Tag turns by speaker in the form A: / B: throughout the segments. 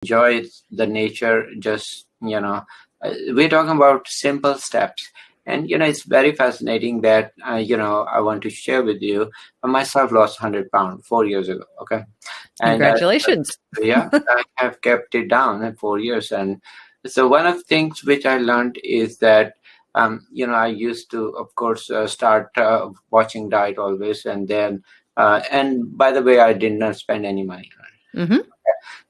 A: enjoy the nature. Just, we're talking about simple steps. And, it's very fascinating that, I want to share with you. Myself lost 100 pounds 4 years ago. Okay. And
B: Congratulations.
A: yeah, I have kept it down in 4 years. And so one of the things which I learned is that, I used to, of course, start watching diet always. And by the way, I did not spend any money.
B: Mm-hmm.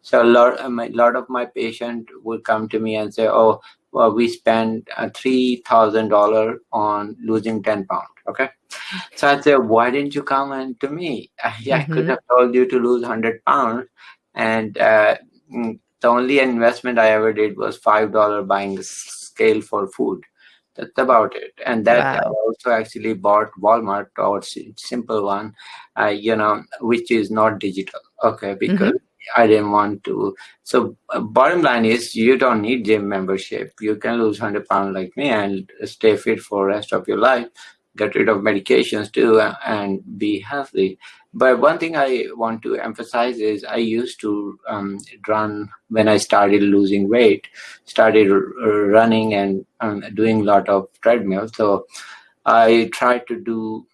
A: So a lot of my patient would come to me and say, "Oh, well, we spent $3,000 on losing 10 pounds." Okay, so I'd say, "Why didn't you come to me? I could have told you to lose 100 pounds." And the only investment I ever did was $5 buying a scale for food. That's about it. And that I
B: Wow.
A: also actually bought Walmart, or simple one, which is not digital. Okay, because I didn't want to. So bottom line is, you don't need gym membership. You can lose 100 pounds like me and stay fit for the rest of your life. Get rid of medications too, and be healthy. But one thing I want to emphasize is I used to run when I started losing weight, started running and doing a lot of treadmill. So I tried to do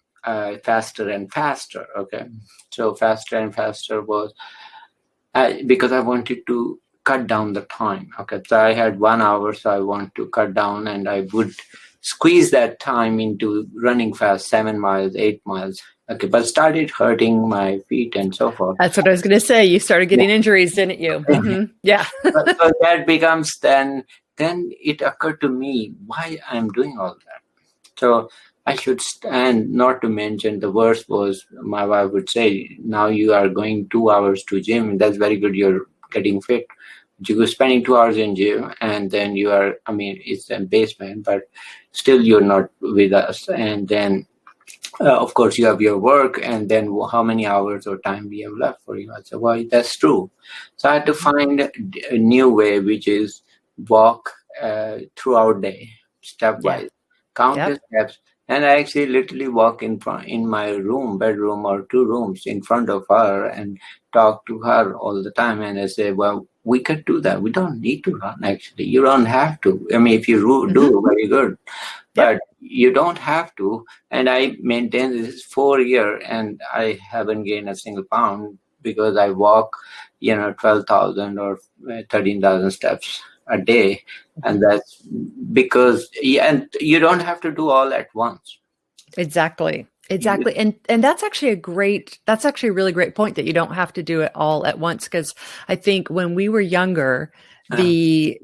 A: faster and faster. Okay. So faster and faster was because I wanted to cut down the time. Okay. So I had 1 hour, so I want to cut down, and I would squeeze that time into running fast, 7 miles, 8 miles. Okay, but started hurting my feet and so forth.
B: That's what I was going to say. You started getting injuries, didn't you? Yeah.
A: So that becomes then it occurred to me why I'm doing all that. So I should stand, not to mention the worst was my wife would say, now you are going 2 hours to gym. That's very good. You're getting fit. You're spending 2 hours in gym, and then you are, it's a basement, but still you're not with us. And then, of course, you have your work, and then how many hours or time we have left for you? I said, well, that's true. So I had to find a new way, which is walk throughout day, stepwise, count your steps. And I actually literally walk in my bedroom, or 2 rooms in front of her and talk to her all the time. And I say, well, we could do that. We don't need to run, actually. You don't have to. If you do, very good. But you don't have to. And I maintain this 4 years, and I haven't gained a single pound because I walk, 12,000 or 13,000 steps a day. And that's because, and you don't have to do all at once.
B: Exactly. And that's actually a really great point, that you don't have to do it all at once. Because I think when we were younger, the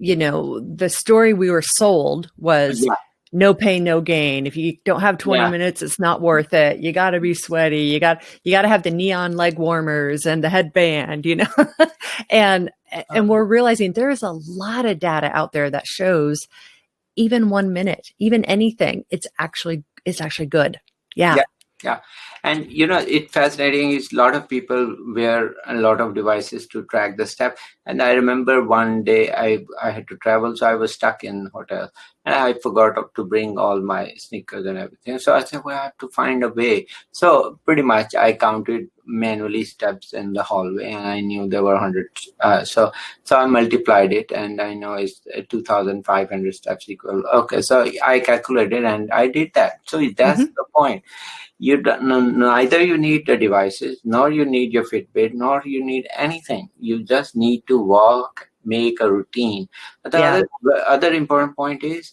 B: story we were sold was no pain, no gain. If you don't have 20 minutes, it's not worth it. You got to be sweaty. You got to have the neon leg warmers and the headband, and we're realizing there is a lot of data out there that shows even 1 minute, even anything, it's actually good. Yeah.
A: And it's fascinating is a lot of people wear a lot of devices to track the step. And I remember one day I had to travel, so I was stuck in hotel, and I forgot to bring all my sneakers and everything. So I said, well, I have to find a way. So pretty much I counted manually steps in the hallway, and I knew there were 100. So I multiplied it, and I know it's 2,500 steps equal. Okay, so I calculated and I did that. So that's the point. You don't, neither you need the devices, nor you need your Fitbit, nor you need anything. You just need to walk, make a routine. The other important point is,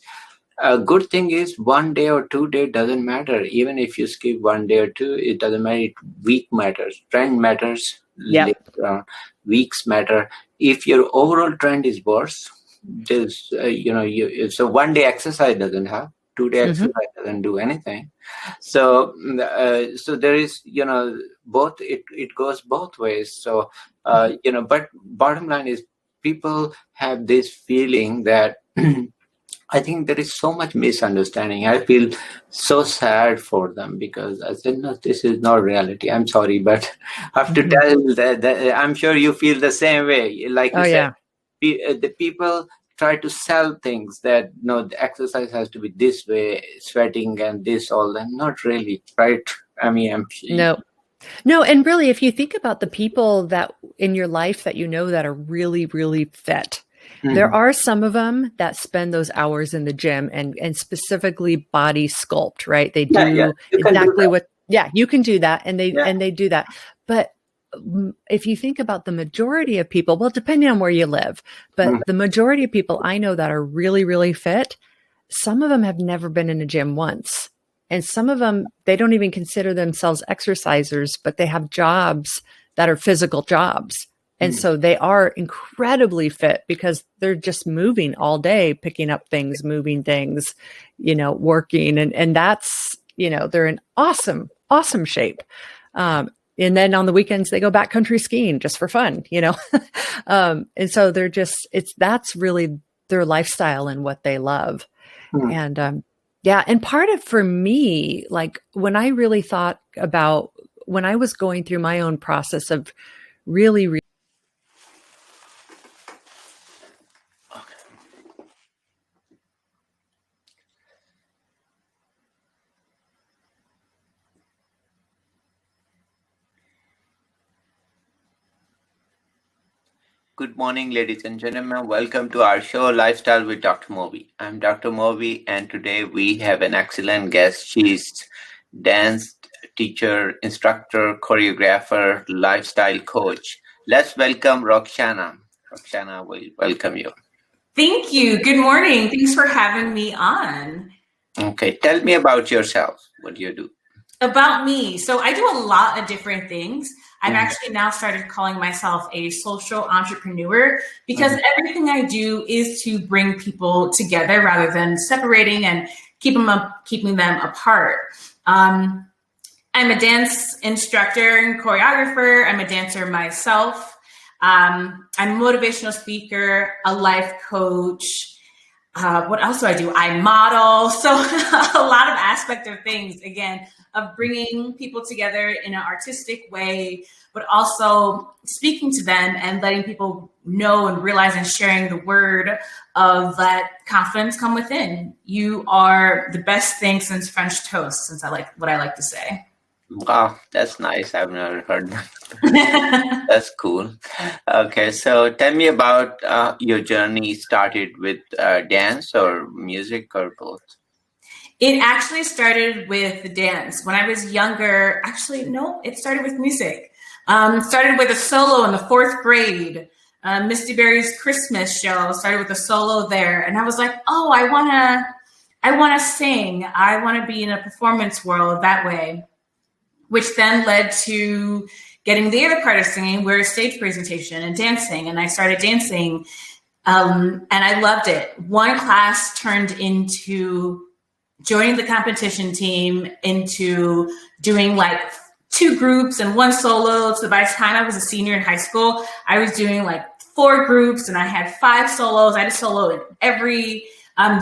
A: a good thing is 1 day or 2 days doesn't matter. Even if you skip 1 day or two, it doesn't matter. Week matters. Trend matters. Weeks matter. If your overall trend is worse, there's so 1 day exercise doesn't help. 2 day exercise doesn't do anything. So there is, both. It goes both ways. So but bottom line is, people have this feeling that I think there is so much misunderstanding. I feel so sad for them, because I said, no, this is not reality. I'm sorry, but I have to tell that I'm sure you feel the same way. Like you said, the people try to sell things that, no, the exercise has to be this way, sweating and this, all that. Not really, right?
B: No. No, and really, if you think about the people that in your life that you know that are really, really fit, there are some of them that spend those hours in the gym and specifically body sculpt, right? They
A: Yeah,
B: do
A: you can do
B: exactly
A: that.
B: what, yeah, you can do that, and
A: Yeah.
B: they do that. But if you think about the majority of people, well, depending on where you live, but
A: Mm.
B: the majority of people I know that are really, really fit, some of them have never been in a gym once. And some of them, they don't even consider themselves exercisers, but they have jobs that are physical jobs. And
A: Mm.
B: so they are incredibly fit because they're just moving all day, picking up things, moving things, working. And that's, they're in awesome, awesome shape. And then on the weekends, they go backcountry skiing just for fun, and so that's really their lifestyle and what they love.
A: Mm.
B: And yeah, and part of for me, like when I really thought about when I was going through my own process of really.
A: Good morning, ladies and gentlemen. Welcome to our show, Lifestyle with Dr. Moby. I'm Dr. Moby, and today we have an excellent guest. She's dance teacher, instructor, choreographer, lifestyle coach. Let's welcome Roxana. Roxana will welcome you.
C: Thank you. Good morning. Thanks for having me on.
A: Okay, tell me about yourself. What do you do?
C: About me. So I do a lot of different things. I've actually now started calling myself a social entrepreneur because everything I do is to bring people together rather than separating and keeping them apart. I'm a dance instructor and choreographer. I'm a dancer myself. I'm a motivational speaker, a life coach. What else do I do? I model. So a lot of aspect of things, again, of bringing people together in an artistic way, but also speaking to them and letting people know and realize and sharing the word of that confidence come within. You are the best thing since French toast, since I like to say.
A: Wow, that's nice. I've never heard that. That's cool. Okay, so tell me about your journey. Started with dance or music or both?
C: It actually started with dance. When I was younger, actually, no, it started with music. Started with a solo in the 4th grade. Misty Berry's Christmas show started with a solo there. And I was like, oh, I wanna sing. I wanna be in a performance world that way, which then led to getting the other part of singing, where stage presentation and dancing. And I started dancing and I loved it. One class turned into joining the competition team, into doing like 2 groups and 1 solo. So by the time I was a senior in high school, I was doing like 4 groups and I had 5 solos. I had a solo in every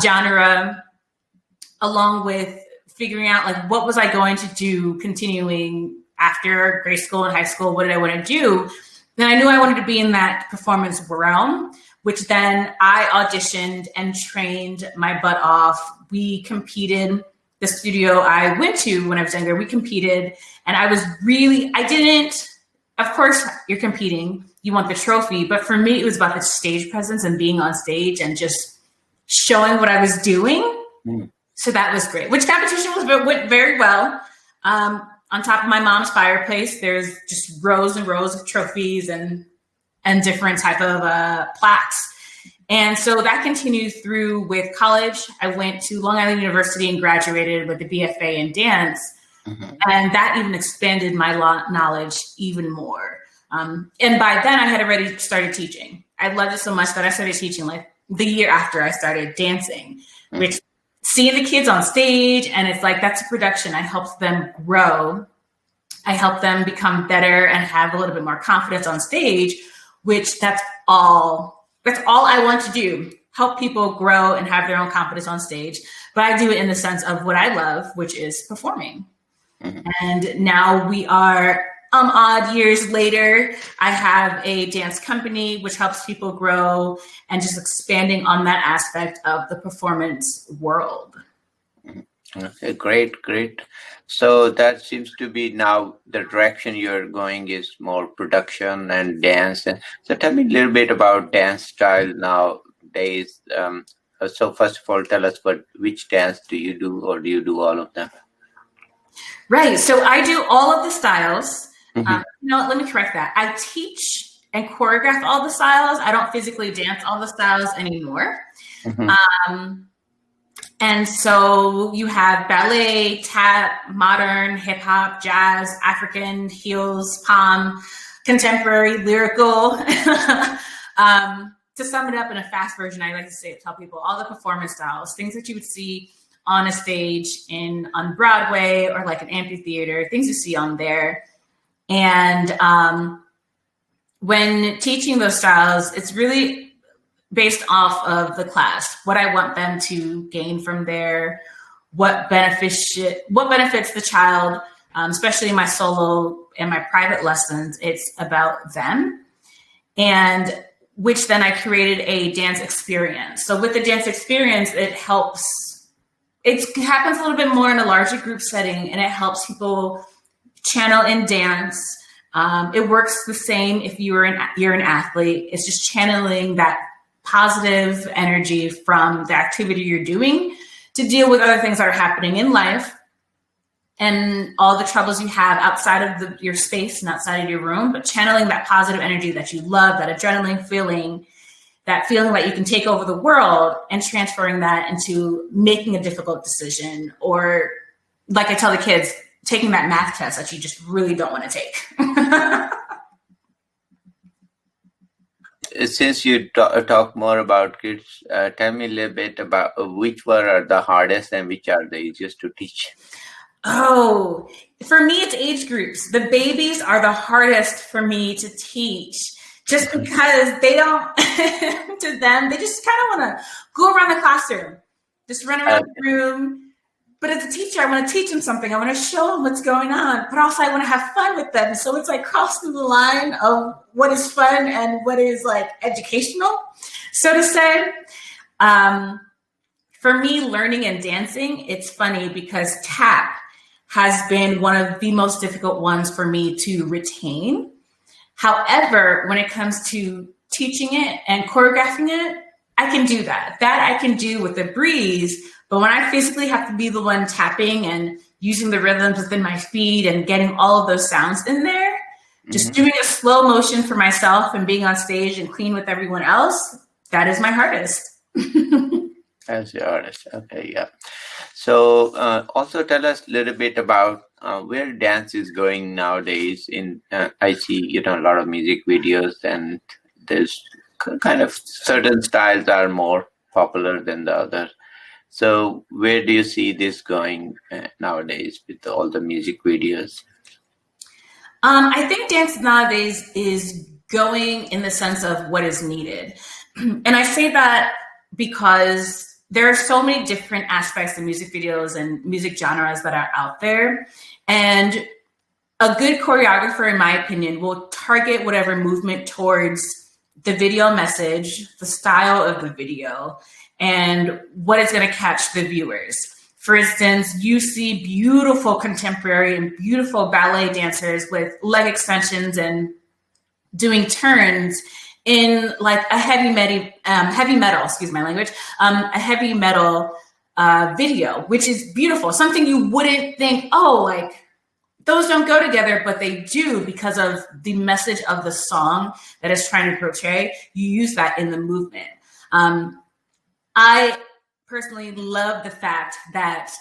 C: genre, along with figuring out like what was I going to do continuing after grade school and high school. What did I want to do? Then I knew I wanted to be in that performance realm, which then I auditioned and trained my butt off. We competed. The studio I went to when I was younger, we competed, and of course you're competing, you want the trophy, but for me, it was about the stage presence and being on stage and just showing what I was doing. So that was great. Which competition went very well. On top of my mom's fireplace, there's just rows and rows of trophies and different type of plaques. And so that continued through with college. I went to Long Island University and graduated with a BFA in dance. And that even expanded my knowledge even more. And by then I had already started teaching. I loved it so much that I started teaching like the year after I started dancing, which seeing the kids on stage, and it's like, that's a production. I helped them grow. I helped them become better and have a little bit more confidence on stage, which that's all I want to do. Help people grow and have their own confidence on stage. But I do it in the sense of what I love, which is performing. And now we are odd years later, I have a dance company which helps people grow and just expanding on that aspect of the performance world.
A: Okay, great, great. So that seems to be now the direction you're going is more production and dance. And so tell me a little bit about dance style nowadays. So first of all, tell us which dance do you do, or do you do all of them?
C: Right. So I do all of the styles.
A: Mhm.
C: No, let me correct that. I teach and choreograph all the styles. I don't physically dance all the styles anymore.
A: Mhm.
C: And so you have ballet, tap, modern, hip hop, jazz, African, heels, palm, contemporary, lyrical. To sum it up in a fast version, I like to tell people all the performance styles, things that you would see on a stage on Broadway or like an amphitheater, things you see on there. And when teaching those styles, it's really based off of the class, what I want them to gain from there, what benefits the child, especially in my solo and my private lessons. It's about them, and which then I created a dance experience. So with the dance experience, it helps. It happens a little bit more in a larger group setting, and it helps people channel in dance. It works the same if you're an athlete. It's just channeling that positive energy from the activity you're doing to deal with other things that are happening in life and all the troubles you have outside of your space and outside of your room, but channeling that positive energy that you love, that adrenaline feeling, that feeling that you can take over the world, and transferring that into making a difficult decision, or like I tell the kids, taking that math test that you just really don't want to take.
A: Since you talk more about kids, tell me a little bit about which are the hardest and which are the easiest to teach.
C: Oh, for me, it's age groups. The babies are the hardest for me to teach, just because they don't, to them, they just kind of want to go around the classroom, just run around the room. But as a teacher, I want to teach them something. I want to show them what's going on, but also I want to have fun with them. So it's like crossing the line of what is fun and what is like educational, so to say. For me, learning and dancing, it's funny because tap has been one of the most difficult ones for me to retain. However, when it comes to teaching it and choreographing it, I can do that. That I can do with a breeze. But when I physically have to be the one tapping and using the rhythms within my feet and getting all of those sounds in there, just doing a slow motion for myself and being on stage and clean with everyone else, that is my hardest.
A: As the artist. Okay, yeah. So also tell us a little bit about where dance is going nowadays. I see, a lot of music videos, and there's kind of certain styles are more popular than the other. So where do you see this going nowadays with all the music videos?
C: I think dance nowadays is going in the sense of what is needed. And I say that because there are so many different aspects of music videos and music genres that are out there. And a good choreographer, in my opinion, will target whatever movement towards the video message, the style of the video, and what is going to catch the viewers. For instance, you see beautiful contemporary and beautiful ballet dancers with leg extensions and doing turns in like a heavy metal, excuse my language, a heavy metal video, which is beautiful. Something you wouldn't think, oh, like those don't go together, but they do because of the message of the song that it's trying to portray. You use that in the movement. I personally love the fact that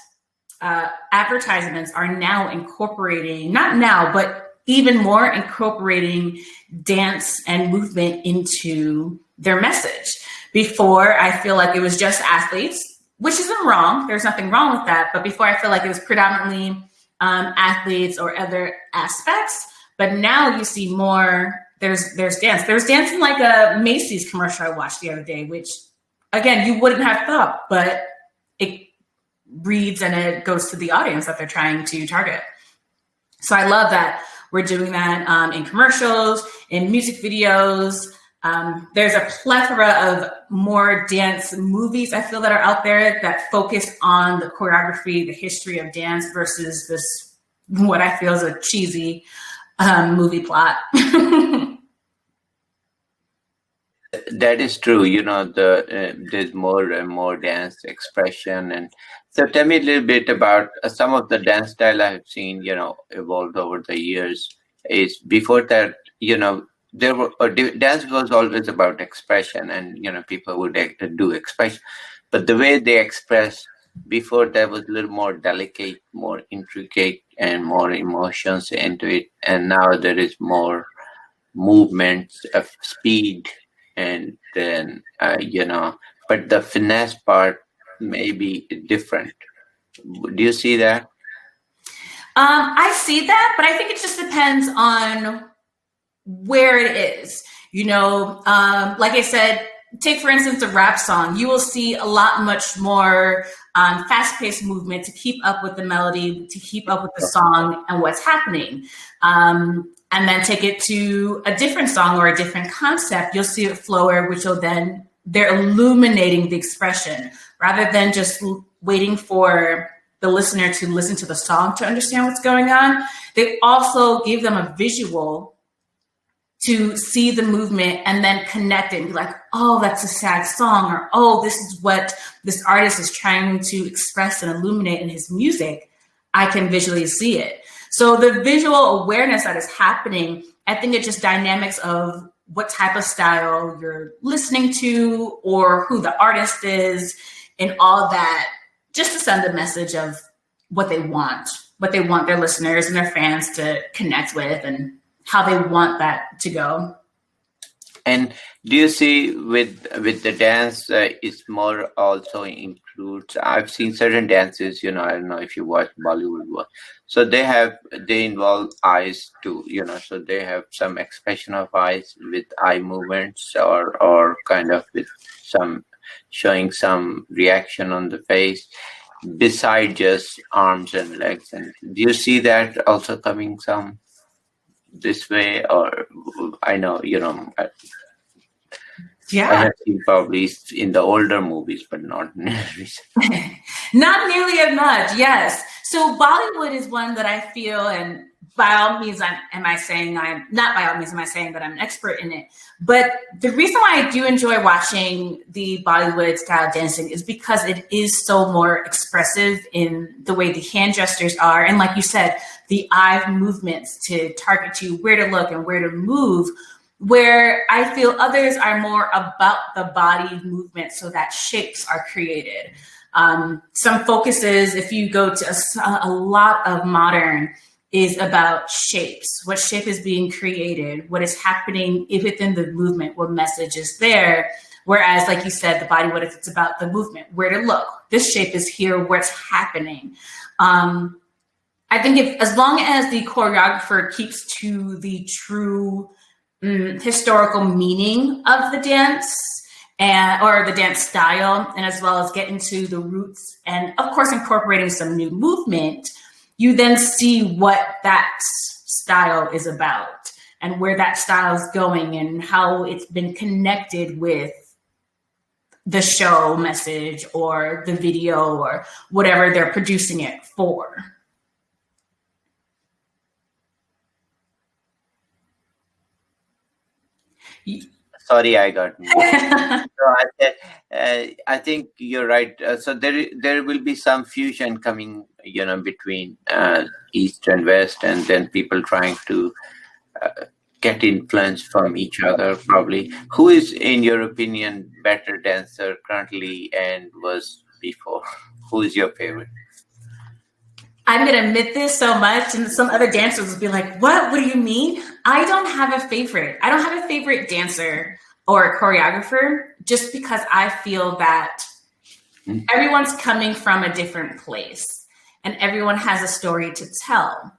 C: advertisements are now incorporating, not now, but even more incorporating dance and movement into their message. Before, I feel like it was just athletes, which isn't wrong. There's nothing wrong with that. But before, I feel like it was predominantly athletes or other aspects. But now you see more, there's dance. There's dance in like a Macy's commercial I watched the other day, which again, you wouldn't have thought, but it reads and it goes to the audience that they're trying to target. So I love that we're doing that in commercials, in music videos. There's a plethora of more dance movies I feel that are out there that focus on the choreography, the history of dance versus this, what I feel is a cheesy movie plot.
A: That is true. There's more and more dance expression, and so tell me a little bit about some of the dance style I have seen, evolved over the years. Is before that, there were dance was always about expression, and people would do expression, but the way they express before that was a little more delicate, more intricate, and more emotions into it. And now there is more movements of speed, and then but the finesse part may be different. Do you see that?
C: I see that, but I think it just depends on where it is. Like I said, take for instance a rap song. You will see a lot much more fast-paced movement to keep up with the melody, to keep up with the song and what's happening. And then take it to a different song or a different concept. You'll see it flower, which will then, they're illuminating the expression rather than just waiting for the listener to listen to the song to understand what's going on. They also give them a visual to see the movement and then connect it and be like, oh, that's a sad song, or oh, this is what this artist is trying to express and illuminate in his music. I can visually see it. So the visual awareness that is happening, I think it's just dynamics of what type of style you're listening to or who the artist is and all that, just to send a message of what they want their listeners and their fans to connect with and how they want that to go.
A: And do you see with the dance, it's more also includes, I've seen certain dances, I don't know if you watch Bollywood one. So they involve eyes too, so they have some expression of eyes with eye movements or kind of with some showing some reaction on the face beside just arms and legs. And do you see that also coming some this way? Or I know,
C: yeah,
A: I have seen probably in the older movies, but not recently.
C: Not nearly as much, yes. So Bollywood is one that I feel, and by all means, am I saying that I'm an expert in it? But the reason why I do enjoy watching the Bollywood style dancing is because it is so more expressive in the way the hand gestures are. And like you said, the eye movements to target you where to look and where to move, where I feel others are more about the body movement so that shapes are created. Some focuses, if you go to a lot of modern, is about shapes, what shape is being created, what is happening within the movement, what message is there. Whereas, like you said, the Bollywood, it's about the movement, where to look. This shape is here, what's happening. I think as long as the choreographer keeps to the true historical meaning of the dance or the dance style, and as well as get into the roots and of course incorporating some new movement, you then see what that style is about and where that style is going and how it's been connected with the show message or the video or whatever they're producing it for.
A: Sorry, I got moved. So I said, I think you're right. So there will be some fusion coming, between East and West, and then people trying to get influence from each other. Probably, who is, in your opinion, better dancer currently and was before? Who is your favorite?
C: I'm going to admit this so much, and some other dancers will be like, what do you mean? I don't have a favorite. I don't have a favorite dancer or a choreographer, just because I feel that everyone's coming from a different place and everyone has a story to tell.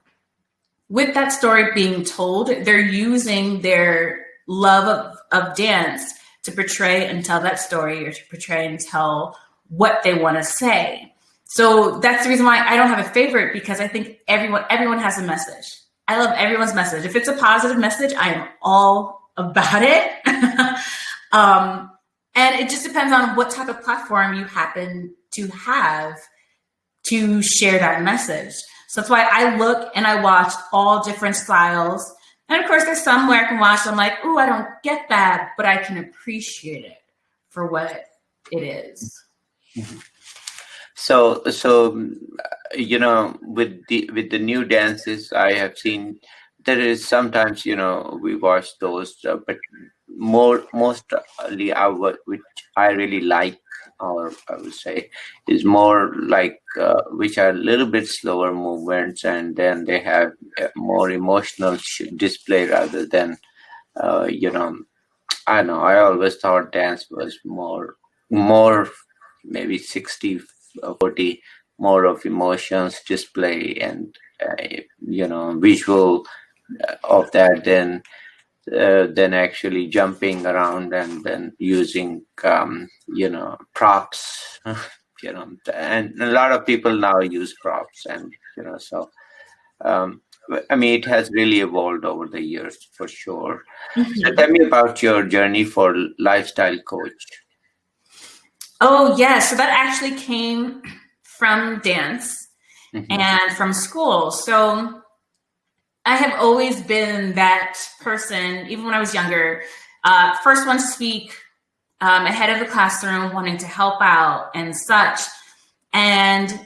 C: With that story being told, they're using their love of dance to portray and tell that story, or to portray and tell what they want to say. So that's the reason why I don't have a favorite, because I think everyone has a message. I love everyone's message. If it's a positive message, I am all about it. And it just depends on what type of platform you happen to have to share that message. So that's why I look and I watch all different styles. And of course, there's some where I can watch, I'm like, oh, I don't get that, but I can appreciate it for what it is.
A: Mm-hmm. So with the new dances, I have seen there is sometimes we watch those, but mostly which I really like, or I would say is more like which are a little bit slower movements, and then they have a more emotional display rather than I don't know. I always thought dance was more maybe 60-40, more of emotions display and visual of that than actually jumping around and then using props. And a lot of people now use props, and so I mean, it has really evolved over the years for sure. Mm-hmm. So tell me about your journey for lifestyle coach.
C: Oh, yeah. So that actually came from dance and from school. So I have always been that person, even when I was younger, first one to speak, ahead of the classroom, wanting to help out and such. And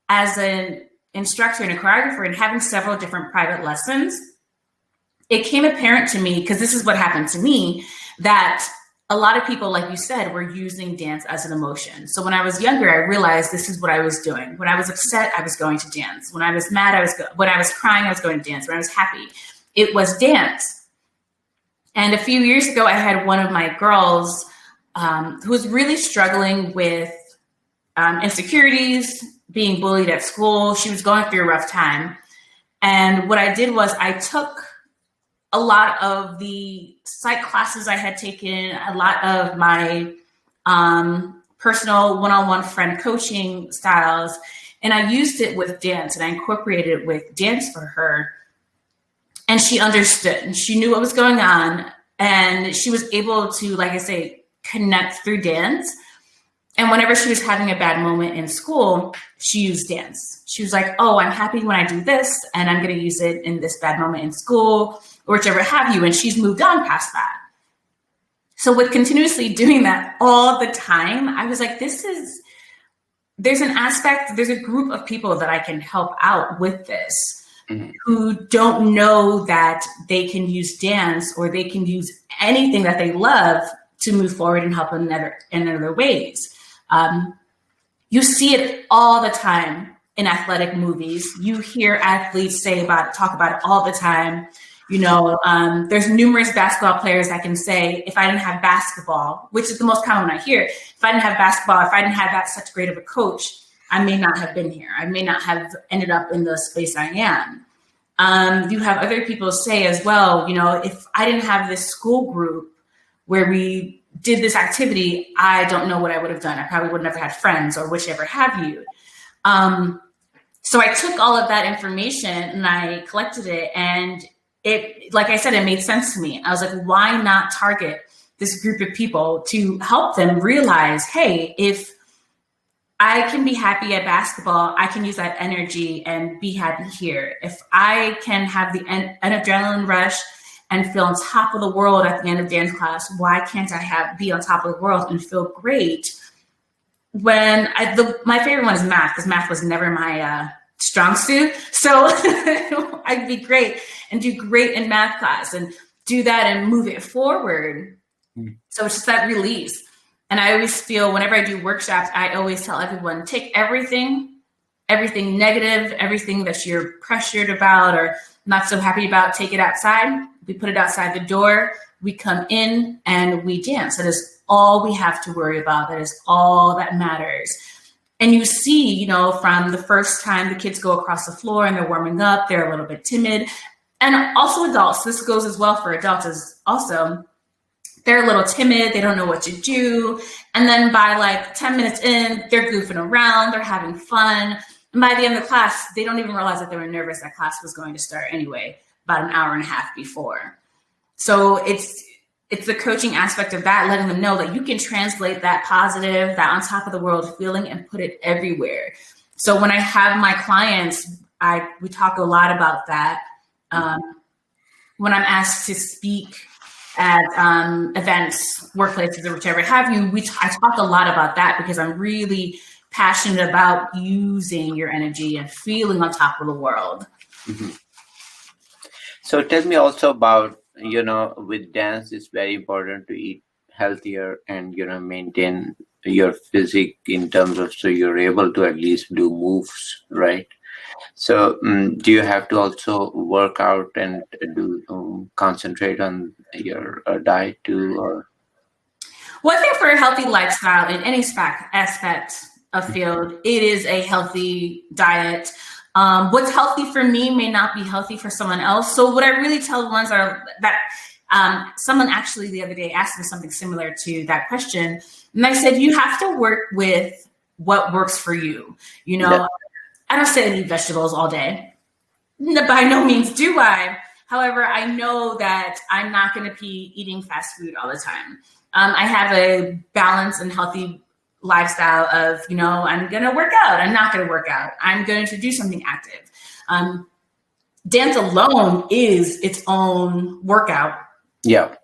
C: as an instructor and a choreographer and having several different private lessons, it became apparent to me, because this is what happened to me, that a lot of people, like you said, were using dance as an emotion. So when I was younger, I realized this is what I was doing. When I was upset, I was going to dance. When I was mad, when I was crying, I was going to dance. When I was happy, it was dance. And a few years ago, I had one of my girls who was really struggling with insecurities, being bullied at school. She was going through a rough time. And what I did was I took a lot of the psych classes I had taken, a lot of my personal one-on-one friend coaching styles, and I used it with dance, and I incorporated it with dance for her. And she understood, and she knew what was going on, and she was able to, like I say, connect through dance. And whenever she was having a bad moment in school, she used dance. She was like, oh, I'm happy when I do this, and I'm going to use it in this bad moment in school, or whichever have you. And she's moved on past that. So with continuously doing that all the time, I was like, there's a group of people that I can help out with this, who don't know that they can use dance or they can use anything that they love to move forward and help in other ways. You see it all the time in athletic movies. You hear athletes talk about it all the time. There's numerous basketball players that can say, if I didn't have basketball, which is the most common I hear, if I didn't have basketball, if I didn't have that such great of a coach, I may not have been here. I may not have ended up in the space I am. You have other people say as well, if I didn't have this school group where we did this activity, I don't know what I would have done. I probably would have never had friends or whichever have you. So I took all of that information and I collected it, and it, like I said, it made sense to me. I was like, why not target this group of people to help them realize, hey, if I can be happy at basketball, I can use that energy and be happy here. If I can have an adrenaline rush and feel on top of the world at the end of dance class, why can't I be on top of the world and feel great? My favorite one is math, because math was never my strong suit. So I'd be great and do great in math class and do that and move it forward. So it's just that release. And I always feel whenever I do workshops, I always tell everyone, take everything negative, everything that you're pressured about or not so happy about, take it outside. We put it outside the door. We come in and we dance. That is all we have to worry about. That is all that matters. And you see, from the first time the kids go across the floor and they're warming up, they're a little bit timid. And also adults, this goes as well for adults as also, they're a little timid. They don't know what to do. And then by like 10 minutes in, they're goofing around. They're having fun. And by the end of the class, they don't even realize that they were nervous that class was going to start anyway, about an hour and a half before. So it's the coaching aspect of that, letting them know that you can translate that positive, that on top of the world feeling and put it everywhere. So when I have my clients, we talk a lot about that. When I'm asked to speak at events, workplaces, or whichever have you, I talk a lot about that because I'm really passionate about using your energy and feeling on top of the world.
A: Mm-hmm. So tell me also about, with dance, it's very important to eat healthier and, maintain your physique in terms of, so you're able to at least do moves, right? So do you have to also work out and do concentrate on your diet too? Or?
C: Well, I think for a healthy lifestyle in any aspect of field, it is a healthy diet. What's healthy for me may not be healthy for someone else. So what I really tell the ones are that someone actually the other day asked me something similar to that question. And I said, you have to work with what works for you. Yeah. I don't say I eat vegetables all day. By no means do I. However, I know that I'm not going to be eating fast food all the time. I have a balanced and healthy lifestyle of, I'm going to work out. I'm not going to work out. I'm going to do something active. Dance alone is its own workout.
A: Yeah.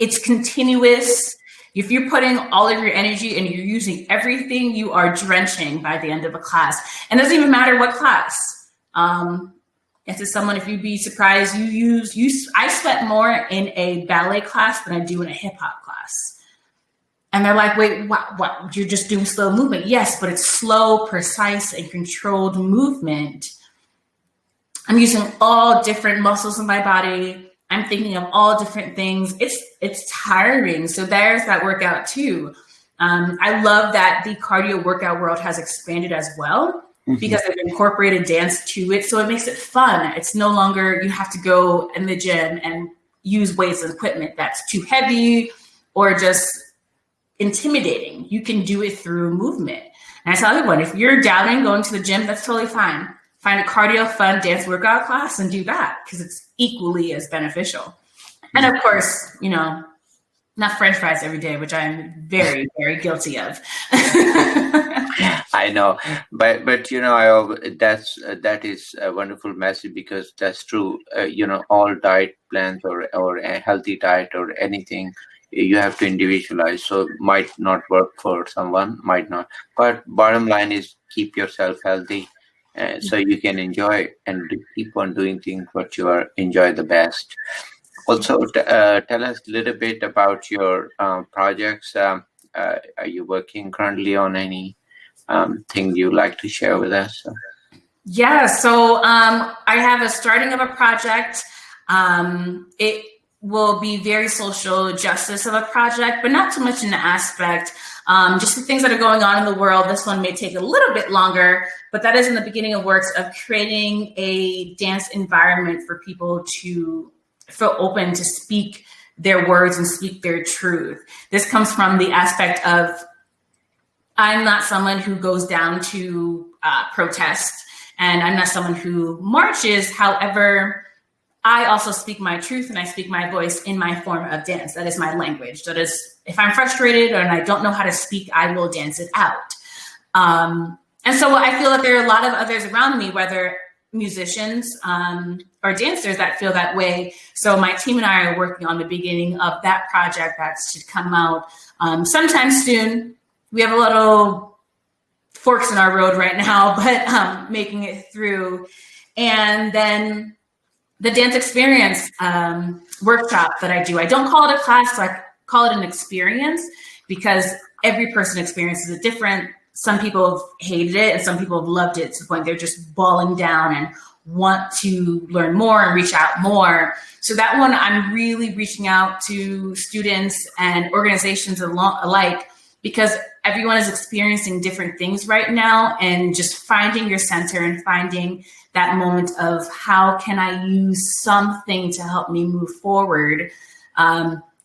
C: It's continuous. If you're putting all of your energy and you're using everything, you are drenching by the end of a class. And it doesn't even matter what class. And to someone, if you'd be surprised, I sweat more in a ballet class than I do in a hip hop class. And they're like, wait, what? You're just doing slow movement. Yes, but it's slow, precise, and controlled movement. I'm using all different muscles in my body. I'm thinking of all different things. It's tiring. So there's that workout too. I love that the cardio workout world has expanded as well because they've incorporated dance to it. So it makes it fun. It's no longer you have to go in the gym and use weights and equipment that's too heavy or just intimidating. You can do it through movement. And I tell everyone, if you're doubting going to the gym, that's totally fine. Find a cardio fun dance workout class and do that because it's equally as beneficial. And of course, not French fries every day, which I'm very, very guilty of.
A: I know, but that is a wonderful message because that's true. All diet plans or a healthy diet or anything, you have to individualize. So might not work for someone, might not. But bottom line is keep yourself healthy. So you can enjoy and keep on doing things what you enjoy the best. Also, tell us a little bit about your projects. Are you working currently on any thing you'd like to share with us?
C: Yeah, so I have a starting of a project. It will be very social justice of a project, but not too much in the aspect. Just the things that are going on in the world. This one may take a little bit longer, but that is in the beginning of works of creating a dance environment for people to feel open to speak their words and speak their truth. This comes from the aspect of I'm not someone who goes down to protest, and I'm not someone who marches. However, I also speak my truth and I speak my voice in my form of dance. That is my language. That is, if I'm frustrated and I don't know how to speak, I will dance it out. And so I feel that there are a lot of others around me, whether musicians or dancers that feel that way. So my team and I are working on the beginning of that project that should come out sometime soon. We have a little forks in our road right now, but making it through. And then the dance experience workshop that I do, I don't call it a class, I call it an experience because every person experiences it different. Some people have hated it and some people have loved it to the point they're just bawling down and want to learn more and reach out more. So that one, I'm really reaching out to students and organizations alike because everyone is experiencing different things right now, and just finding your center and finding that moment of how can I use something to help me move forward,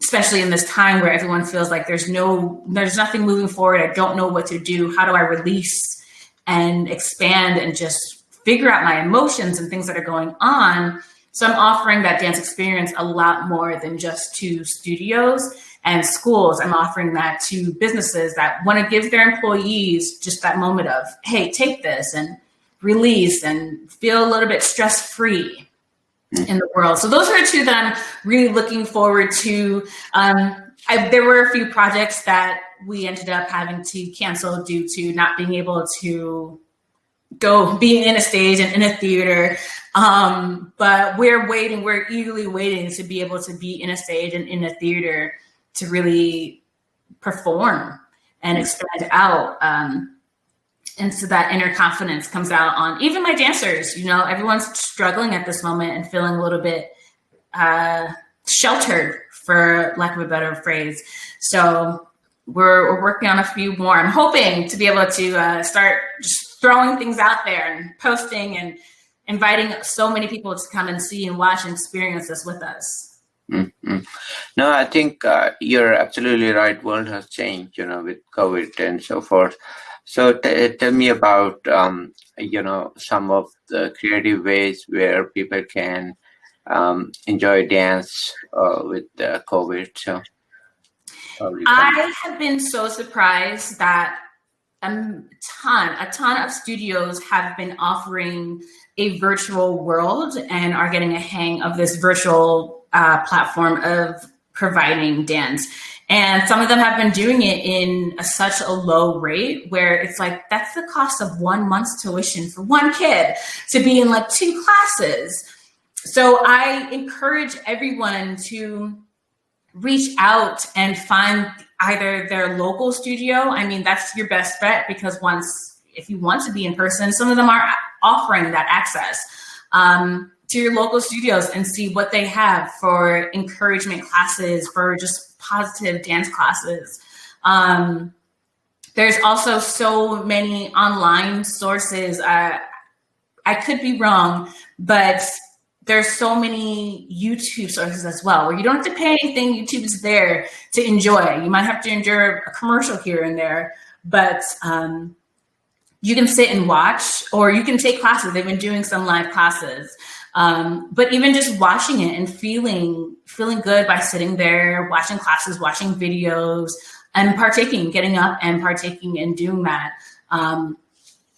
C: especially in this time where everyone feels like there's nothing moving forward. I don't know what to do. How do I release and expand and just figure out my emotions and things that are going on So I'm offering that dance experience a lot more than just to studios and schools. I'm offering that to businesses that want to give their employees just that moment of, hey, take this and release and feel a little bit stress-free in the world. So those are the two that I'm really looking forward to. There were a few projects that we ended up having to cancel due to not being able to go being in a stage and in a theater. But we're eagerly waiting to be able to be in a stage and in a theater to really perform and expand out. And so that inner confidence comes out on even my dancers. Everyone's struggling at this moment and feeling a little bit sheltered, for lack of a better phrase. So we're working on a few more. I'm hoping to be able to start just throwing things out there and posting and inviting so many people to come and see and watch and experience this with us.
A: Mm-hmm. No, I think you're absolutely right. World has changed, with COVID and so forth. So tell me about, some of the creative ways where people can enjoy dance with COVID. So
C: I have been so surprised that a ton of studios have been offering a virtual world and are getting a hang of this virtual platform of providing dance. And some of them have been doing it in such a low rate where it's like, that's the cost of 1 month's tuition for one kid to be in like 2 classes. So I encourage everyone to reach out and find either their local studio. I mean, that's your best bet, because if you want to be in person, some of them are offering that access to your local studios and see what they have for encouragement classes, for just positive dance classes. There's also so many online sources. I could be wrong, but there's so many YouTube sources as well, where you don't have to pay anything. YouTube is there to enjoy. You might have to endure a commercial here and there, but you can sit and watch, or you can take classes. They've been doing some live classes. But even just watching it and feeling good by sitting there, watching classes, watching videos, and getting up and partaking and doing that.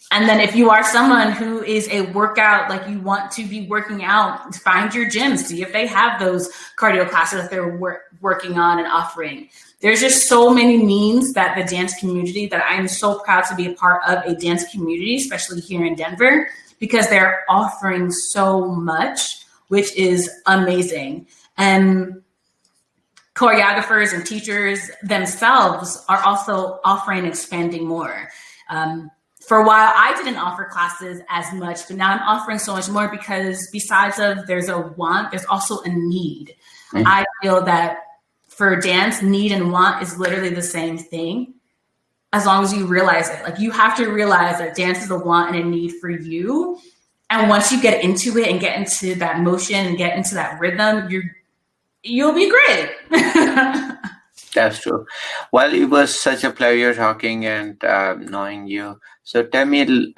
C: And then if you are someone who is a workout, like you want to be working out, find your gym, see if they have those cardio classes that they're working on and offering. There's just so many means that the dance community, that I'm so proud to be a part of a dance community, especially here in Denver, because they're offering so much, which is amazing. And choreographers and teachers themselves are also offering and expanding more. For a while, I didn't offer classes as much, but now I'm offering so much more, because besides there's a want, there's also a need. Mm-hmm. I feel that for dance, need and want is literally the same thing, as long as you realize it. Like, you have to realize that dance is a want and a need for you. And once you get into it and get into that motion and get into that rhythm, you'll be great.
A: That's true. Well, it was such a pleasure talking and knowing you. So tell me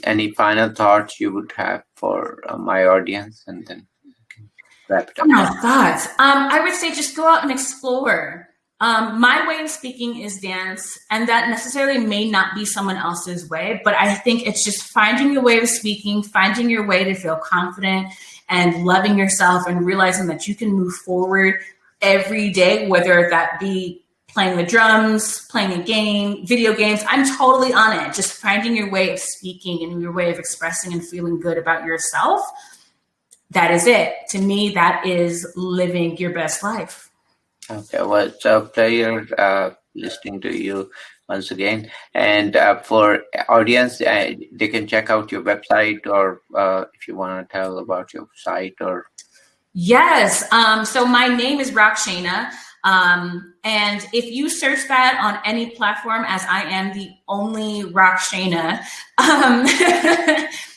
A: any final thoughts you would have for my audience, and then we can wrap it up.
C: Final thoughts. I would say just go out and explore. My way of speaking is dance, and that necessarily may not be someone else's way, but I think it's just finding your way of speaking, finding your way to feel confident and loving yourself, and realizing that you can move forward every day, whether that be playing the drums, playing a game, video games. I'm totally on it. Just finding your way of speaking and your way of expressing and feeling good about yourself. That is it. To me, that is living your best life.
A: Okay, well, it's a pleasure listening to you once again. And for audience, they can check out your website, or if you want to tell about your site or.
C: Yes. So my name is Rockshana. And if you search that on any platform, as I am the only Rockshana,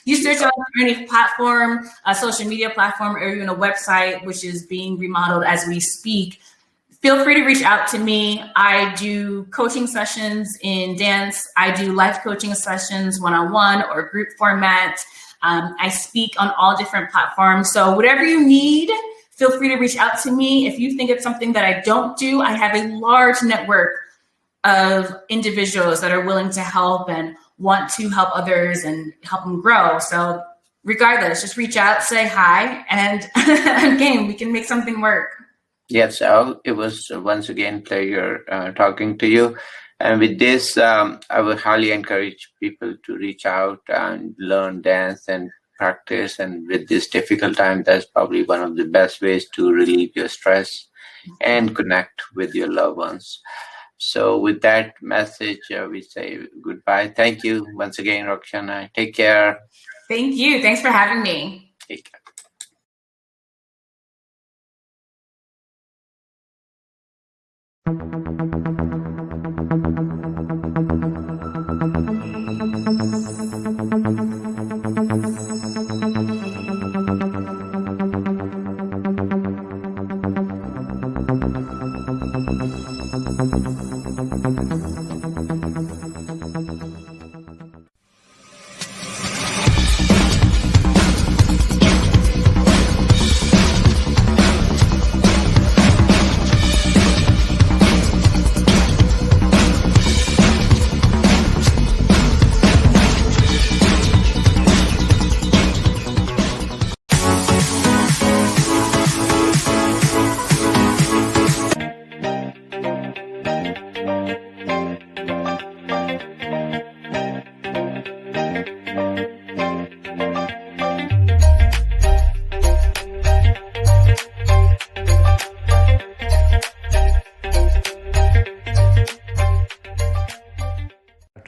C: you search on any platform, a social media platform, or even a website, which is being remodeled as we speak, feel free to reach out to me. I do coaching sessions in dance. I do life coaching sessions, one-on-one or group format. I speak on all different platforms. So whatever you need, feel free to reach out to me. If you think it's something that I don't do, I have a large network of individuals that are willing to help and want to help others and help them grow. So regardless, just reach out, say hi, and I'm game. We can make something work.
A: Yes, Al, it was once again pleasure talking to you. And with this, I would highly encourage people to reach out and learn dance and practice. And with this difficult time, that's probably one of the best ways to relieve your stress and connect with your loved ones. So with that message, we say goodbye. Thank you once again, Roxana. Take care.
C: Thank you. Thanks for having me.
A: Take care.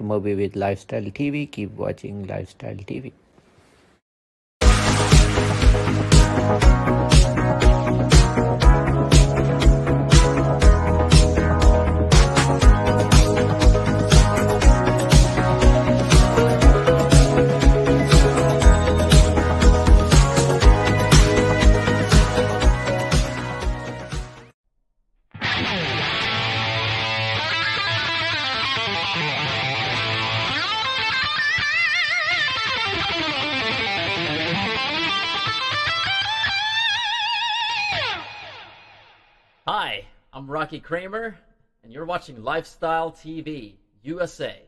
A: Moby with Lifestyle TV. Keep watching Lifestyle TV.
D: Hi, I'm Rocky Kramer, and you're watching Lifestyle TV, USA.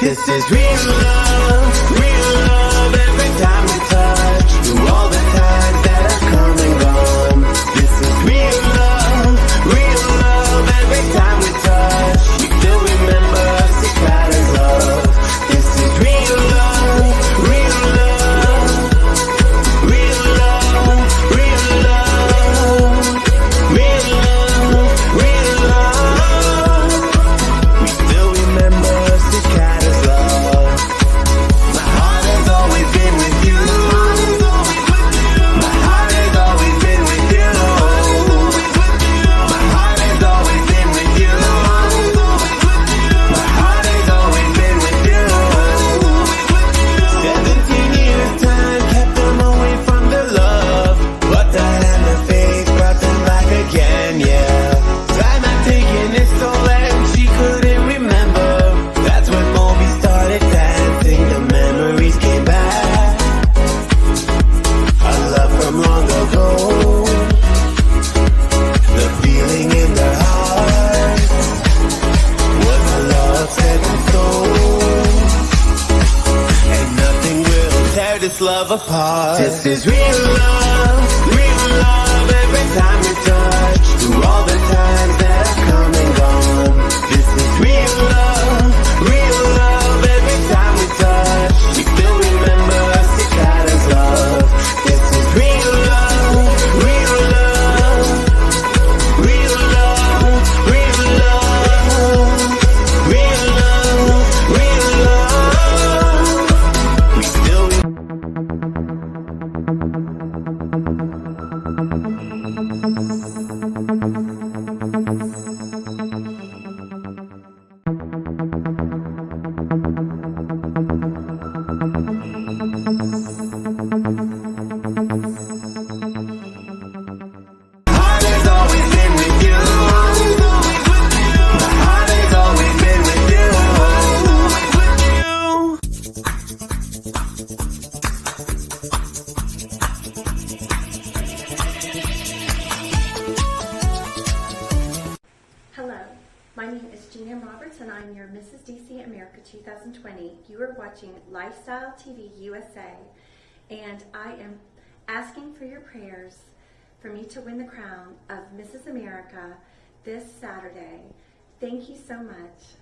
E: This is real love every time we touch. Through all the times that have come and gone. This is real love every time we touch. You still remember us, it matters love. This is real love, real love, real love, real love, real love, real love. We still remember us, it matters love. My heart has always been with you. My heart has always been with you. My heart has always been with you. My heart has always been with you. 17 years time kept them away from the love, but the hand of faith brought them back again, yeah. Time had taken its toll and she couldn't remember. That's when Moby started dancing, the memories came back. A love from long ago, the feeling in their heart was a love set in stone, and nothing will tear this love apart. This is real love every time we touch. Through all the times that have come Heart has always been with you. My heart has always been with you.
F: Hello, my name is Gina Roberts and I'm your Mrs. DC America 2020. You are watching Lifestyle TV USA, and I am asking for your prayers for me to win the crown of Mrs. America this Saturday. Thank you so much.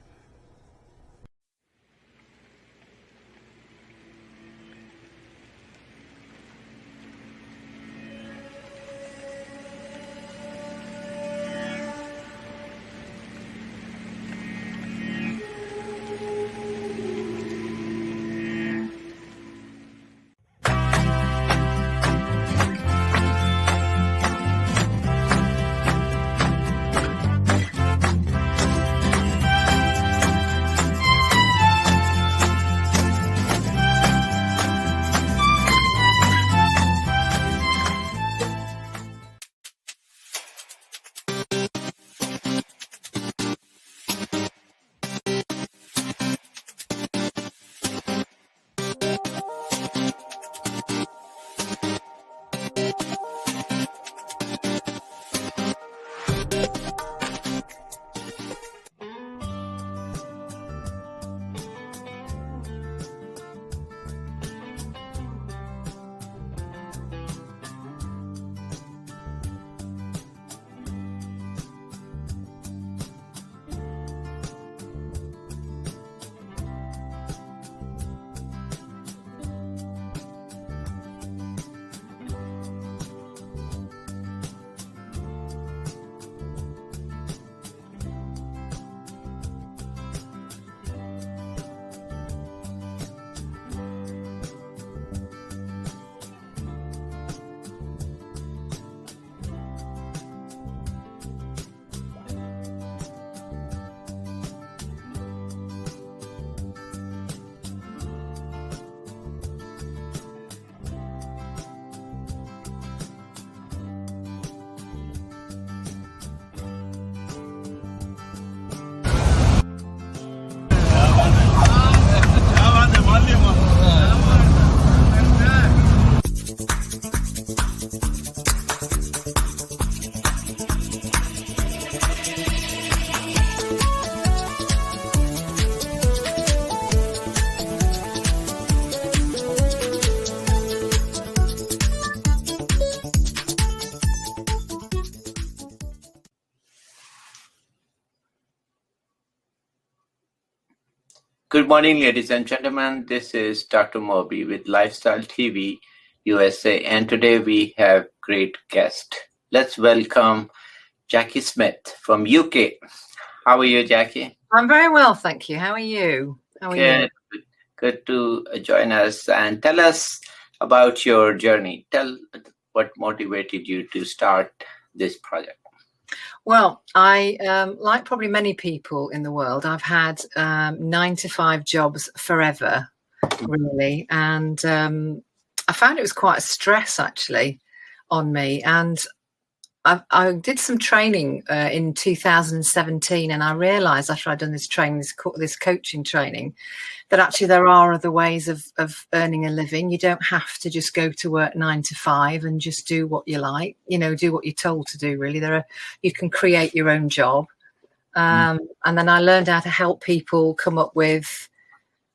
A: Good morning, ladies and gentlemen. This is Dr. Moby with Lifestyle TV USA, and today we have great guest. Let's welcome Jackie Smith from UK. How are you, Jackie?
G: I'm very well, thank you. How are you?
A: Good. Good to join us, and tell us about your journey. Tell what motivated you to start this project.
G: Well, I, like probably many people in the world, I've had 9-to-5 jobs forever, really. And I found it was quite a stress, actually, on me. And I did some training in 2017, and I realised after I'd done this training, this coaching training, that actually there are other ways of earning a living. You don't have to just go to work 9 to 5 and just do what you like, do what you're told to do, really. You can create your own job. And then I learned how to help people come up with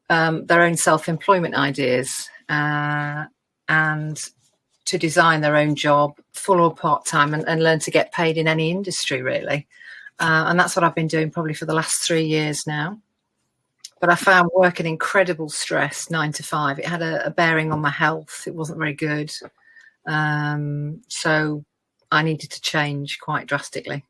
G: their own self-employment ideas and to design their own job, full or part-time, and learn to get paid in any industry, really. And that's what I've been doing probably for the last 3 years now. But I found work an incredible stress, 9 to 5. It had a bearing on my health. It wasn't very good. So I needed to change quite drastically.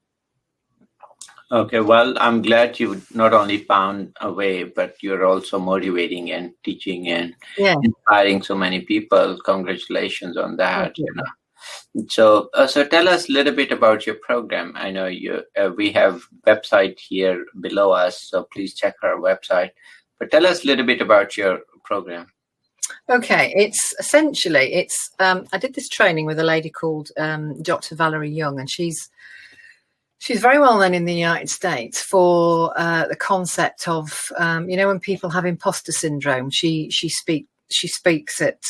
A: Okay, well, I'm glad you not only found a way, but you're also motivating and teaching and inspiring so many people. Congratulations on that. So tell us a little bit about your program. I know we have website here below us, so please check our website. But tell us a little bit about your program.
G: Okay, it's essentially I did this training with a lady called Dr. Valerie Young, and she's very well known in the United States for the concept of when people have imposter syndrome. She speaks at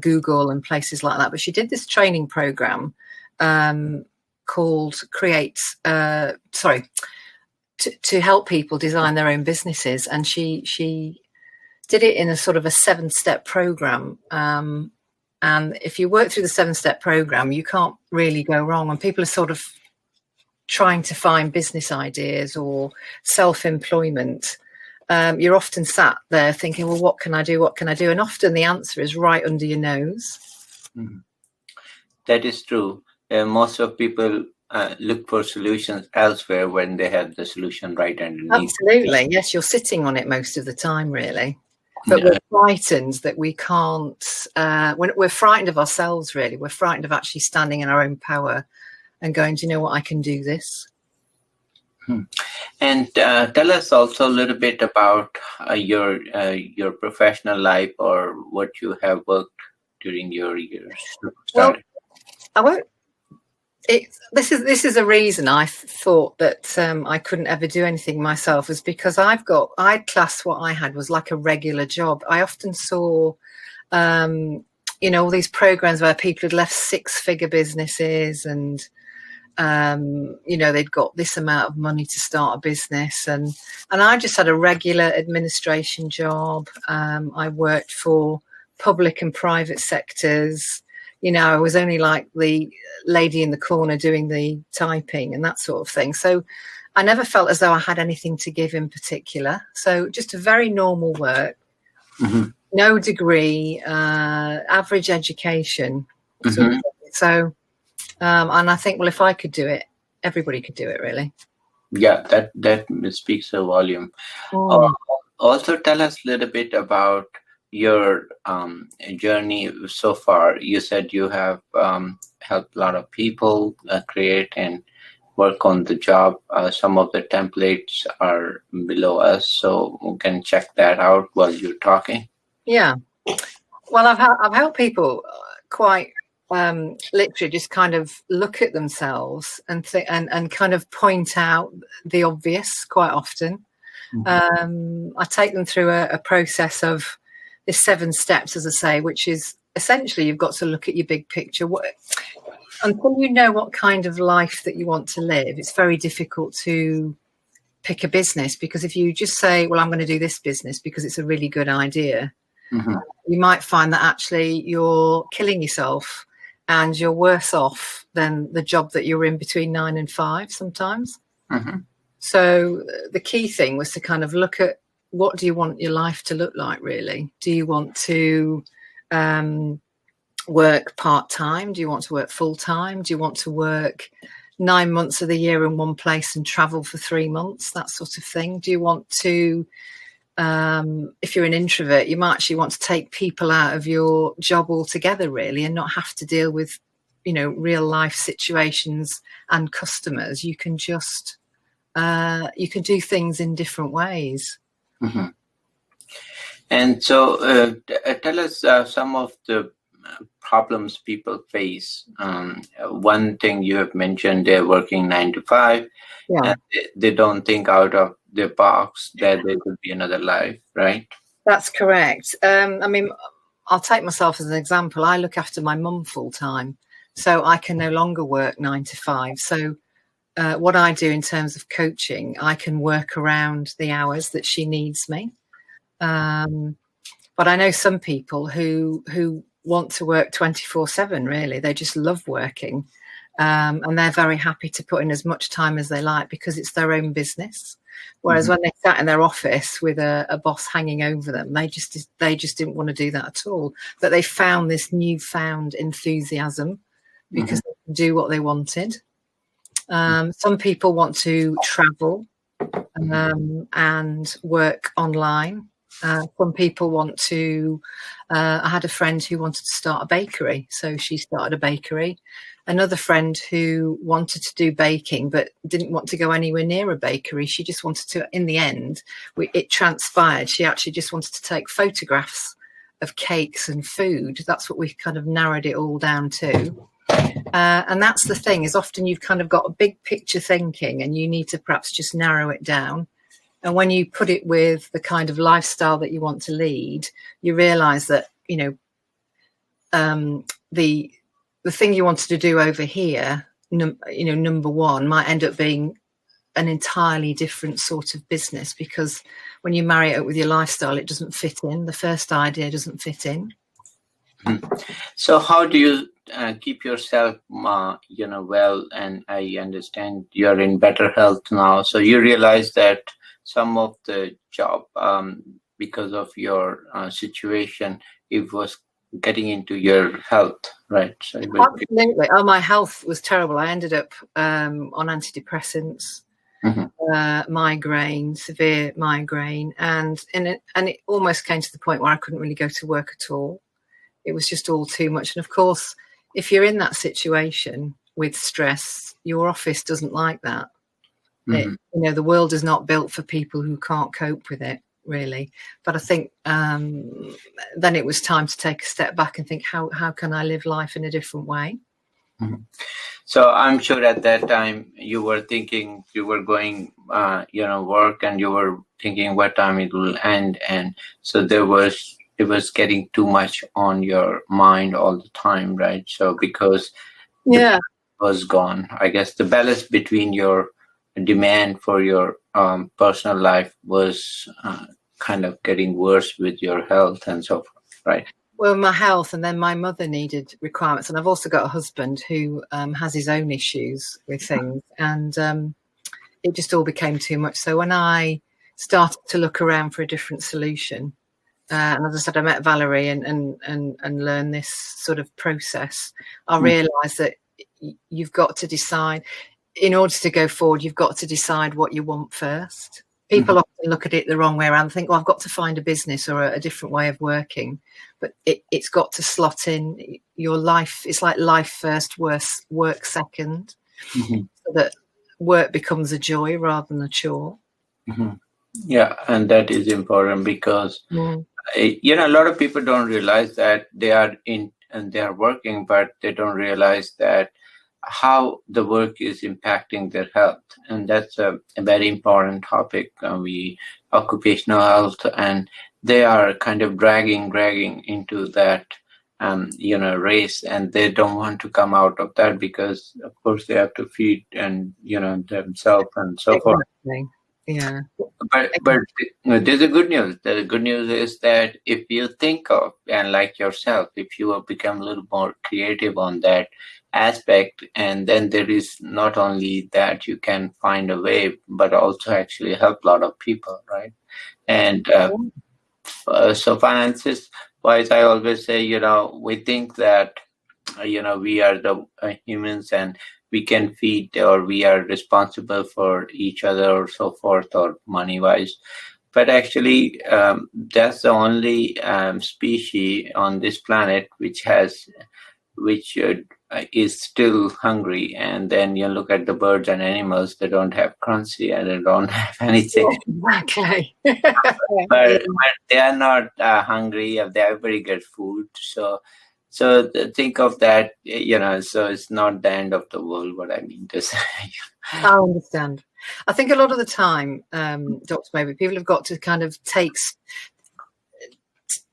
G: Google and places like that. But she did this training program called to help people design their own businesses, and she did it in a sort of a 7-step program. And if you work through the 7-step program, you can't really go wrong. When people are sort of trying to find business ideas or self-employment, you're often sat there thinking, well, what can I do? What can I do? And often the answer is right under your nose.
A: Mhm. That is true. Most of people look for solutions elsewhere when they have the solution right underneath.
G: Absolutely. Yes, you're sitting on it most of the time, really. But we're frightened that we can't, we're frightened of ourselves, really. We're frightened of actually standing in our own power and going, do you know what, I can do this.
A: And tell us also a little bit about your professional life, or what you have worked during your years.
G: Well, I won't. This is a reason I thought that I couldn't ever do anything myself, was because I'd class what I had was like a regular job. I often saw, all these programs where people had left 6-figure businesses and, they'd got this amount of money to start a business. And I just had a regular administration job. I worked for public and private sectors. I was only like the lady in the corner doing the typing and that sort of thing. So I never felt as though I had anything to give in particular. So just a very normal work, no degree, average education. Sort of. So, and I think, well, if I could do it, everybody could do it, really.
A: Yeah, that speaks a volume. Also, tell us a little bit about your journey so far. You said you have helped a lot of people create and work on the job. Some of the templates are below us, so we can check that out while you're talking.
G: Yeah, well, I've helped people quite literally just kind of look at themselves and and kind of point out the obvious quite often. I take them through a process of this 7 steps, as I say, which is essentially you've got to look at your big picture. Until you know what kind of life that you want to live, it's very difficult to pick a business, because if you just say, well, I'm going to do this business because it's a really good idea, you might find that actually you're killing yourself and you're worse off than the job that you're in between 9 and 5 sometimes. So the key thing was to kind of look at, what do you want your life to look like, really? Do you want to work part-time? Do you want to work full-time? Do you want to work 9 months of the year in one place and travel for 3 months? That sort of thing. Do you want to, if you're an introvert, you might actually want to take people out of your job altogether, really, and not have to deal with, real life situations and customers. You can just, you can do things in different ways.
A: And so tell us some of the problems people face. One thing you have mentioned, they're working 9 to 5, and they don't think out of the box that there could be another life, right?
G: That's correct. I mean, I'll take myself as an example. I look after my mum full time, so I can no longer work 9 to 5. So what I do in terms of coaching, I can work around the hours that she needs me. But I know some people who want to work 24/7, really. They just love working. And they're very happy to put in as much time as they like because it's their own business. Whereas when they sat in their office with a boss hanging over them, they just didn't want to do that at all. But they found this newfound enthusiasm because they could do what they wanted. Some people want to travel and work online. Some people want to, I had a friend who wanted to start a bakery, so she started a bakery. Another friend who wanted to do baking but didn't want to go anywhere near a bakery. She just wanted to, in the end, it transpired, she actually just wanted to take photographs of cakes and food. That's what we've kind of narrowed it all down to. And that's the thing, is often you've kind of got a big picture thinking and you need to perhaps just narrow it down. And when you put it with the kind of lifestyle that you want to lead, you realize that, the thing you wanted to do over here, number one, might end up being an entirely different sort of business, because when you marry it up with your lifestyle, it doesn't fit in. The first idea doesn't fit in.
A: So how do you keep yourself, well? And I understand you're in better health now. So you realize that some of the job, because of your situation, it was getting into your health, right? So
G: absolutely. Oh, my health was terrible. I ended up on antidepressants, migraine, severe migraine, and it almost came to the point where I couldn't really go to work at all. It was just all too much. And of course, if you're in that situation with stress, your office doesn't like that. The world is not built for people who can't cope with it, really. But I think then it was time to take a step back and think, how can I live life in a different way?
A: So I'm sure at that time you were thinking you were going, work, and you were thinking what time it will end. And so it was getting too much on your mind all the time, right? So because the was gone, I guess the balance between your demand for your personal life was kind of getting worse with your health and so forth, right?
G: Well, my health, and then my mother needed requirements, and I've also got a husband who has his own issues with things, and it just all became too much. So when I started to look around for a different solution, and as I said, I met Valerie and learned this sort of process, I realised that you've got to decide, in order to go forward, you've got to decide what you want first. People often look at it the wrong way around and think, well, I've got to find a business or a different way of working. But it's got to slot in your life. It's like life first, work second, so that work becomes a joy rather than a chore.
A: Yeah, and that is important because, a lot of people don't realize that they are in and they are working, but they don't realize that how the work is impacting their health. And that's a very important topic. Occupational health, and they are kind of dragging into that, race, and they don't want to come out of that because, of course, they have to feed and, themselves and so forth.
G: Yeah.
A: But there's a good news. The good news is that if you think of, and like yourself, if you will become a little more creative on that aspect, and then there is not only that you can find a way, but also actually help a lot of people, right? And so finances wise, I always say, we think that, we are the humans and we can feed, or we are responsible for each other or so forth, or money wise. But actually, that's the only species on this planet which is still hungry. And then you look at the birds and animals, they don't have currency and they don't have anything.
G: Okay.
A: but they are not hungry, they have very good food. So think of that, so it's not the end of the world, what I mean to say.
G: I understand. I think a lot of the time, Dr. Mowbray, people have got to kind of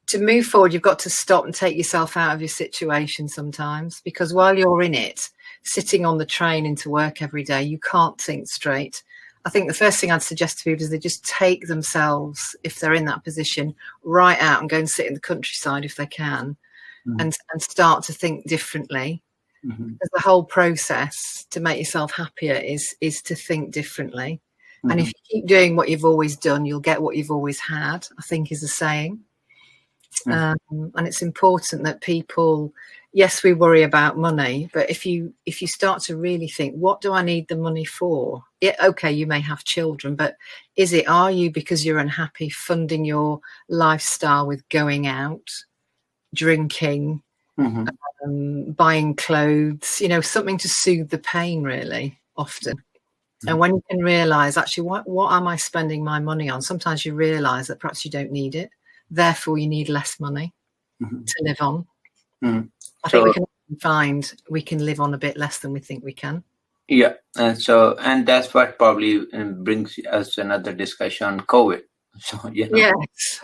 G: to move forward, you've got to stop and take yourself out of your situation sometimes, because while you're in it, sitting on the train into work every day, you can't think straight. I think the first thing I'd suggest to people is they just take themselves, if they're in that position, right out and go and sit in the countryside if they can, and start to think differently. Because the whole process to make yourself happier is to think differently. And if you keep doing what you've always done, you'll get what you've always had, I think is a saying. And it's important that people, yes, we worry about money, but if you start to really think, what do I need the money for? Okay, you may have children, but are you, because you're unhappy, funding your lifestyle with going out, drinking, buying clothes, something to soothe the pain, really, often. And when you can realize, actually, what am I spending my money on? Sometimes you realize that perhaps you don't need it. Therefore, you need less money. to live on.
A: Mhm.
G: I think
A: So-
G: we can find we can live on a bit less than we think we can.
A: Yeah, and that's what probably brings us to another discussion on COVID. So
G: Yes.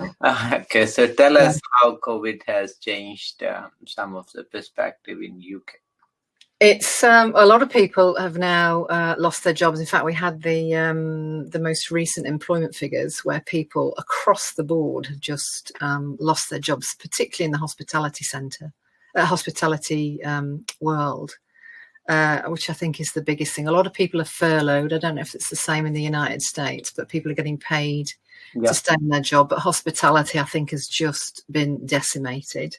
A: okay. So tell us how COVID has changed some of the perspective in UK.
G: It's a lot of people have now lost their jobs. In fact, we had the most recent employment figures where people across the board have just lost their jobs, particularly in the hospitality world, which I think is the biggest thing. A lot of people are furloughed. I don't know if it's the same in the United States, but people are getting paid to stay in their job. But hospitality, I think, has just been decimated.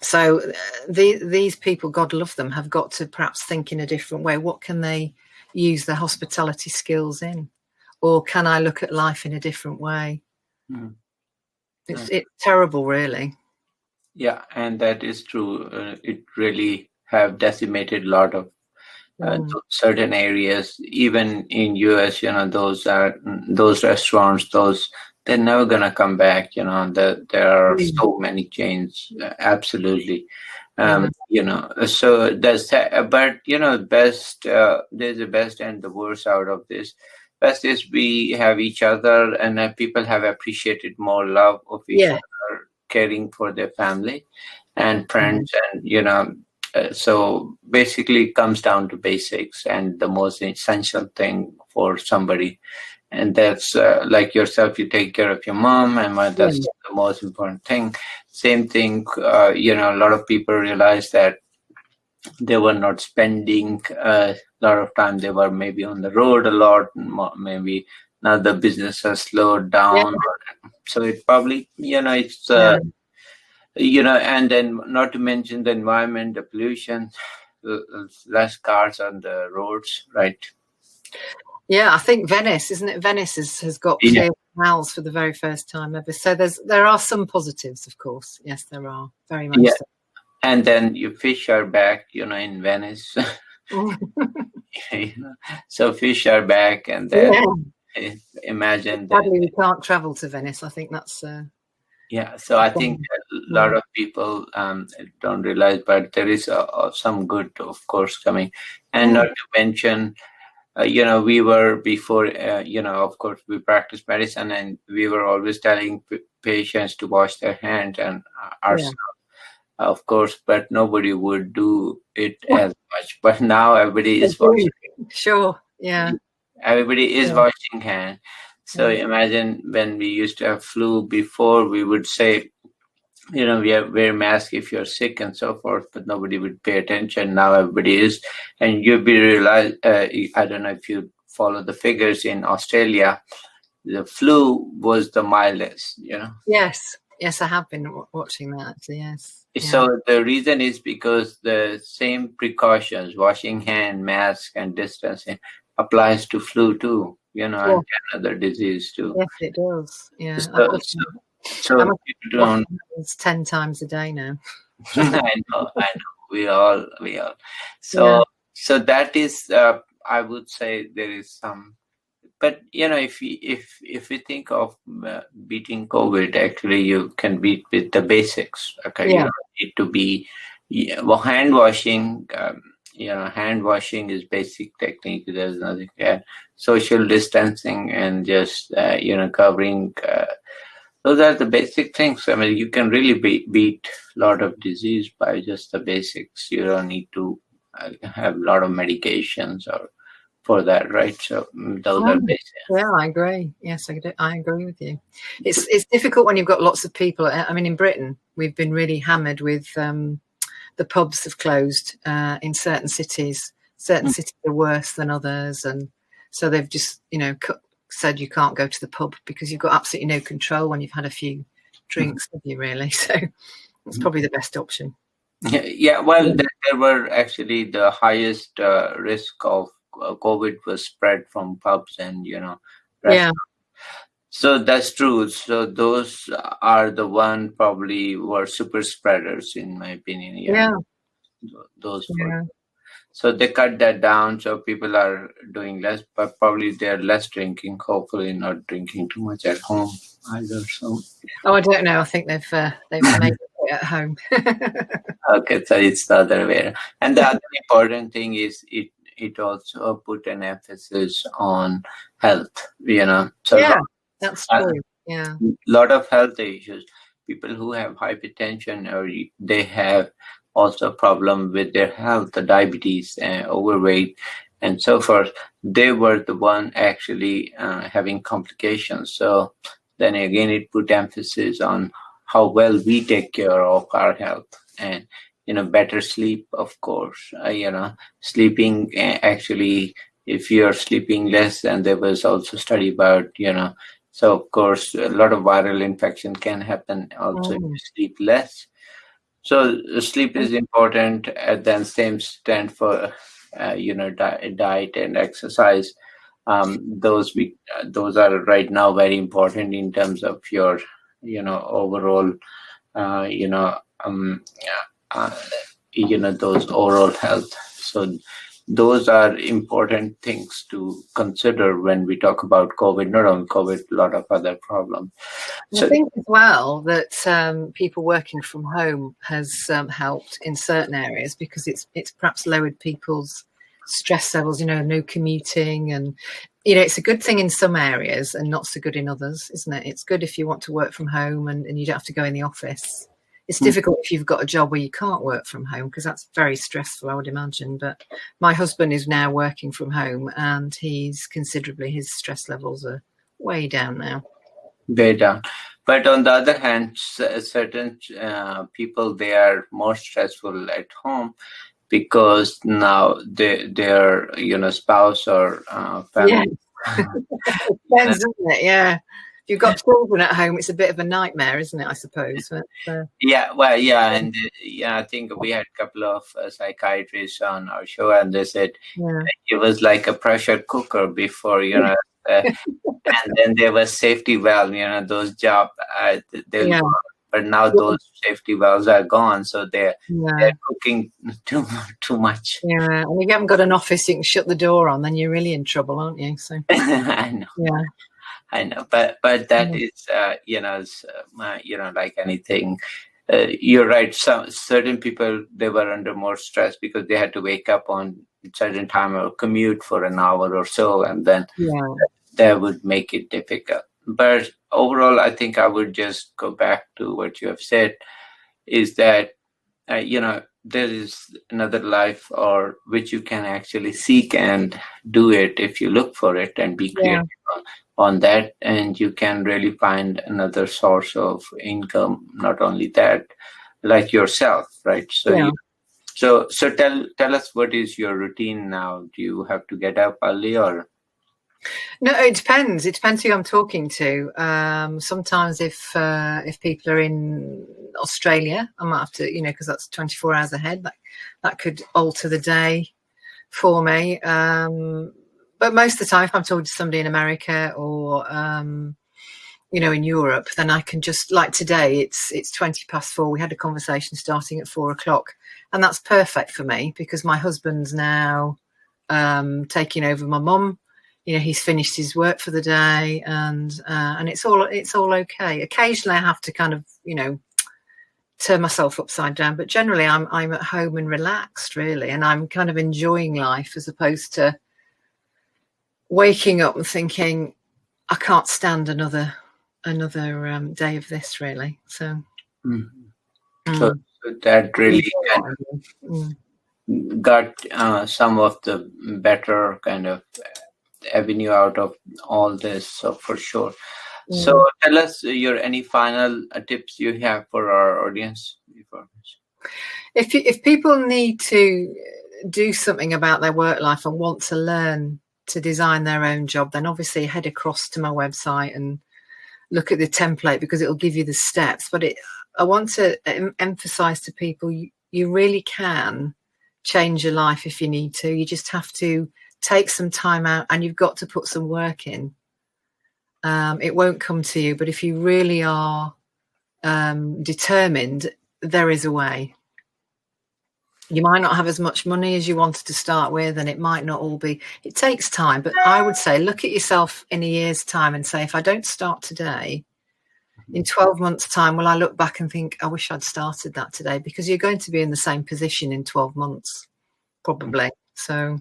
G: So these people, God love them, have got to perhaps think in a different way. What can they use their hospitality skills in? Or can I look at life in a different way? It's terrible, really.
A: Yeah, and that is true. It really have decimated a lot of certain areas. Even in US, those restaurants, they're never gonna come back. There are so many chains. Absolutely. So that's but best. There's the best and the worst out of this. Best is we have each other, and people have appreciated more love of each other, caring for their family and friends, and so basically it comes down to basics and the most essential thing for somebody. And that's like yourself, you take care of your mom, and that's the most important thing. Same thing, a lot of people realize that they were not spending a lot of time. They were maybe on the road a lot, maybe now the business has slowed down. So it probably, it's, and then not to mention the environment, the pollution, less cars on the roads, right?
G: Yeah, I think Venice, isn't it? Venice has got clear canals for the very first time ever. So there are some positives, of course. Yes, there are very much. So.
A: And then you fish are back, in Venice. So fish are back, and then imagine that.
G: Sadly, we can't travel to Venice. I think that's.
A: So I think a lot of people don't realize, but there is some good, of course, coming, and not to mention. We were before, of course, we practiced medicine, and we were always telling patients to wash their hands and ourselves, of course, but nobody would do it as much. But now everybody is washing.
G: Sure, yeah.
A: Everybody is washing hands. So imagine when we used to have flu before, we would say, wear mask if you're sick and so forth, but nobody would pay attention. Now everybody is, and you'll be realize. I don't know if you follow the figures in Australia. The flu was the mildest.
G: Yes, I have been watching that. Yes.
A: So the reason is because the same precautions, washing hand, mask, and distancing, applies to flu too. And other disease too.
G: Yes, it does. Yeah.
A: So
G: it's 10 times a day now.
A: I know. We all. So that is. I would say there is some. But if we think of beating COVID, actually you can beat with the basics. Okay, you don't need to be. Hand washing. Hand washing is basic technique. There's nothing. Social distancing and just covering. Those are the basic things. I mean, you can really beat a lot of disease by just the basics. You don't need to have a lot of medications or for that, right? So those are basic.
G: Yeah, I agree. Yes, I agree with you. It's difficult when you've got lots of people. I mean, in Britain, we've been really hammered with the pubs have closed in certain cities. Certain cities are worse than others, and so they've just said you can't go to the pub because you've got absolutely no control when you've had a few drinks, have you really? So it's probably the best option.
A: Well, there were actually the highest risk of COVID was spread from pubs and restaurants. So that's true. So those are the one probably were super spreaders in my opinion. Those were. So they cut that down. So people are doing less, but probably they're less drinking. Hopefully, not drinking too much at home either. So
G: Oh, I don't know. I think they've made it at home.
A: okay, so it's the other way. And the other important thing is it also put an emphasis on health. So
G: Yeah, that's true. Yeah.
A: lot of health issues. People who have hypertension or they have also problem with their health, the diabetes, overweight, and so forth. They were the one actually having complications. So then again, it put emphasis on how well we take care of our health and better sleep, of course. Sleeping actually, if you're sleeping less, and there was also study about so of course a lot of viral infection can happen also if you sleep less. So sleep is important. At the same stand for diet and exercise. Those are right now very important in terms of your overall those overall health. So those are important things to consider when we talk about COVID. Not only COVID, a lot of other problems.
G: I think as well that people working from home has helped in certain areas because it's perhaps lowered people's stress levels. No commuting, and it's a good thing in some areas and not so good in others, isn't it? It's good if you want to work from home and you don't have to go in the office. It's difficult if you've got a job where you can't work from home because that's very stressful, I would imagine. But my husband is now working from home and his stress levels are way down now.
A: Way down. But on the other hand, certain people, they are more stressful at home because now their spouse or family.
G: Yeah. Depends, isn't it? Yeah. If you've got children at home, it's a bit of a nightmare, isn't it? I suppose. But,
A: Yeah, well, yeah, and I think we had a couple of psychiatrists on our show, and they said it was like a pressure cooker before, and then there was safety valve, those jobs, but now those safety valves are gone, so they're cooking too much.
G: Yeah, and if you haven't got an office you can shut the door on, then you're really in trouble, aren't you? So
A: I know.
G: Yeah.
A: I know, but that is, like anything. You're right. Certain people, they were under more stress because they had to wake up on a certain time or commute for an hour or so, and then that would make it difficult. But overall, I think I would just go back to what you have said, is that, there is another life or which you can actually seek and do it if you look for it and be creative on that, and you can really find another source of income. Not only that, like yourself, right? So so tell us, what is your routine now? Do you have to get up early or?
G: No, it depends. It depends who I'm talking to. Sometimes if people are in Australia, I might have to, because that's 24 hours ahead. That could alter the day for me. But most of the time, if I'm talking to somebody in America or, in Europe, then I can just, like today, it's 4:20. We had a conversation starting at 4:00, and that's perfect for me because my husband's now taking over my mum. He's finished his work for the day, and it's all okay. Occasionally, I have to kind of, turn myself upside down, but generally, I'm at home and relaxed, really, and I'm kind of enjoying life as opposed to waking up and thinking I can't stand another day of this, really. So,
A: So that really got some of the better kind of avenue out of all this, so for sure. So tell us any final tips you have for our audience before this.
G: If people need to do something about their work life and want to learn to design their own job, then obviously head across to my website and look at the template because it'll give you the steps. But I want to emphasize to people, you really can change your life if you need to. You just have to take some time out and you've got to put some work in. It won't come to you, but if you really are determined, there is a way. you might not have as much money as you wanted to start with, and it might not all be, it takes time. But I would say, look at yourself in a year's time and say, if I don't start today, in 12 months' time, will I look back and think, I wish I'd started that today? Because you're going to be in the same position in 12 months, probably. So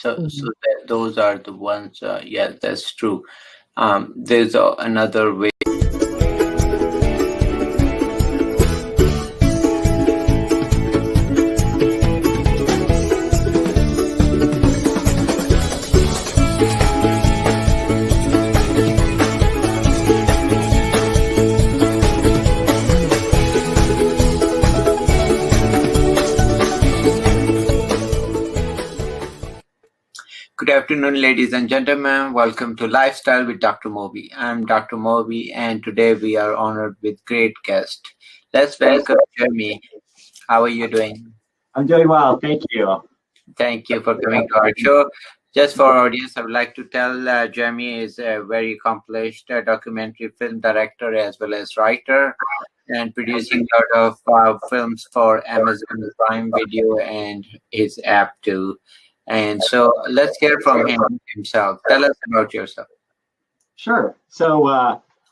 A: those are the ones. Yeah, that's true. There's another way. Good afternoon, ladies and gentlemen. Welcome to Lifestyle with Dr. Moby. I'm Dr. Moby, and today we are honored with great guest. Let's welcome Jeremy. How are you doing?
H: I'm doing well, thank you.
A: Thank you for coming to our show. Just for our audience, I would like to tell Jeremy is a very accomplished documentary film director as well as writer, and producing a lot of films for Amazon Prime Video and his app too. And so let's hear from him himself. Tell us about yourself.
H: Sure. So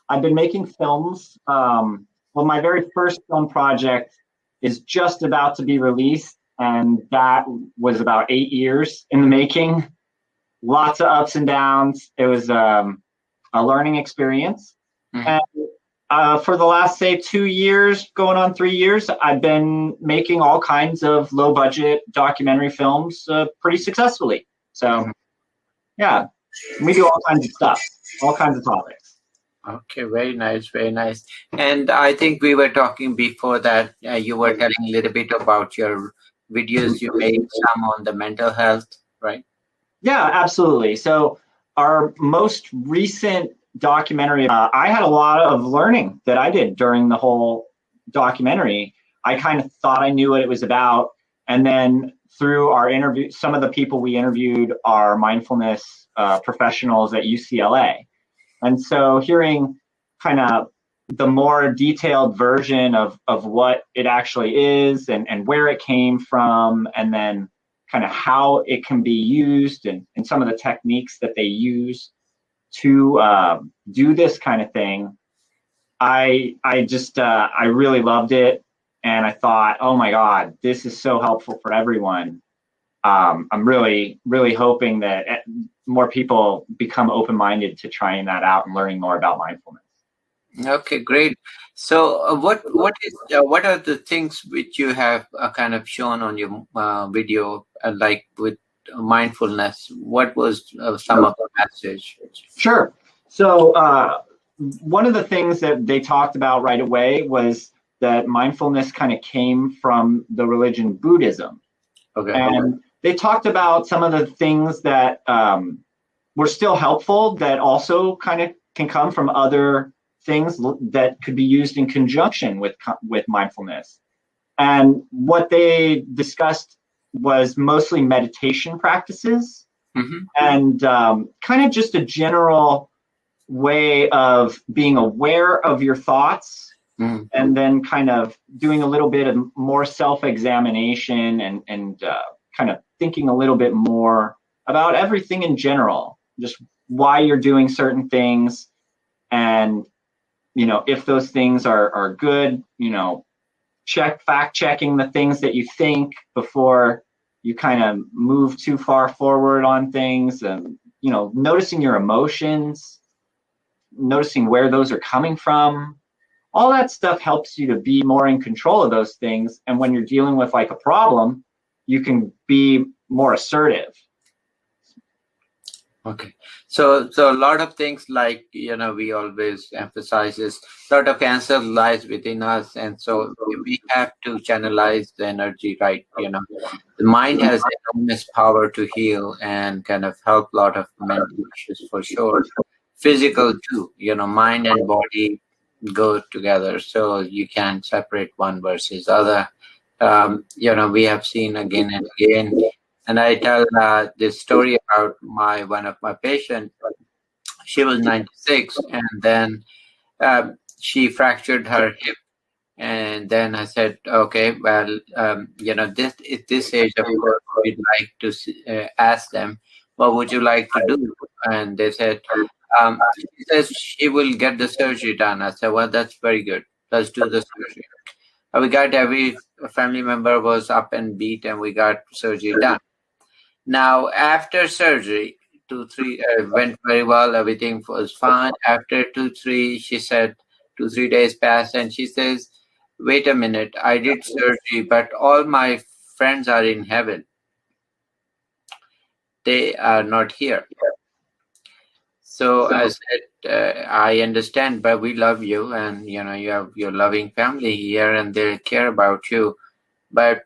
H: I've been making films. Well, my very first film project is just about to be released, and that was about 8 years in the making. Lots of ups and downs. It was a learning experience. Mm-hmm. And for the last, say, 2 years, going on 3 years, I've been making all kinds of low-budget documentary films pretty successfully. So, yeah, we do all kinds of stuff, all kinds of topics.
A: Okay, very nice, very nice. And I think we were talking before that you were telling a little bit about your videos you made, some on the mental health, right?
H: Yeah, absolutely. So our most recent documentary, I had a lot of learning that I did during the whole documentary. I kind of thought I knew what it was about, and then through our interview, some of the people we interviewed are mindfulness professionals at UCLA, and so hearing kind of the more detailed version of what it actually is and where it came from, and then kind of how it can be used and some of the techniques that they use to do this kind of thing, I really loved it, and I thought, oh my God, this is so helpful for everyone. I'm really hoping that more people become open-minded to trying that out and learning more about mindfulness.
A: Okay, great. So what are the things which you have kind of shown on your video, like with mindfulness? What was some of the message?
H: Sure. So one of the things that they talked about right away was that mindfulness kind of came from the religion Buddhism.
A: Okay.
H: And they talked about some of the things that were still helpful that also kind of can come from other things that could be used in conjunction with mindfulness. And what they discussed was mostly meditation practices, mm-hmm. and kind of just a general way of being aware of your thoughts, mm-hmm. and then kind of doing a little bit of more self-examination and kind of thinking a little bit more about everything in general, just why you're doing certain things, and if those things are good, fact checking the things that you think before you kind of move too far forward on things, and noticing your emotions, noticing where those are coming from. All that stuff helps you to be more in control of those things, and when you're dealing with like a problem, you can be more assertive.
A: Okay, so a lot of things, like we always emphasize, is a lot of answer lies within us, and so we have to channelize the energy, right? The mind has enormous power to heal and kind of help a lot of mental issues for sure. Physical too, mind and body go together, so you can't separate one versus other. We have seen again and again. And I tell this story about one of my patients. She was 96, and then she fractured her hip And then I said, okay, well, this at this age, of course, we'd like to ask them, what would you like to do? And they said, she says she will get the surgery done. I said, well, that's very good. Let's do the surgery. We got every family member was up and beat, and we got surgery done. Now, after surgery, 2-3 went very well. Everything was fine. After 2-3, she said 2-3 days passed, and she says, wait a minute, I did surgery, but all my friends are in heaven. They are not here. So I said, I understand, but we love you, and you have your loving family here, and they care about you. But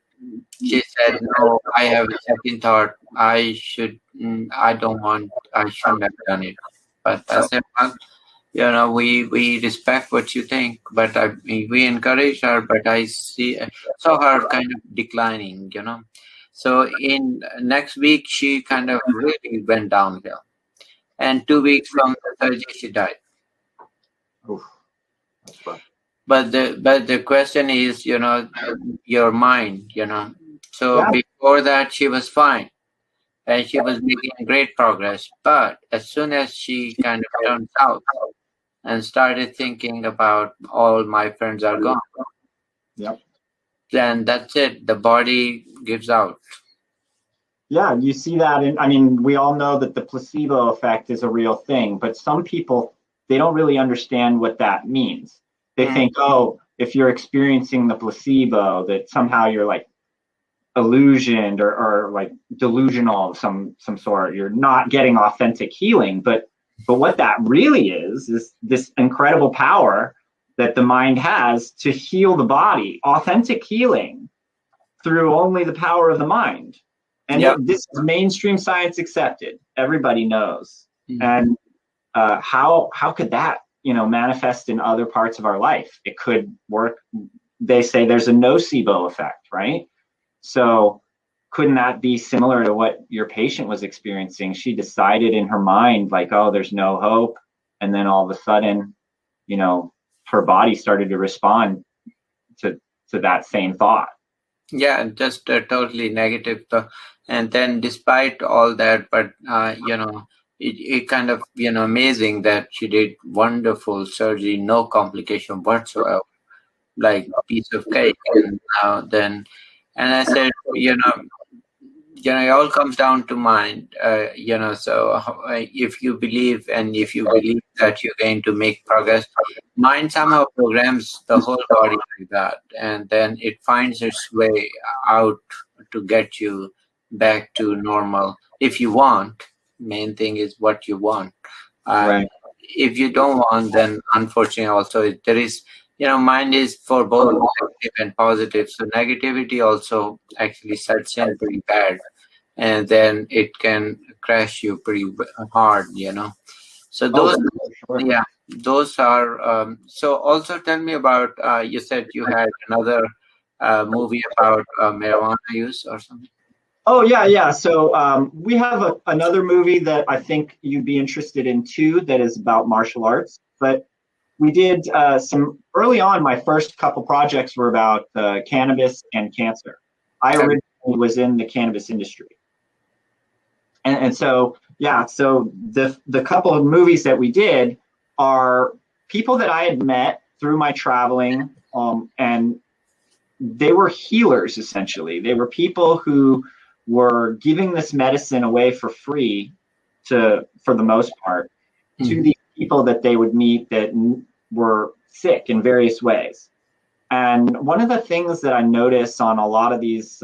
A: she said, no, I have a second thought. I shouldn't have done it. But I said, well, we respect what you think, but we encourage her, but I saw her kind of declining, So in next week, she kind of really went downhill. And 2 weeks from the surgery, she died.
H: Oof. That's rough.
A: But the question is, your mind, So
H: Yeah.
A: before that, she was fine. And she was making great progress. But as soon as she kind of turned south and started thinking about all my friends are gone,
H: Yep.
A: then that's it. The body gives out.
H: Yeah, you see that. We all know that the placebo effect is a real thing, but some people, they don't really understand what that means. They think, oh, if you're experiencing the placebo, that somehow you're like illusioned or like delusional of some sort. You're not getting authentic healing. But what that really is this incredible power that the mind has to heal the body, authentic healing through only the power of the mind. And this is mainstream science accepted. Everybody knows. Mm-hmm. And how could that, manifest in other parts of our life? It could work. They say there's a nocebo effect, right? So couldn't that be similar to what your patient was experiencing? She decided in her mind, like, oh, there's no hope. And then all of a sudden, her body started to respond to that same thought.
A: Yeah, just totally negative. And then despite all that, but, it kind of, amazing that she did wonderful surgery, no complication whatsoever, like a piece of cake. And I said, it all comes down to mind, so if you believe and if you believe that you're going to make progress, mind somehow programs the whole body like that. And then it finds its way out to get you back to normal. If you want, main thing is what you want.
H: Right.
A: If you don't want, then unfortunately also there is, mind is for both negative and positive. So negativity also actually sets in pretty bad. And then it can crash you pretty hard, So those, those are. So also tell me about. You said you had another movie about marijuana use or something.
H: Oh yeah. So we have another movie that I think you'd be interested in too. That is about martial arts. But we did some early on. My first couple projects were about cannabis and cancer. I originally was in the cannabis industry. And so the couple of movies that we did are people that I had met through my traveling, and they were healers essentially. They were people who were giving this medicine away for free for the most part, to the people that they would meet that were sick in various ways. And one of the things that I notice on a lot of these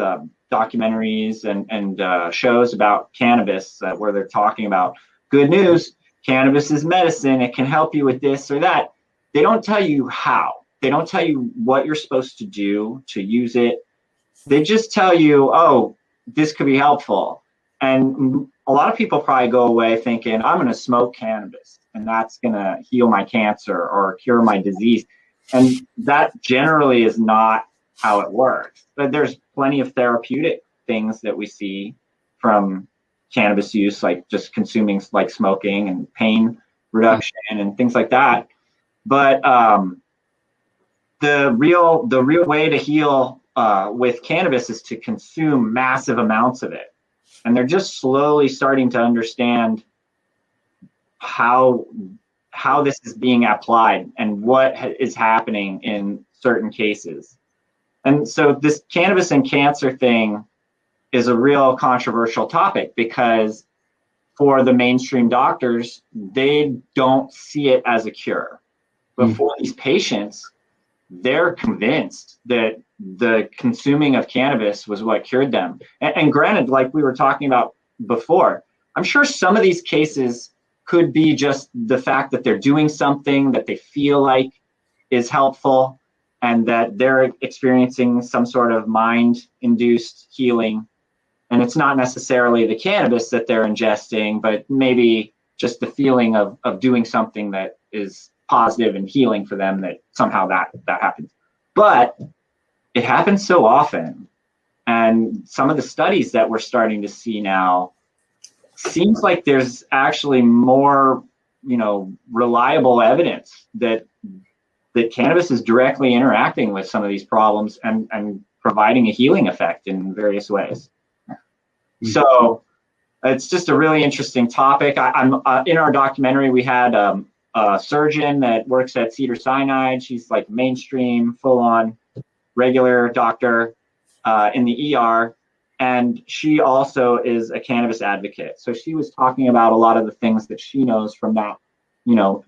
H: documentaries and shows about cannabis, where they're talking about good news, cannabis is medicine, it can help you with this or that. They don't tell you how. They don't tell you what you're supposed to do to use it. They just tell you, oh, this could be helpful. And a lot of people probably go away thinking, I'm going to smoke cannabis and that's going to heal my cancer or cure my disease. And that generally is not how it works. But there's plenty of therapeutic things that we see from cannabis use, like just consuming, like smoking and pain reduction and things like that. But the real way to heal with cannabis is to consume massive amounts of it. And they're just slowly starting to understand how this is being applied and what is happening in certain cases. And so this cannabis and cancer thing is a real controversial topic, because for the mainstream doctors, they don't see it as a cure. But for these patients, they're convinced that the consuming of cannabis was what cured them. And granted, like we were talking about before, I'm sure some of these cases could be just the fact that they're doing something that they feel like is helpful, and that they're experiencing some sort of mind-induced healing. And it's not necessarily the cannabis that they're ingesting, but maybe just the feeling of doing something that is positive and healing for them, that somehow that happens. But it happens so often. And some of the studies that we're starting to see now, seems like there's actually more, reliable evidence that cannabis is directly interacting with some of these problems and providing a healing effect in various ways. So it's just a really interesting topic. I'm in our documentary, we had a surgeon that works at Cedars-Sinai. She's like mainstream, full-on, regular doctor in the ER. And she also is a cannabis advocate. So she was talking about a lot of the things that she knows from that,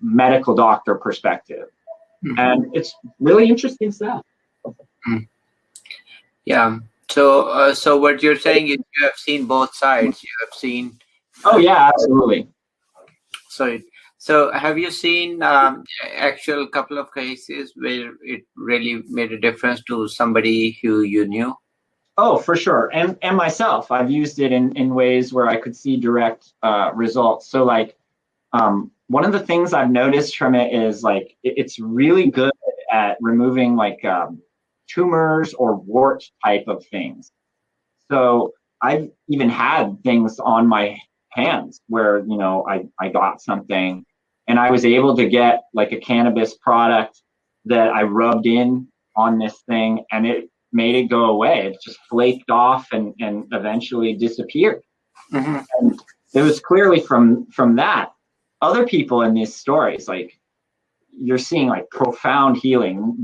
H: medical doctor perspective. And it's really interesting stuff.
A: Yeah. So what you're saying is you have seen both sides. You have seen.
H: Oh yeah, absolutely.
A: So have you seen actual couple of cases where it really made a difference to somebody who you knew?
H: Oh, for sure. And myself, I've used it in ways where I could see direct results. So like, one of the things I've noticed from it is like, it's really good at removing like tumors or wart type of things. So I've even had things on my hands where, I got something and I was able to get like a cannabis product that I rubbed in on this thing, and it made it go away. It just flaked off and eventually disappeared. And it was clearly from that. Other people in these stories, like you're seeing like profound healing.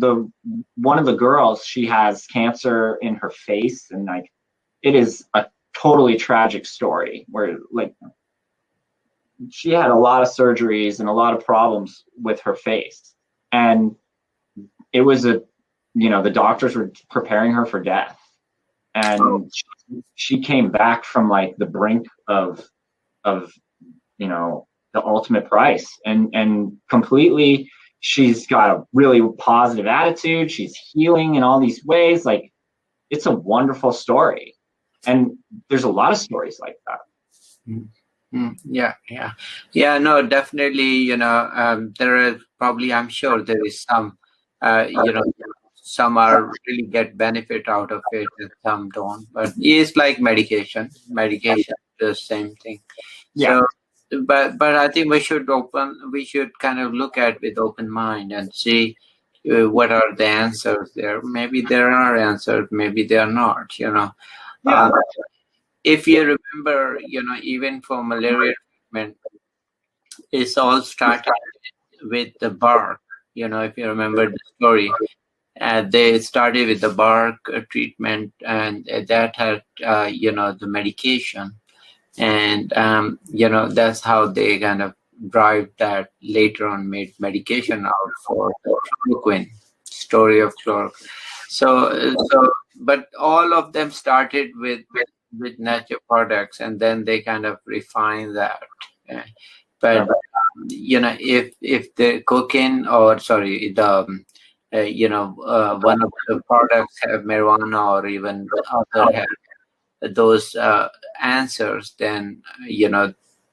H: One of the girls, she has cancer in her face, and like it is a totally tragic story where like she had a lot of surgeries and a lot of problems with her face, and it was the doctors were preparing her for death, and she came back from like the brink of the ultimate price, and completely, she's got a really positive attitude. She's healing in all these ways. Like, it's a wonderful story. And there's a lot of stories like that.
A: Yeah, no, definitely, there are probably, I'm sure there is some, some are really get benefit out of it and some don't, but it's like medication, the same thing.
H: Yeah.
A: So, but I think we should kind of look at with open mind and see what are the answers there. Maybe there are answers, maybe they are not, Yeah. If you remember, even for malaria treatment, it's all started with the bark. If you remember the story, they started with the bark treatment, and that had, the medication. And, that's how they kind of drive that later on made medication out for chloroquine, story of chloroquine. So, but all of them started with natural products, and then they kind of refine that. But, if the cocaine one of the products have marijuana or even other have those answers, then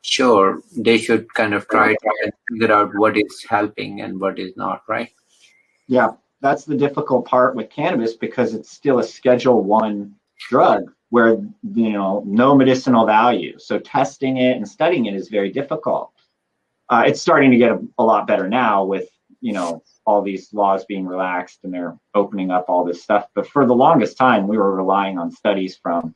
A: sure, they should kind of try to figure out what is helping and what is not, right?
H: Yeah, that's the difficult part with cannabis, because it's still a Schedule I drug where no medicinal value. So testing it and studying it is very difficult. It's starting to get a lot better now with all these laws being relaxed and they're opening up all this stuff. But for the longest time, we were relying on studies from,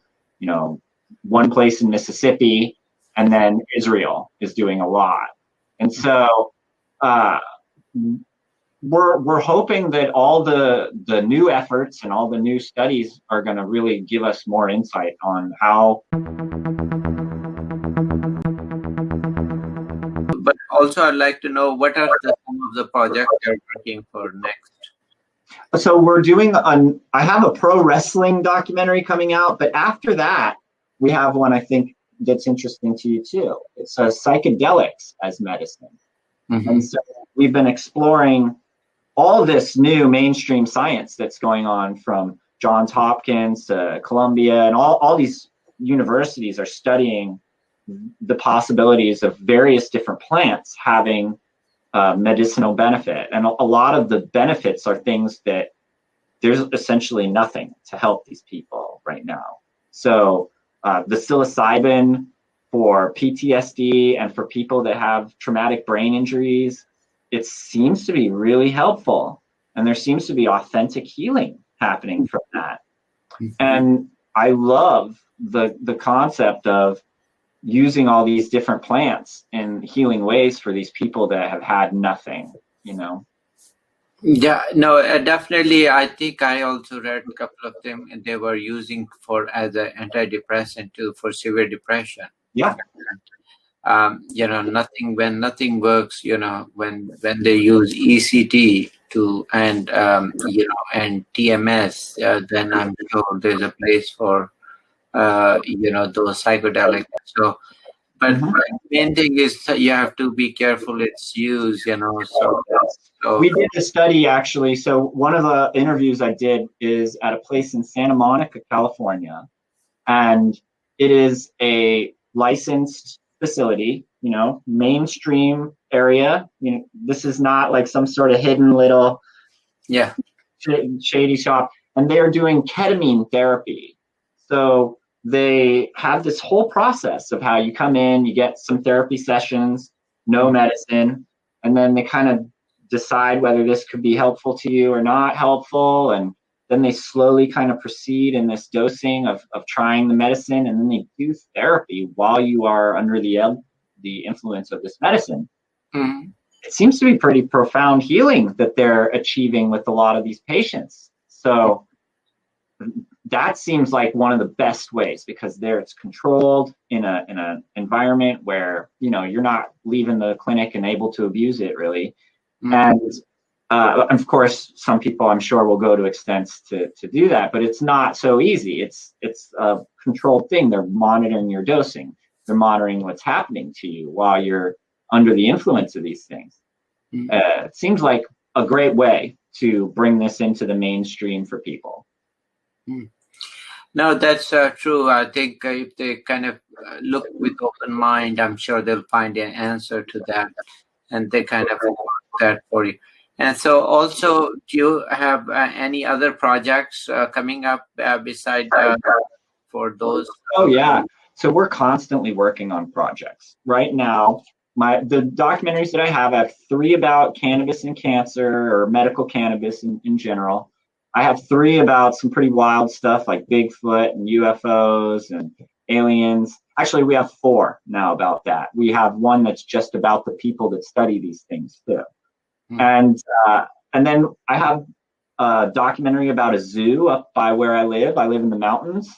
H: one place in Mississippi, and then Israel is doing a lot. And so we're hoping that all the new efforts and all the new studies are going to really give us more insight on how.
A: But also, I'd like to know what are some of the projects you're working for next.
H: So we're doing I have a pro wrestling documentary coming out, but after that, we have one I think that's interesting to you too. It's psychedelics as medicine. Mm-hmm. And so we've been exploring all this new mainstream science that's going on from Johns Hopkins to Columbia, and all these universities are studying the possibilities of various different plants having medicinal benefit. And a lot of the benefits are things that there's essentially nothing to help these people right now. So the psilocybin for PTSD and for people that have traumatic brain injuries, it seems to be really helpful. And there seems to be authentic healing happening from that. Mm-hmm. And I love the concept of using all these different plants in healing ways for these people that have had nothing,
A: Yeah, no, definitely. I think I also read a couple of them, and they were using as an antidepressant too for severe depression.
H: Yeah.
A: When nothing works, when they use ECT and TMS, then I'm sure there's a place for those psychedelics. So, but the main thing is you have to be careful its use, So
H: we did a study actually. So one of the interviews I did is at a place in Santa Monica, California, and it is a licensed facility, mainstream area. This is not like some sort of hidden little shady shop. And they are doing ketamine therapy. So they have this whole process of how you come in, you get some therapy sessions, no medicine, and then they kind of decide whether this could be helpful to you or not helpful. And then they slowly kind of proceed in this dosing of trying the medicine, and then they do therapy while you are under the influence of this medicine. Mm-hmm. It seems to be pretty profound healing that they're achieving with a lot of these patients. So that seems like one of the best ways, because there it's controlled in an environment where you're not leaving the clinic and able to abuse it really. Mm-hmm. And of course, some people I'm sure will go to extents to do that, but it's not so easy. It's a controlled thing. They're monitoring your dosing. They're monitoring what's happening to you while you're under the influence of these things. Mm-hmm. It seems like a great way to bring this into the mainstream for people.
A: Mm. No, that's true. I think if they kind of look with open mind, I'm sure they'll find an answer to that, and they kind of want that for you. And so also, do you have any other projects coming up beside for those?
H: Oh, yeah. So we're constantly working on projects. Right now, the documentaries that I have 3 about cannabis and cancer, or medical cannabis in general. I have 3 about some pretty wild stuff like Bigfoot and UFOs and aliens. Actually, we have 4 now about that. We have one that's just about the people that study these things too. Mm. And then I have a documentary about a zoo up by where I live. I live in the mountains.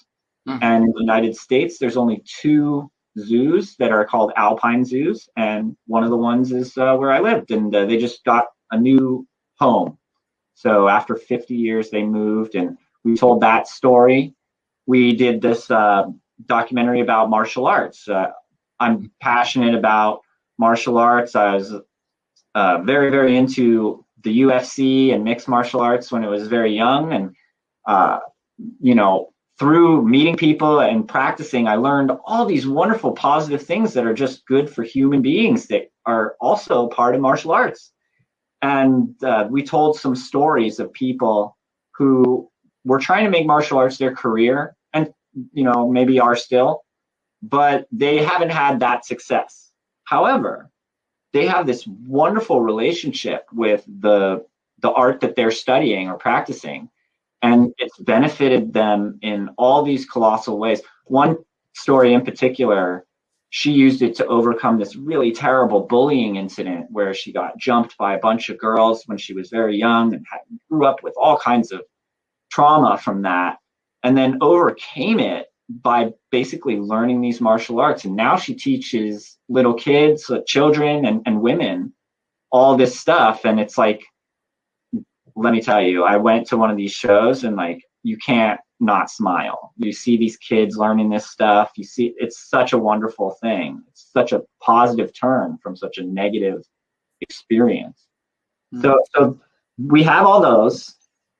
H: Mm. And in the United States, there's only 2 zoos that are called alpine zoos. And one of the ones is where I lived. And they just got a new home. So after 50 years, they moved, and we told that story. We did this documentary about martial arts. I'm passionate about martial arts. I was very, very into the UFC and mixed martial arts when I was very young. And, through meeting people and practicing, I learned all these wonderful positive things that are just good for human beings that are also part of martial arts. And we told some stories of people who were trying to make martial arts their career, and maybe are still, but they haven't had that success. However, they have this wonderful relationship with the art that they're studying or practicing, and it's benefited them in all these colossal ways. One story in particular, she used it to overcome this really terrible bullying incident where she got jumped by a bunch of girls when she was very young and grew up with all kinds of trauma from that, and then overcame it by basically learning these martial arts. And now she teaches little kids, children and women all this stuff. And it's like, let me tell you, I went to one of these shows and like, you can't not smile. You see these kids learning this stuff. You see, it's such a wonderful thing. It's such a positive turn from such a negative experience. So we have all those.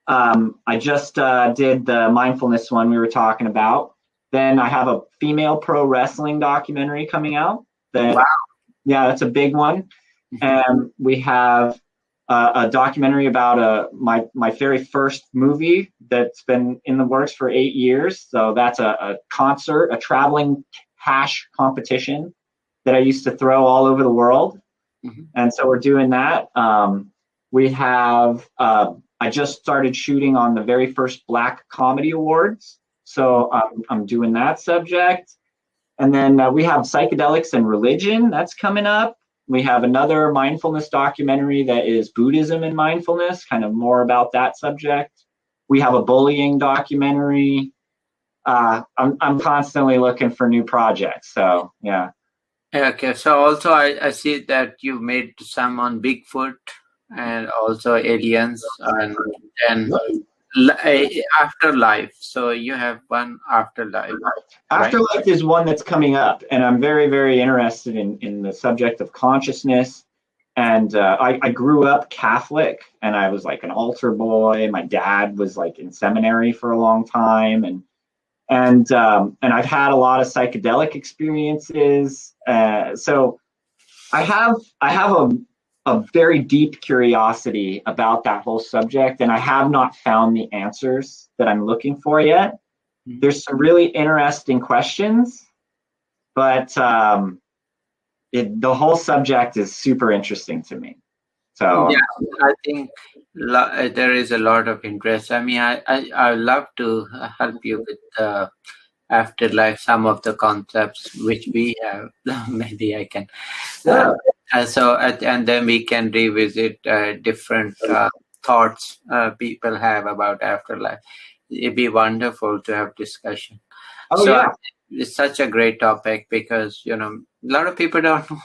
H: I just did the mindfulness one we were talking about. Then I have a female pro wrestling documentary coming out. Wow. Yeah, that's a big one. And we have a documentary about my very first movie that's been in the works for 8 years. So that's a concert, a traveling hash competition that I used to throw all over the world. And so we're doing that. We have, I just started shooting on the very first Black Comedy Awards. So I'm doing that subject. And then we have psychedelics and religion that's coming up. We have another mindfulness documentary that is Buddhism and mindfulness, kind of more about that subject. We have a bullying documentary. I'm constantly looking for new projects. So, yeah.
A: Okay. So also I see that you made some on Bigfoot and also aliens and afterlife. So you have one afterlife.
H: Afterlife is one that's coming up, and I'm very, very interested in the subject of consciousness. And I grew up Catholic, and I was like an altar boy. My dad was like in seminary for a long time, and I've had a lot of psychedelic experiences. So I have a very deep curiosity about that whole subject, and I have not found the answers that I'm looking for yet. There's some really interesting questions, but the whole subject is super interesting to me. So
A: yeah, I think there is a lot of interest. I mean, I love to help you with afterlife, some of the concepts which we have. Maybe I can. And then we can revisit different thoughts people have about afterlife. It'd be wonderful to have discussion. It's such a great topic because, you know, a lot of people don't know.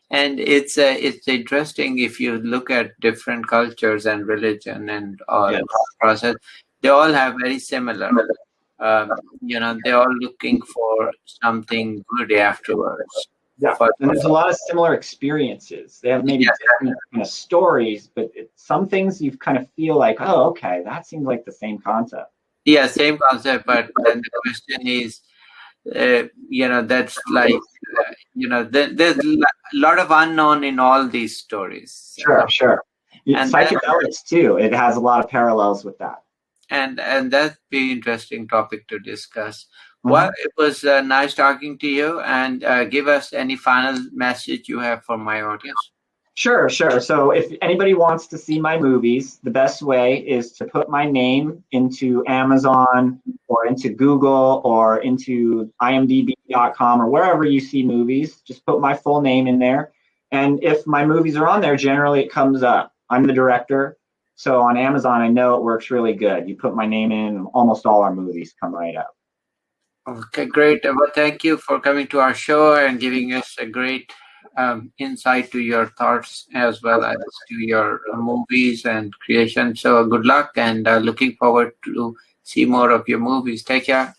A: And it's interesting if you look at different cultures and religion and all process, they all have very similar. You know, they're all looking for something good afterwards.
H: Yeah, and there's a lot of similar experiences. They have maybe different kind of stories, but some things you kind of feel like, oh, okay, that seems like the same concept.
A: Yeah, same concept, but then the question is, you know, that's like, you know, there's a lot of unknown in all these stories.
H: Sure. And psychedelics too. It has a lot of parallels with that.
A: And that'd be an interesting topic to discuss. Well, it was nice talking to you, and give us any final message you have for my audience.
H: Sure. So if anybody wants to see my movies, the best way is to put my name into Amazon or into Google or into imdb.com or wherever you see movies. Just put my full name in there. And if my movies are on there, generally it comes up. I'm the director. So on Amazon, I know it works really good. You put my name in, and almost all our movies come right up.
A: Okay, great. Well, thank you for coming to our show and giving us a great insight to your thoughts as well as to your movies and creation. So good luck, and looking forward to see more of your movies. Take care.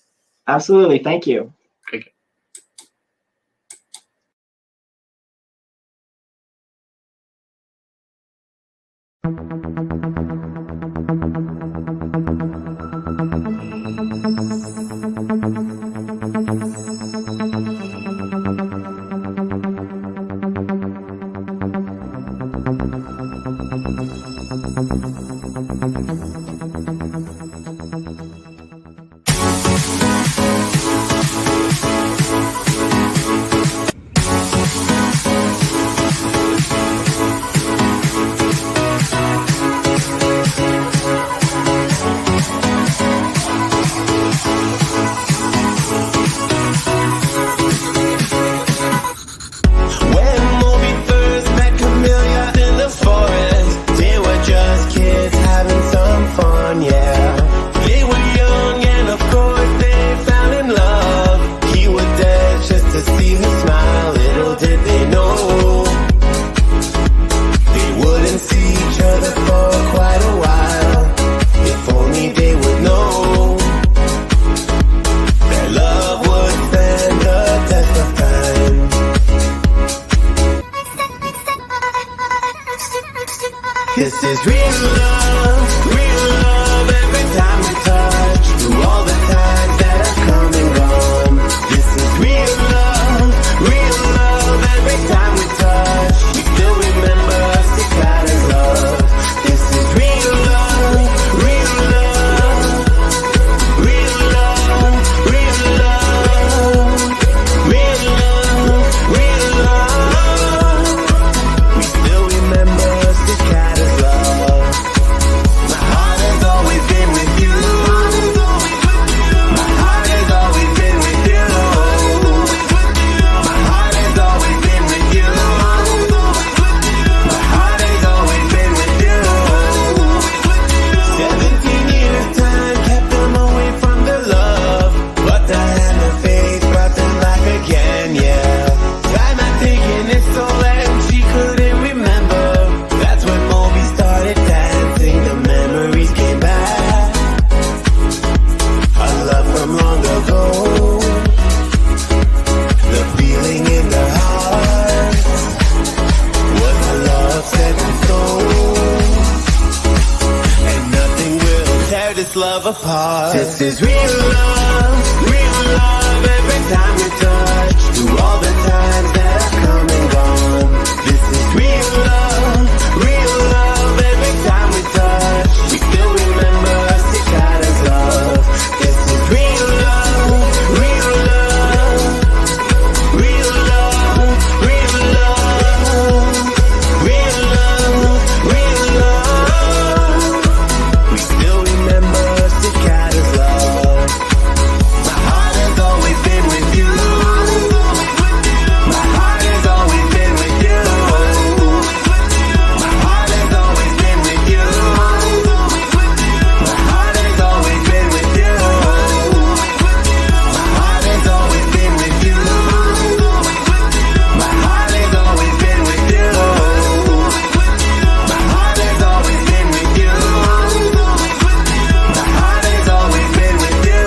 H: Absolutely. Thank you.
A: Okay.
E: is real love every time we touch. Through all the times that have come and gone. This is real love every time we touch. We still remember Cicada's love. This is real love, real love, real love, real love, real love, real love. We still remember Cicada's love. My heart has always been with you. My heart has always been with you. My heart has always been with you. My heart has always been with you. 17 years time kept them away from the love, but the hand of faith brought them back again, yeah. Time had taken its toll and she couldn't remember. That's when Moby started dancing, the memories came back. A love from long ago, the feeling in the heart was a love set in stone, and nothing will tear this love apart. This is real love every time we touch. Through all the times that have come and gone. This is real love every time we touch. We still remember Cicada's love. This is real love, real love, real love, real love, real love, real love. We still remember Cicada's love. My heart has always been with you. My heart has always been with you. My heart has always been with you. My heart has always been with you. My heart has always been with you. My heart has always been with you. My heart has always been with you. My heart has always been with you.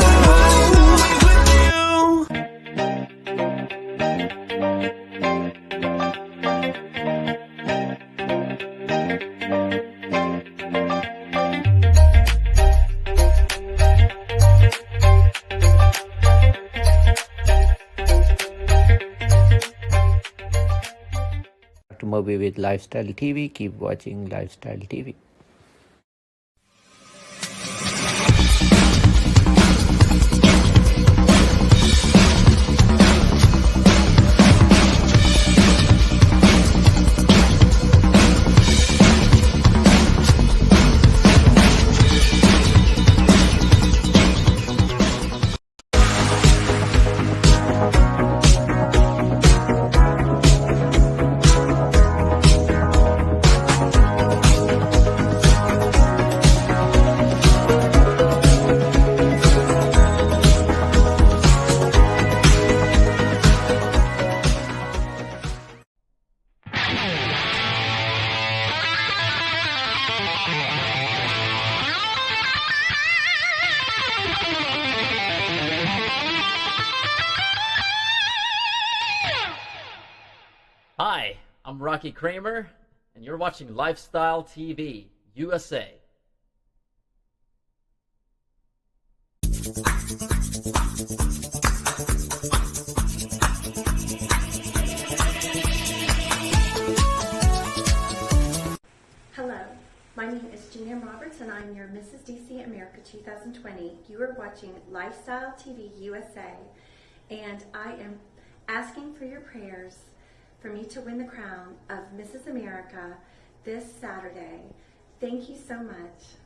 A: To Moby with Lifestyle TV. Keep watching Lifestyle TV.
D: Hi, I'm Rocky Kramer, and you're watching Lifestyle TV USA.
F: Hello, my name is Jeanne Roberts and I'm your Mrs. DC America 2020. You are watching Lifestyle TV USA, and I am asking for your prayers for me to win the crown of Mrs. America this Saturday. Thank you so much.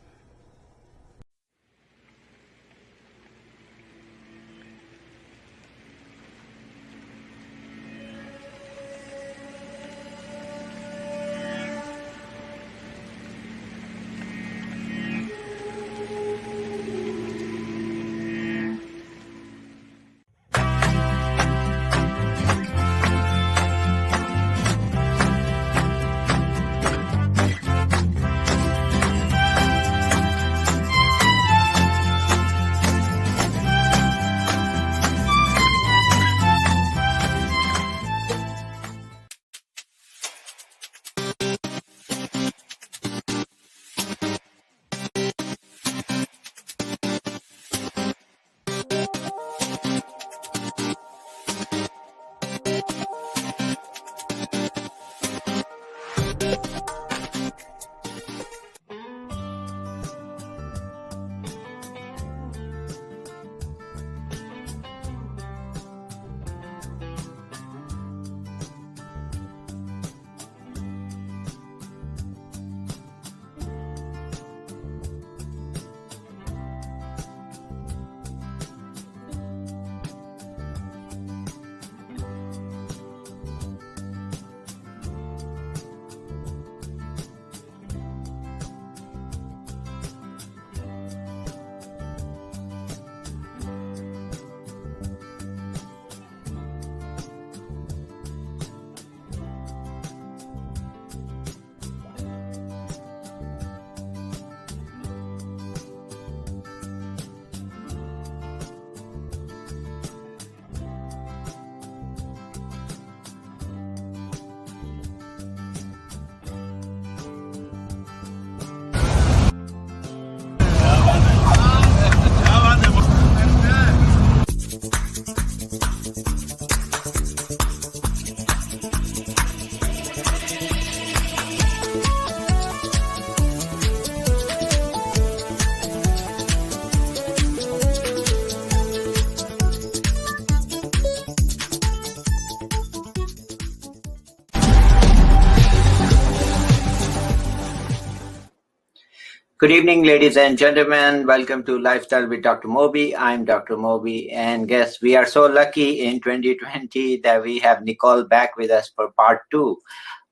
A: Good evening, ladies and gentlemen. Welcome to Lifestyle with Dr. Moby. I'm Dr. Moby, and guess we are so lucky in 2020 that we have Nicole back with us for part 2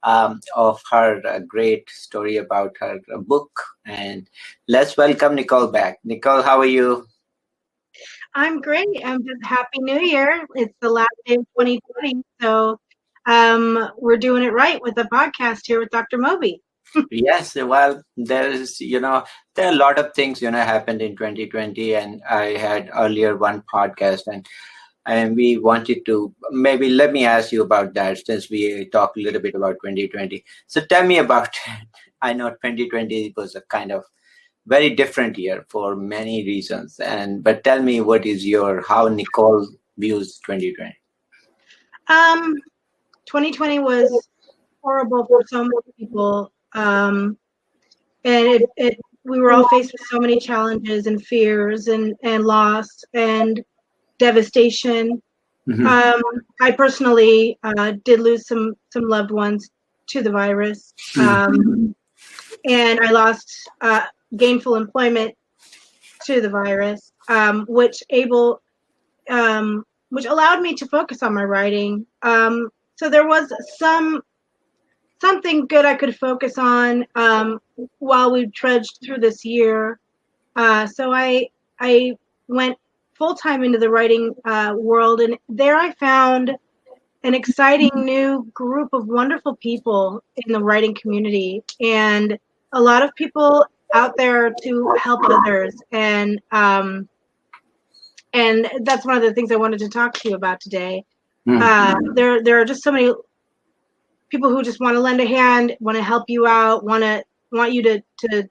A: of her great story about her book. And let's welcome Nicole back. Nicole, how are you?
I: I'm great. I'm just happy New Year. It's the last day of 2020, so we're doing it right with the podcast here with Dr. Moby.
A: Yes, well, there's, there are a lot of things, happened in 2020, and I had earlier one podcast, and we wanted to, maybe let me ask you about that since we talked a little bit about 2020. So tell me about, I know 2020 was a kind of very different year for many reasons, but tell me what is how Nicole views 2020.
I: 2020 was horrible for so many people. And we were all faced with so many challenges and fears and loss and devastation. Mm-hmm. I personally did lose some loved ones to the virus, and I lost gainful employment to the virus, which allowed me to focus on my writing. So there was something good I could focus on while we trudged through this year. So I went full-time into the writing world, and there I found an exciting new group of wonderful people in the writing community, and a lot of people out there to help others. And that's one of the things I wanted to talk to you about today. There are just so many people who just want to lend a hand, want to help you out, want you to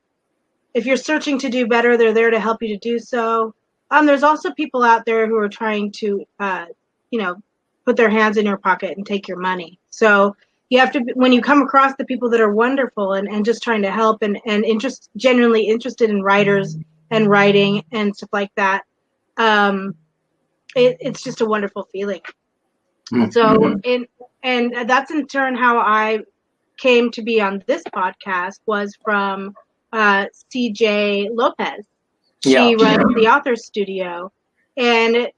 I: if you're searching to do better, they're there to help you to do so. There's also people out there who are trying to, put their hands in your pocket and take your money. So you have to, when you come across the people that are wonderful and just trying to help and genuinely interested in writers and writing and stuff like that, it's just a wonderful feeling. So, and that's in turn how I came to be on this podcast, was from CJ Lopez. She runs the Authors Studio, and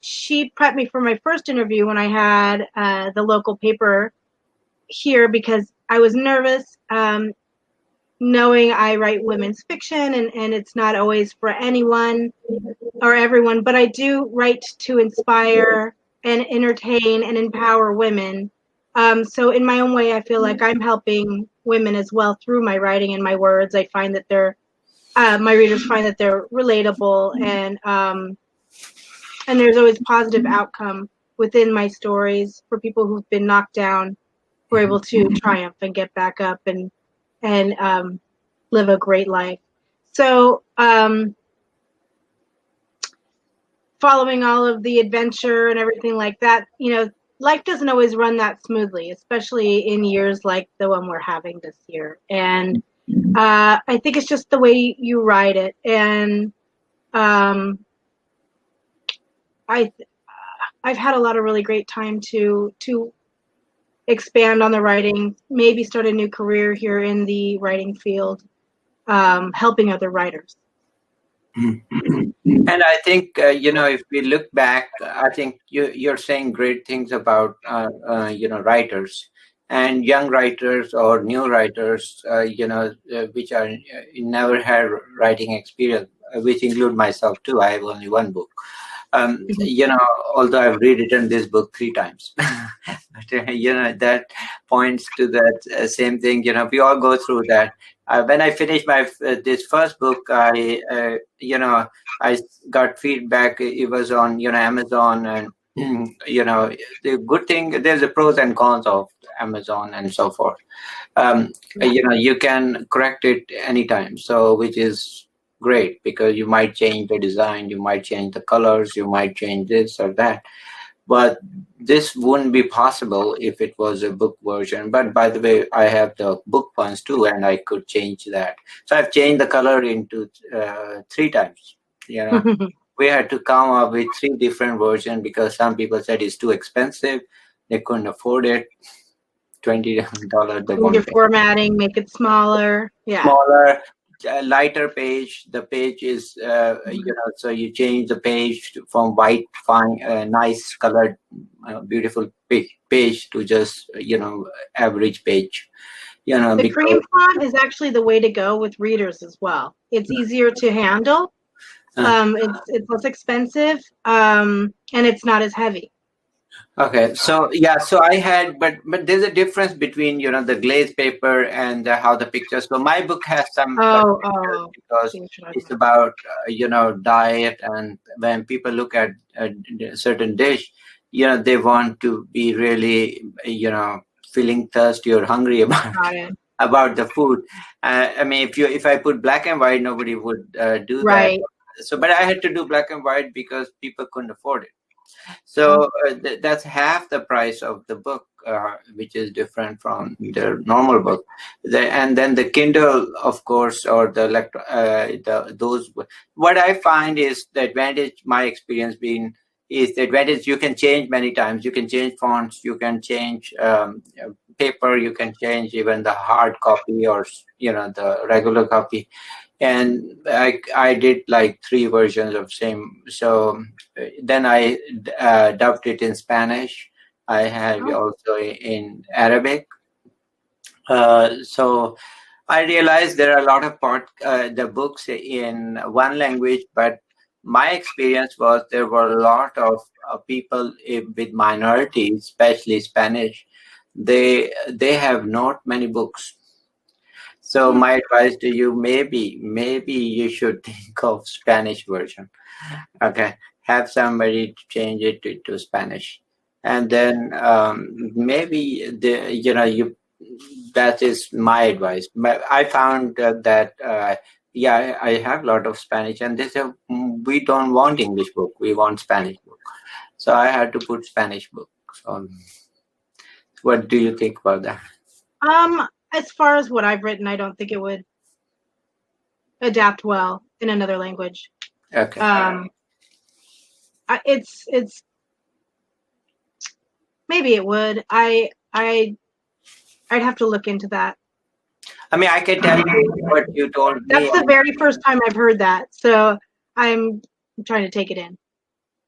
I: she prepped me for my first interview when I had the local paper here, because I was nervous, knowing I write women's fiction, and it's not always for anyone or everyone, but I do write to inspire and entertain and empower women. So in my own way, I feel like I'm helping women as well through my writing and my words. I find that my readers find that they're relatable, and there's always positive outcome within my stories for people who've been knocked down, who are able to triumph and get back up and live a great life. So, following all of the adventure and everything like that, life doesn't always run that smoothly, especially in years like the one we're having this year. And I think it's just the way you write it. And I've had a lot of really great time to expand on the writing, maybe start a new career here in the writing field, helping other writers.
A: And I think, if we look back, I think you're saying great things about, writers and young writers or new writers, which are never had writing experience, which include myself too. I have only one book. Although I've rewritten this book 3 times, but, that points to that same thing. We all go through that. When I finished this first book, I got feedback. It was on, Amazon, and, the good thing, there's the pros and cons of Amazon and so forth. You can correct it anytime. So, which is great, because you might change the design, you might change the colors, you might change this or that. But this wouldn't be possible if it was a book version. But by the way, I have the book ones too, and I could change that. So I've changed the color into 3 times. We had to come up with 3 different versions because some people said it's too expensive. They couldn't afford it. $20 they
I: Your formatting, make it smaller. Yeah.
A: Smaller. lighter page. The page is, so you change the page from white, fine, nice colored, beautiful page to just, average page.
I: The cream font is actually the way to go with readers as well. It's easier to handle. It's less expensive, and it's not as heavy.
A: Okay, so I had, but there's a difference between the glazed paper and how the pictures. So my book has some because it's about diet, and when people look at a certain dish, they want to be really feeling thirsty or hungry about the food. I mean, if I put black and white, nobody would do that. So, but I had to do black and white because people couldn't afford it. So that's half the price of the book, which is different from the normal book. And then the Kindle, of course, or those. What I find is the advantage. My experience is the advantage. You can change many times. You can change fonts. You can change paper. You can change even the hard copy or the regular copy. And I did like 3 versions of same. So then I dubbed it in Spanish. I have also in Arabic. So I realized there are a lot of the books in one language, but my experience was there were a lot of people with minorities, especially Spanish. They have not many books. So my advice to you, maybe you should think of Spanish version. Okay, have somebody change it to Spanish, and then maybe that is my advice. I found that I have a lot of Spanish, and they say we don't want English book, we want Spanish book. So I had to put Spanish books on. What do you think about that?
I: As far as what I've written, I don't think it would adapt well in another language.
A: Okay.
I: It's maybe it would. I'd have to look into that.
A: I mean, I can tell you what you told me.
I: That's the very first time I've heard that, so I'm trying to take it in.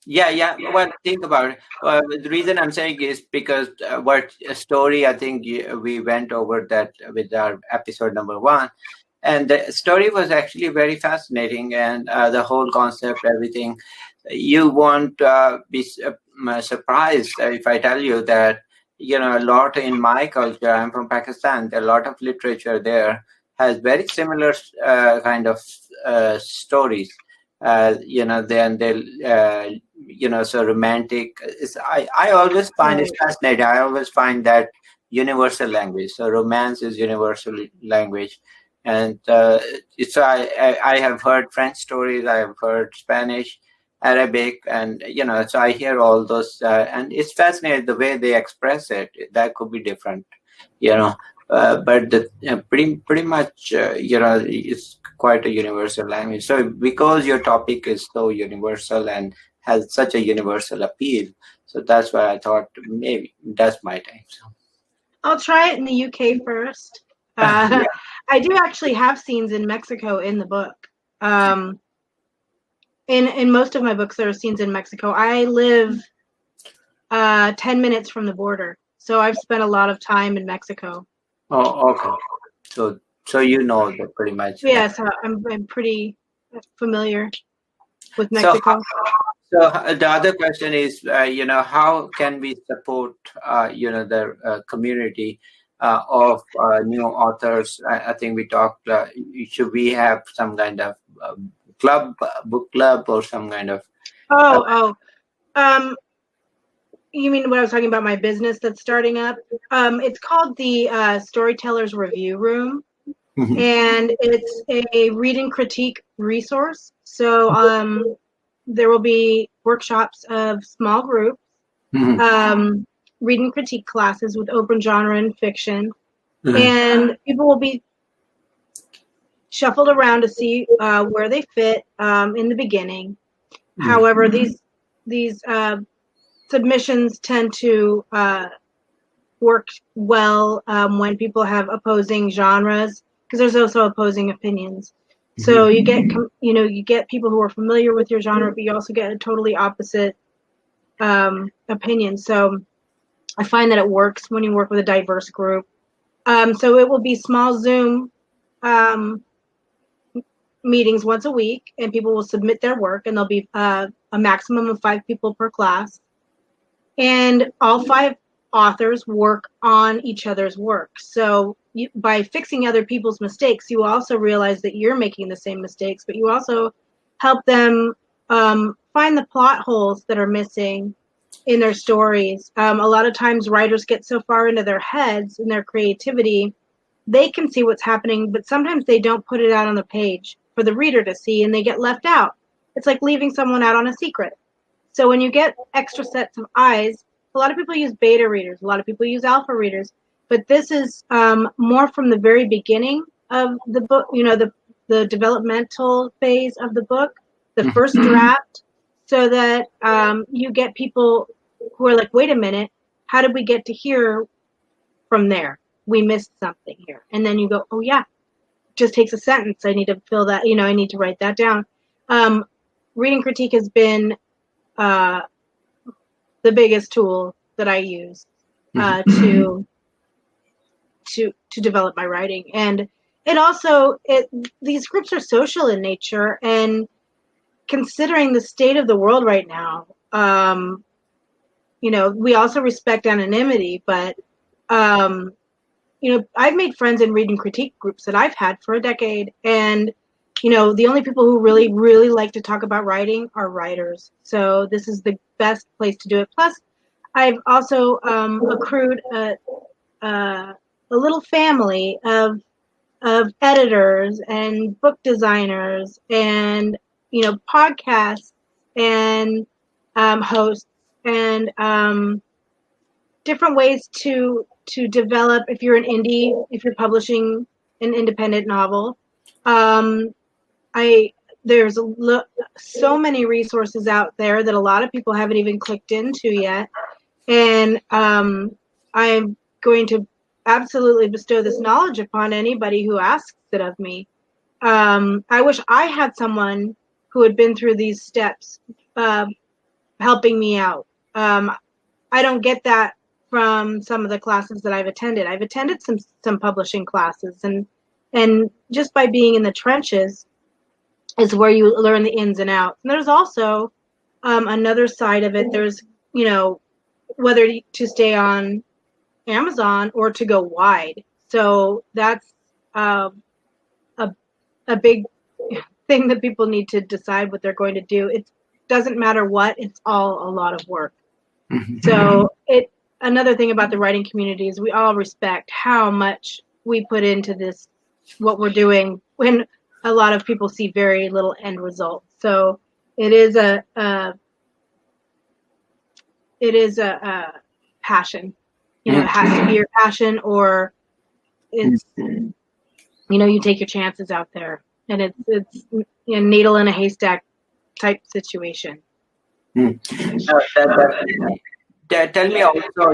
A: Yeah. Well, think about it. The reason I'm saying is because what a story, I think we went over that with our episode number 1. And the story was actually very fascinating, and the whole concept, everything. You won't be surprised if I tell you that, a lot in my culture, I'm from Pakistan, a lot of literature there has very similar kind of stories. Then they'll, so romantic. I always find it fascinating. I always find that universal language. So romance is universal language. And so I have heard French stories. I have heard Spanish, Arabic, and, so I hear all those. And it's fascinating the way they express it. That could be different, but pretty much, it's quite a universal language. So because your topic is so universal and has such a universal appeal, so that's why I thought maybe that's my time. So
I: I'll try it in the UK first. I do actually have scenes in Mexico in the book. In most of my books, there are scenes in Mexico. I live 10 minutes from the border, so I've spent a lot of time in Mexico.
A: Oh, okay. So that pretty much.
I: Yes, I'm pretty familiar with Mexico.
A: So the other question is, how can we support, the community of new authors? I think we talked. Should we have some kind of book club, or some kind of?
I: You mean when I was talking about my business that's starting up? It's called the Storytellers Review Room. Mm-hmm. And it's a read and critique resource. So there will be workshops of small groups, mm-hmm. Read and critique classes with open genre and fiction, mm-hmm. and people will be shuffled around to see where they fit in the beginning. Mm-hmm. However, these submissions tend to work well when people have opposing genres, because there's also opposing opinions. So you get, you get people who are familiar with your genre, but you also get a totally opposite opinion. So I find that it works when you work with a diverse group. So it will be small Zoom meetings once a week, and people will submit their work, and there'll be a maximum of 5 people per class. And all 5 authors work on each other's work. So by fixing other people's mistakes, you also realize that you're making the same mistakes, but you also help them find the plot holes that are missing in their stories. A lot of times writers get so far into their heads and their creativity, they can see what's happening, but sometimes they don't put it out on the page for the reader to see, and they get left out. It's like leaving someone out on a secret. So when you get extra sets of eyes, a lot of people use beta readers, a lot of people use alpha readers, but this is more from the very beginning of the book, the developmental phase of the book, the first draft, so that you get people who are like, wait a minute, how did we get to here from there? We missed something here. And then you go, oh yeah, just takes a sentence. I need to fill that, I need to write that down. Reading critique has been the biggest tool that I use to develop my writing. And it also, these groups are social in nature, and considering the state of the world right now, we also respect anonymity, but I've made friends in reading critique groups that I've had for a decade, and the only people who really, really like to talk about writing are writers. So this is the best place to do it. Plus, I've also accrued a little family of editors and book designers and podcasts and hosts and different ways to develop. If you're an indie, if you're publishing an independent novel, there's so many resources out there that a lot of people haven't even clicked into yet, and I'm going to absolutely bestow this knowledge upon anybody who asks it of me. I wish I had someone who had been through these steps helping me out. I don't get that from some of the classes that I've attended. I've attended some publishing classes, and just by being in the trenches is where you learn the ins and outs. And there's also another side of it. There's, whether to stay on Amazon or to go wide. So that's a big thing that people need to decide what they're going to do. It doesn't matter what, it's all a lot of work. So another thing about the writing community is we all respect how much we put into this, what we're doing, when a lot of people see very little end result. So it is a passion. It has to be your passion, or it's you take your chances out there, and it's a needle in a haystack type situation.
A: Tell me also,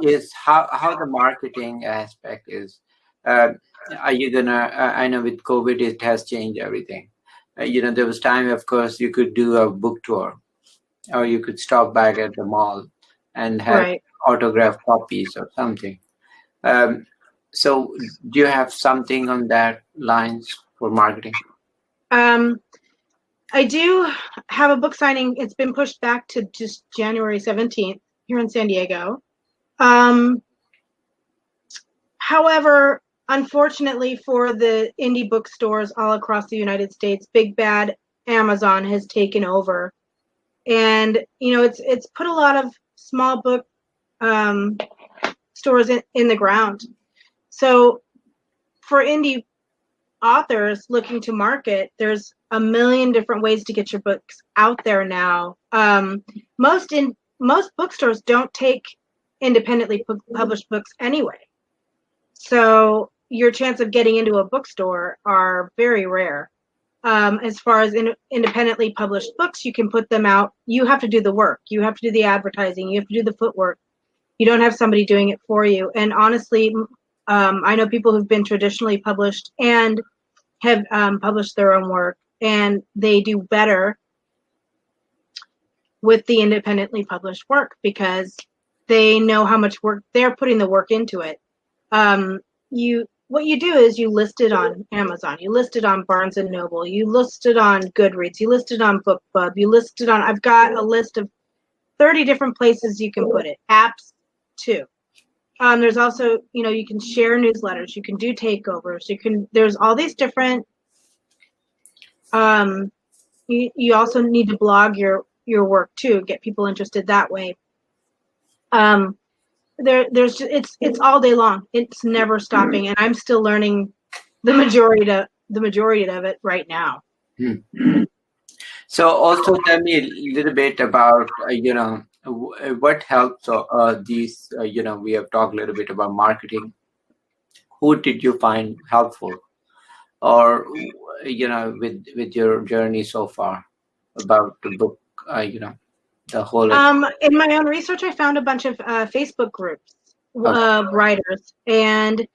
A: is how the marketing aspect is. Are you gonna? I know with COVID it has changed everything. There was time, of course, you could do a book tour, or you could stop back at the mall and have autographed copies or something. So, do you have something on that lines for marketing?
I: I do have a book signing. It's been pushed back to just January 17th here in San Diego. However, unfortunately for the indie bookstores all across the United States, Big Bad Amazon has taken over. And, it's put a lot of small book stores in the ground. So for indie authors looking to market, there's a million different ways to get your books out there now. Most bookstores don't take independently published books anyway. So your chance of getting into a bookstore are very rare. As far as independently published books, you can put them out. You have to do the work. You have to do the advertising. You have to do the footwork. You don't have somebody doing it for you. And honestly, I know people who've been traditionally published and have published their own work, and they do better with the independently published work because they know how much work they're putting the work into it. What you do is you list it on Amazon, you list it on Barnes and Noble, you list it on Goodreads, you list it on BookBub, you list it on, I've got a list of 30 different places you can put it, apps too. There's also, you can share newsletters, you can do takeovers, there's all these different, you also need to blog your work too, get people interested that way. It's all day long. It's never stopping, and I'm still learning the majority of it right now.
A: So also tell me a little bit about what helps these. We have talked a little bit about marketing. Who did you find helpful, or with your journey so far about the book? The whole.
I: In my own research, I found a bunch of Facebook groups of writers, and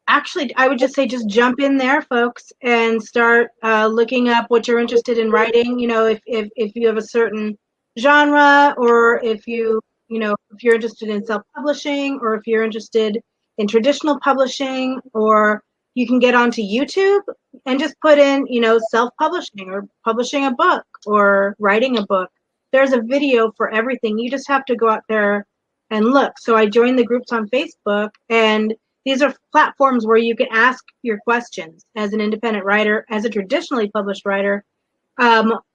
I: actually, I would just say just jump in there, folks, and start looking up what you're interested in writing. If you have a certain genre, or if you're interested in self-publishing, or if you're interested in traditional publishing, or you can get onto YouTube and just put in, self-publishing or publishing a book or writing a book. There's a video for everything. You just have to go out there and look. So I joined the groups on Facebook, and these are platforms where you can ask your questions as an independent writer, as a traditionally published writer,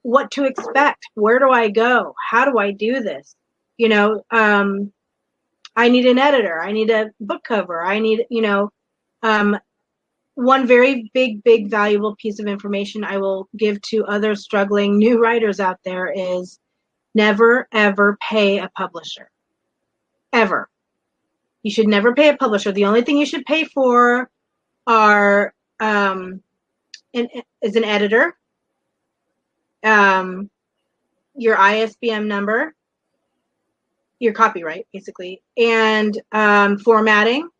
I: what to expect, where do I go, how do I do this? I need an editor, I need a book cover, I need, one very big valuable piece of information I will give to other struggling new writers out there is never, ever pay a publisher. Ever. You should never pay a publisher. The only thing you should pay for is an editor, your ISBN number, your copyright, basically, and formatting,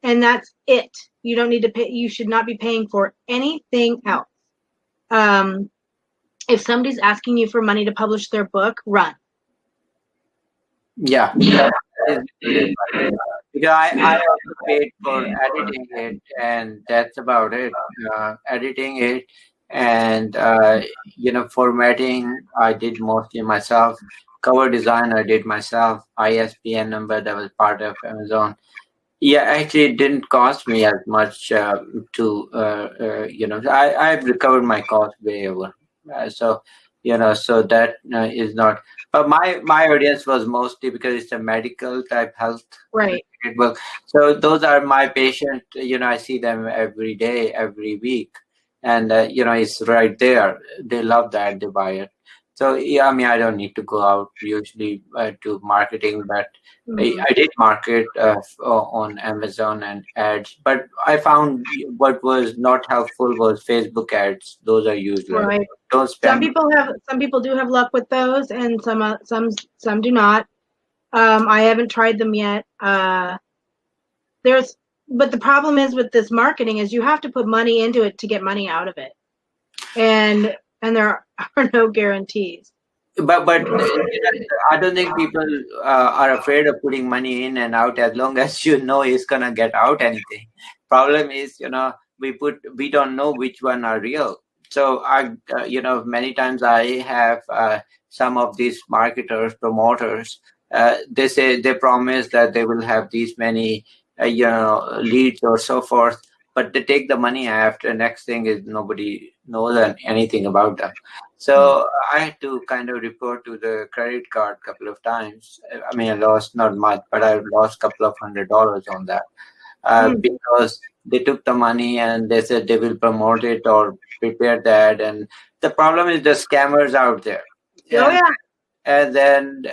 I: and that's it. You don't need to pay. You should not be paying for anything else. If somebody's asking you for money to publish their book, run.
A: Yeah. Because I also paid for editing it, and that's about it. Editing it and formatting, I did mostly myself. Cover design, I did myself. ISBN number, that was part of Amazon. Yeah, actually, it didn't cost me as much I've recovered my cost way over. So that is not. But my audience was mostly because it's a medical type health.
I: Right.
A: Book. So those are my patients. I see them every day, every week, and it's right there. They love that. They buy it. So yeah, I don't need to go out usually to marketing, but I did market on Amazon and ads. But I found what was not helpful was Facebook ads. Those are useless.
I: Right.
A: Don't spend.
I: Some people do have luck with those, and some do not. I haven't tried them yet. But the problem is with this marketing is you have to put money into it to get money out of it, and there are no guarantees.
A: But I don't think people are afraid of putting money in and out as long as it's gonna get out anything. Problem is, we don't know which one are real. So many times I have some of these marketers, promoters. They promise that they will have these many leads or so forth, but they take the money after. Next thing is nobody knows anything about them. So I had to kind of report to the credit card a couple of times. I lost not much, but I lost a couple of $100 on that because they took the money and they said they will promote it or prepare that. And the problem is the scammers out there.
I: Oh, yeah.
A: And then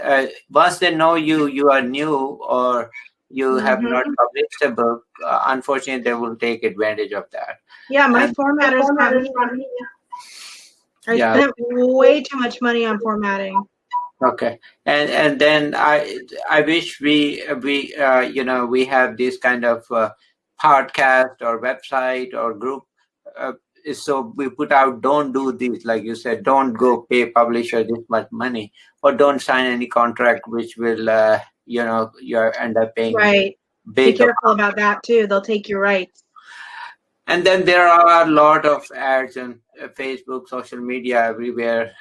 A: once they know you are new or you have not published a book, unfortunately, they will take advantage of that.
I: Yeah, my formatters I spent way too much money on formatting.
A: Okay, and then I wish we have this kind of podcast or website or group so we put out, don't do this, like you said, don't go pay publisher this much money, or don't sign any contract which will you end up paying
I: Right. Be
A: big.
I: careful about that too. They'll take your rights.
A: And then there are a lot of ads on Facebook, social media, everywhere,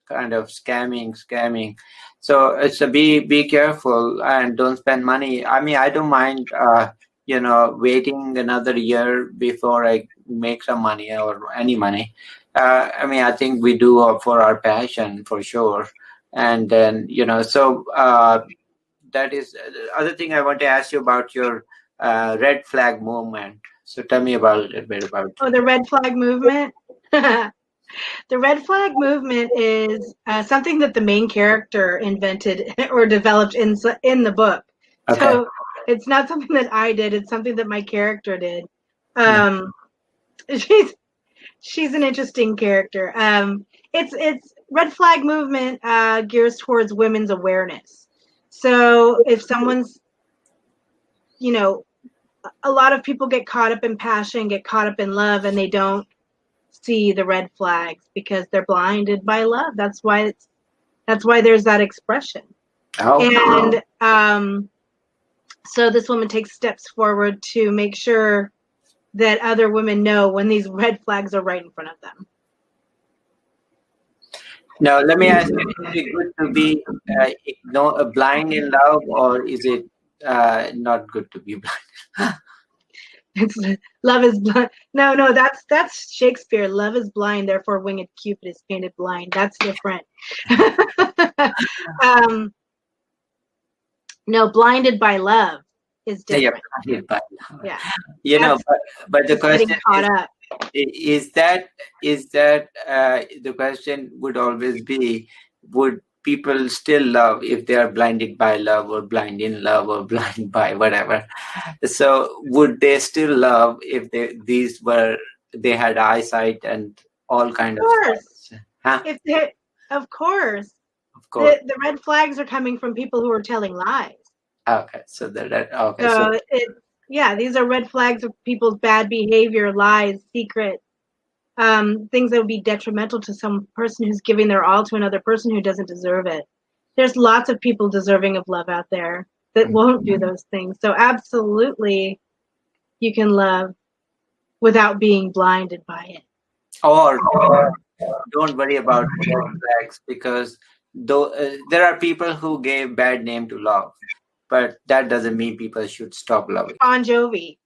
A: kind of scamming. So it's be careful and don't spend money. I mean, I don't mind waiting another year before I make some money or any money. I mean, I think we do for our passion for sure. And then, so that is the other thing I want to ask you about your red flag movement. So tell me about it, a bit about it.
I: Oh, the red flag movement? The red flag movement is something that the main character invented or developed in the book.
A: Okay.
I: So it's not something that I did. It's something that my character did. She's an interesting character. It's red flag movement gears towards women's awareness. So if someone's, a lot of people get caught up in passion, get caught up in love, and they don't see the red flags because they're blinded by love. That's why there's that expression.
A: Oh.
I: And so this woman takes steps forward to make sure that other women know when these red flags are right in front of them.
A: Now, let me ask you, is it good to be blind in love, or is it not good to be blind?
I: Love is blind. No, that's Shakespeare. Love is blind, therefore winged Cupid is painted blind. That's different. No, blinded by love is different.
A: Yeah, blinded by love. But the question is that the question would always be, would people still love if they are blinded by love or blind in love or blind by whatever? So would they still love if they had eyesight and all kind of
I: course.
A: Huh?
I: Of course. The red flags are coming from people who are telling lies.
A: Okay, so
I: these are red flags of people's bad behavior, lies, secrets, things that would be detrimental to some person who's giving their all to another person who doesn't deserve it. There's lots of people deserving of love out there that won't do those things. So absolutely, you can love without being blinded by it.
A: Or don't worry about red flags, because there are people who gave bad name to love, but that doesn't mean people should stop loving.
I: Bon Jovi.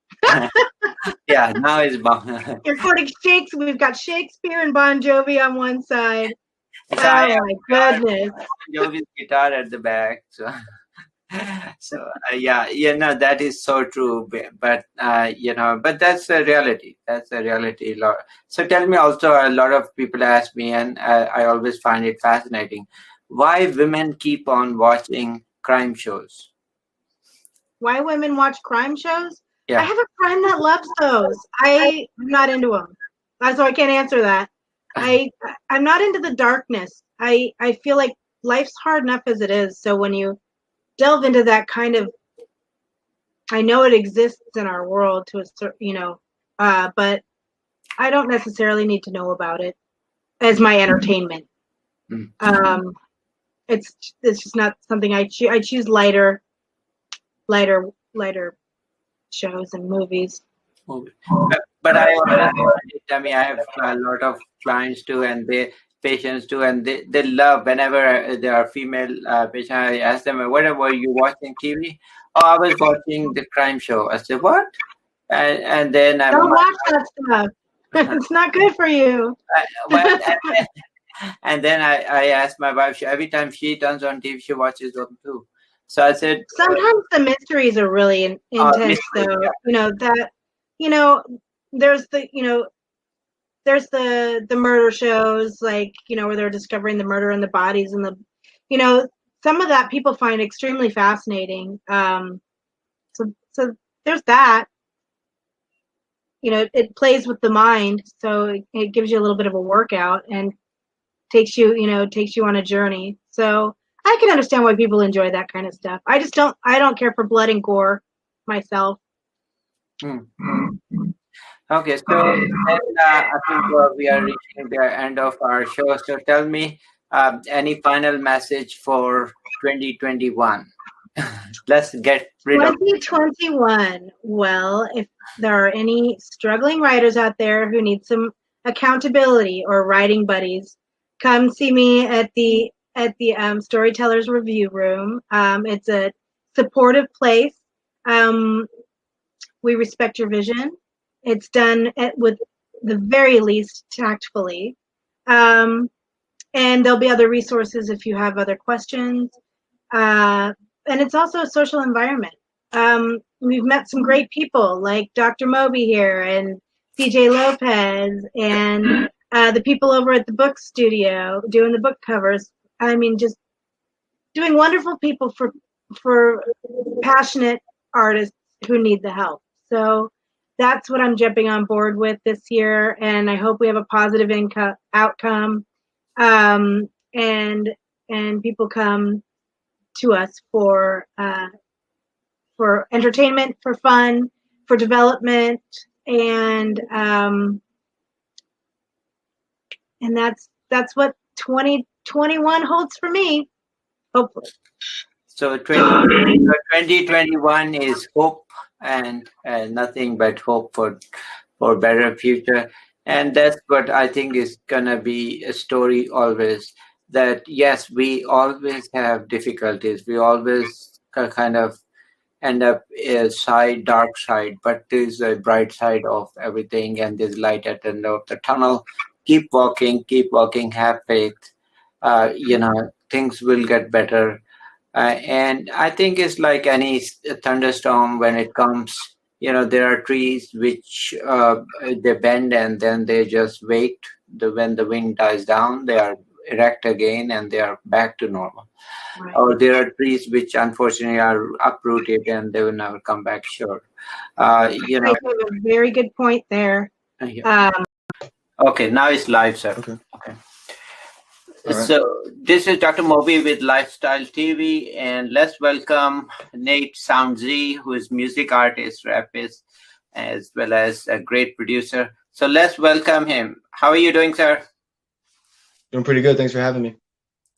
A: Yeah, now it's Bon.
I: You're quoting Shakespeare. We've got Shakespeare and Bon Jovi on one side.
A: So
I: my goodness.
A: Bon Jovi's guitar at the back. So that is so true. But but that's a reality. That's a reality. So tell me also, a lot of people ask me, and I always find it fascinating, why women keep on watching crime shows.
I: Why women watch crime shows?
A: Yeah.
I: I have a friend that loves those. I'm not into them. So I can't answer that. I'm not into the darkness. I feel like life's hard enough as it is. So when you delve into that kind of, I know it exists in our world to a certain, but I don't necessarily need to know about it as my entertainment.
A: Mm-hmm.
I: It's just not something I choose. I choose lighter shows and movies.
A: But I have a lot of clients too, and patients too, and they love whenever there are female patients. I ask them, "What were you watching TV?" "Oh, I was watching the crime show." I said, "What?" And then I
I: don't watch that stuff. It's not good for you.
A: And then I asked my wife. Every time she turns on TV, she watches them too. So I said,
I: sometimes the mysteries are really intense, though. Yeah. There's the murder shows, like, where they're discovering the murder and the bodies and some of that people find extremely fascinating. So there's that. It plays with the mind, so it gives you a little bit of a workout and takes you on a journey. So I can understand why people enjoy that kind of stuff. I don't care for blood and gore myself.
A: Okay, so then I think we are reaching the end of our show. So tell me, any final message for 2021? Let's get rid of.
I: 2021. Well, if there are any struggling writers out there who need some accountability or writing buddies, come see me at the Storytellers Review Room. It's a supportive place. We respect your vision. It's done with the very least tactfully. And there'll be other resources if you have other questions. And it's also a social environment. We've met some great people like Dr. Moby here and CJ Lopez and the people over at the book studio doing the book covers. I mean, just doing wonderful people for passionate artists who need the help. So that's what I'm jumping on board with this year, and I hope we have a positive outcome, and people come to us for entertainment, for fun, for development, and that's what 2021 holds for me, hopefully.
A: So 2021 is hope and nothing but hope for better future. And that's what I think is gonna be a story always, that yes, we always have difficulties. We always kind of end up a dark side, but there's a bright side of everything, and there's light at the end of the tunnel. Keep walking, have faith. Things will get better. And I think it's like any thunderstorm when it comes. There are trees which they bend and then they just wait. When the wind dies down, they are erect again and they are back to normal. Right. Or there are trees which unfortunately are uprooted and they will never come back. Sure.
I: I have a very good point there.
A: Okay, now it's live, sir. Okay. Right. So this is Dr. Moby with Lifestyle TV, and let's welcome Nate Sound Z, who is music artist, rapist, as well as a great producer. So let's welcome him. How are you doing, sir?
J: Doing pretty good. Thanks for having me.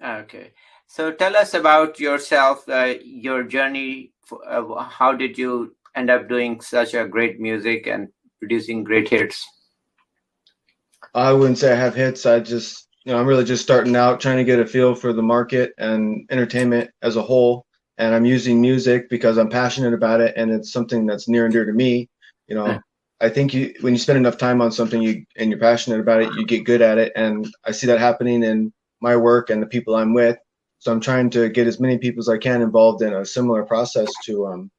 A: Okay. So tell us about yourself, your journey. How did you end up doing such a great music and producing great hits?
J: I wouldn't say I have hits. I'm really just starting out, trying to get a feel for the market and entertainment as a whole. And I'm using music because I'm passionate about it, and it's something that's near and dear to me. I think when you spend enough time on something and you're passionate about it, you get good at it. And I see that happening in my work and the people I'm with. So I'm trying to get as many people as I can involved in a similar process to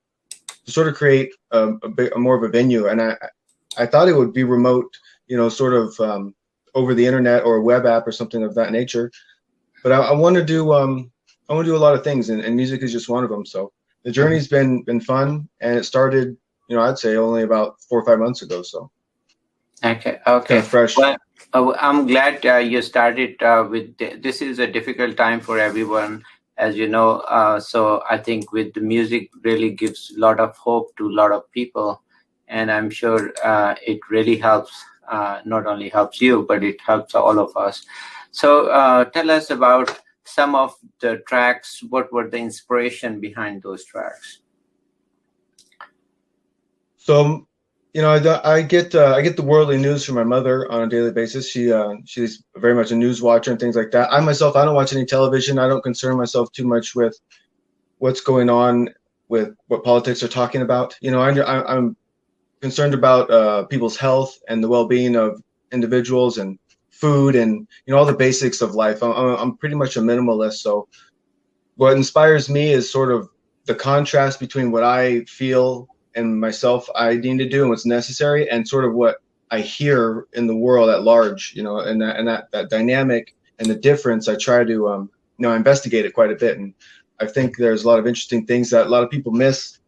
J: sort of create a more of a venue. And I thought it would be remote, sort of over the internet or a web app or something of that nature. But I want to do a lot of things, and music is just one of them. So the journey's been fun, and it started, I'd say only about 4 or 5 months ago. So
A: okay,
J: kind of fresh.
A: Well, I'm glad you started with this. Is a difficult time for everyone, as you know. So I think with the music really gives a lot of hope to a lot of people, and I'm sure it really helps. Not only helps you, but it helps all of us. So tell us about some of the tracks. What were the inspiration behind those tracks?
J: So, I get the worldly news from my mother on a daily basis. She's very much a news watcher and things like that. I myself, I don't watch any television. I don't concern myself too much with what's going on with what politics are talking about. I'm concerned about people's health and the well-being of individuals and food and all the basics of life. I'm pretty much a minimalist. So what inspires me is sort of the contrast between what I feel and myself I need to do and what's necessary, and sort of what I hear in the world at large. And that dynamic and the difference. I try to investigate it quite a bit, and I think there's a lot of interesting things that a lot of people miss.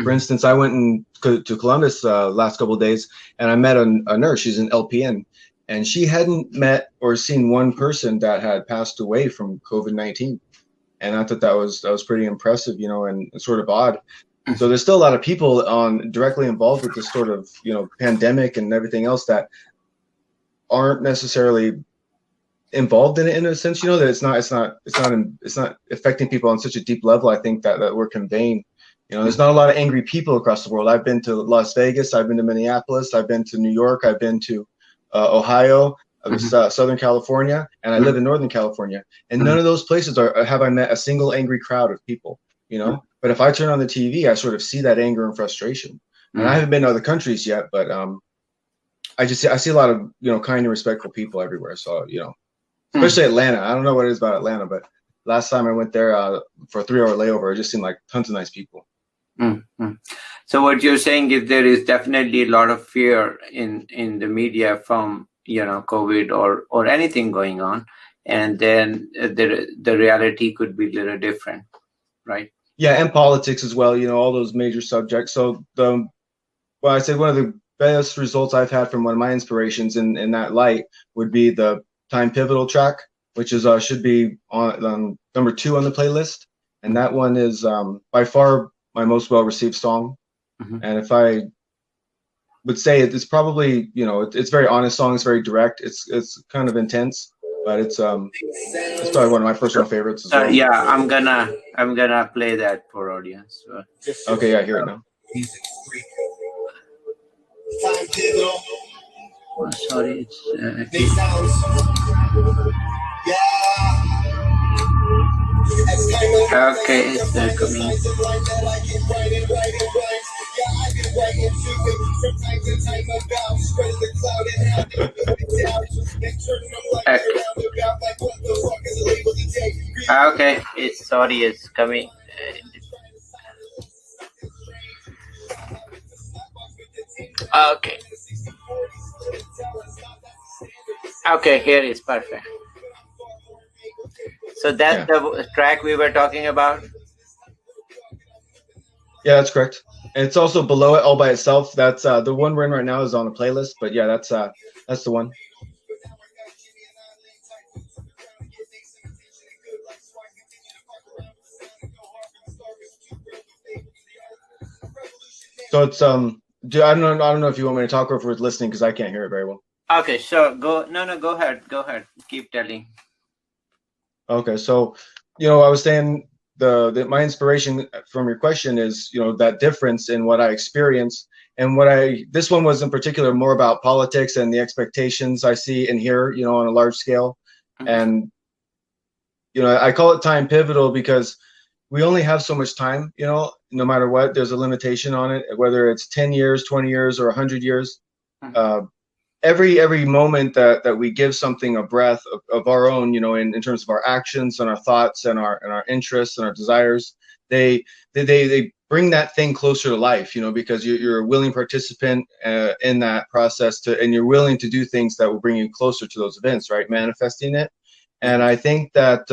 J: For instance, I went to Columbus last couple of days, and I met a nurse. She's an LPN, and she hadn't met or seen one person that had passed away from COVID-19. And I thought that was pretty impressive, and sort of odd. So there's still a lot of people directly involved with this sort of, pandemic and everything else that aren't necessarily involved in it in a sense, that it's not affecting people on such a deep level. I think that we're conveying, there's not a lot of angry people across the world. I've been to Las Vegas, I've been to Minneapolis, I've been to New York, I've been to Ohio, Southern California, and I live in Northern California, and none of those places have I met a single angry crowd of people, But if I turn on the TV, I sort of see that anger and frustration. And I haven't been to other countries yet, but I see a lot of kind and respectful people everywhere. So especially Atlanta. I don't know what it is about Atlanta, but last time I went there for a 3-hour layover, it just seemed like tons of nice people.
A: So what you're saying is there is definitely a lot of fear in the media from COVID or anything going on, and then the reality could be a little different, right?
J: Yeah, and politics as well. All those major subjects. So I said one of the best results I've had from one of my inspirations in that light would be the Time Pivotal track, which is should be on number 2 on the playlist, and that one is by far my most well-received song. And if I would say it's probably it's very honest song, it's very direct, it's kind of intense, but it's probably one of my personal favorites as well.
A: Yeah, I'm gonna play that for audience.
J: Okay, yeah, hear it now.
A: Oh, sorry, it's okay, it's coming. Okay, it's coming. Okay, here is perfect. So that's the track we were talking about?
J: Yeah, that's correct. And it's also below it all by itself. That's the one we're in right now is on the playlist, but yeah, that's the one. So it's I don't know if you want me to talk or if we're listening, because I can't hear it very well.
A: Okay, so go ahead, keep telling.
J: Okay, so I was saying my inspiration from your question is that difference in what I experience, and this one was in particular more about politics and the expectations I see and hear on a large scale. And I call it time pivotal because we only have so much time, no matter what. There's a limitation on it, whether it's 10 years, 20 years, or 100 years. Every moment that we give something a breath of our own, in terms of our actions and our thoughts and our interests and our desires, they bring that thing closer to life, because you're a willing participant in that process and you're willing to do things that will bring you closer to those events, right? Manifesting it. And I think that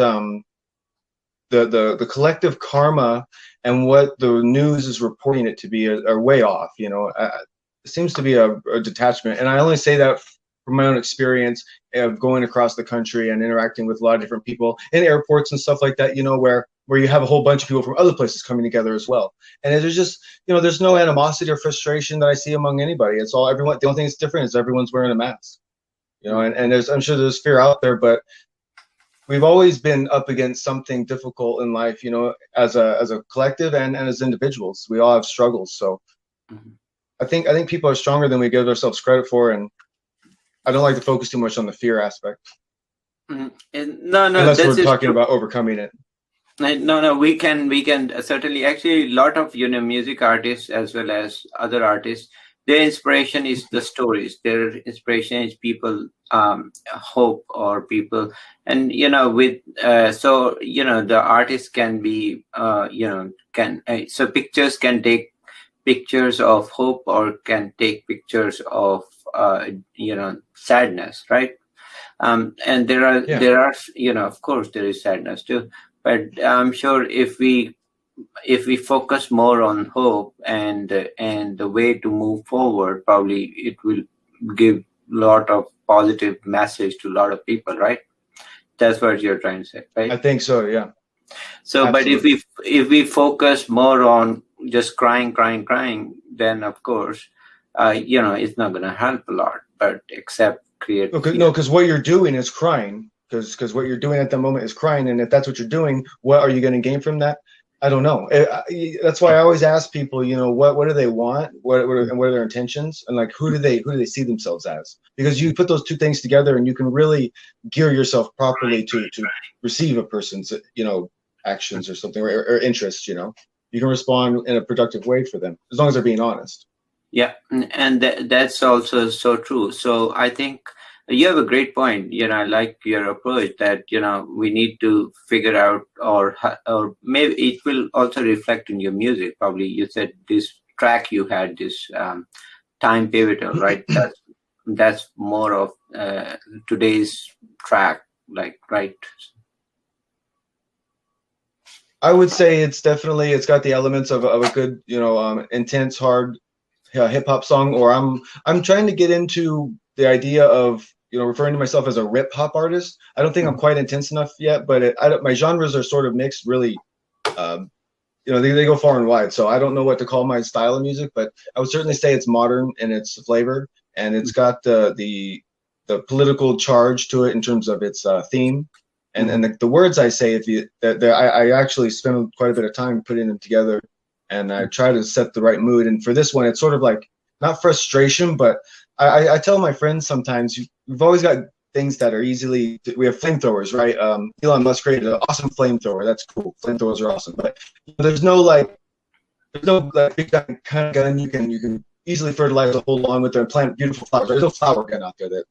J: the collective karma and what the news is reporting it to be are way off, It seems to be a detachment. And I only say that from my own experience of going across the country and interacting with a lot of different people in airports and stuff like that, where you have a whole bunch of people from other places coming together as well. And there's just, there's no animosity or frustration that I see among anybody. It's all everyone. The only thing that's different is everyone's wearing a mask, and I'm sure there's fear out there, but we've always been up against something difficult in life, as a collective and as individuals. We all have struggles. So I think people are stronger than we give ourselves credit for, and I don't like to focus too much on the fear aspect.
A: No,
J: unless we're talking about overcoming it.
A: No, we can certainly. Actually, a lot of music artists as well as other artists, their inspiration is the stories. Their inspiration is people hope or people, and with the artist can be so pictures can take pictures of hope or can take pictures of sadness, right? And there are of course there is sadness too, but I'm sure if we focus more on hope and the way to move forward, probably it will give a lot of positive message to a lot of people, right? That's what you're trying to say, right?
J: I think so, yeah.
A: So, absolutely. But if we focus more on just crying, then of course, it's not going to help a lot. But except create.
J: Because what you're doing is crying. Because what you're doing at the moment is crying, and if that's what you're doing, what are you going to gain from that? I don't know. That's why I always ask people, what do they want? What are their intentions? And like, who do they see themselves as? Because you put those two things together and you can really gear yourself properly to receive a person's, actions or something or interests, You can respond in a productive way for them as long as they're being honest.
A: Yeah. And that's also so true. So I think you have a great point. I like your approach that, we need to figure out or maybe it will also reflect in your music. Probably you said this track you had, this Time Pivotal, right? That's more of today's track, like, right?
J: I would say it's got the elements of a good, intense, hard hip hop song, or I'm trying to get into the idea of, referring to myself as a rip hop artist. I don't think I'm quite intense enough yet, but my genres are sort of mixed, really. They go far and wide. So I don't know what to call my style of music, but I would certainly say it's modern in its flavor, and it's got the political charge to it in terms of its theme, and the words I say. I actually spend quite a bit of time putting them together, and I try to set the right mood. And for this one, it's sort of like not frustration, but I tell my friends sometimes, we've always got things that are we have flamethrowers, right? Elon Musk created an awesome flamethrower. That's cool. Flamethrowers are awesome, but there's no big kind of gun you can easily fertilize a whole lawn with and plant beautiful flowers. There's no flower gun out there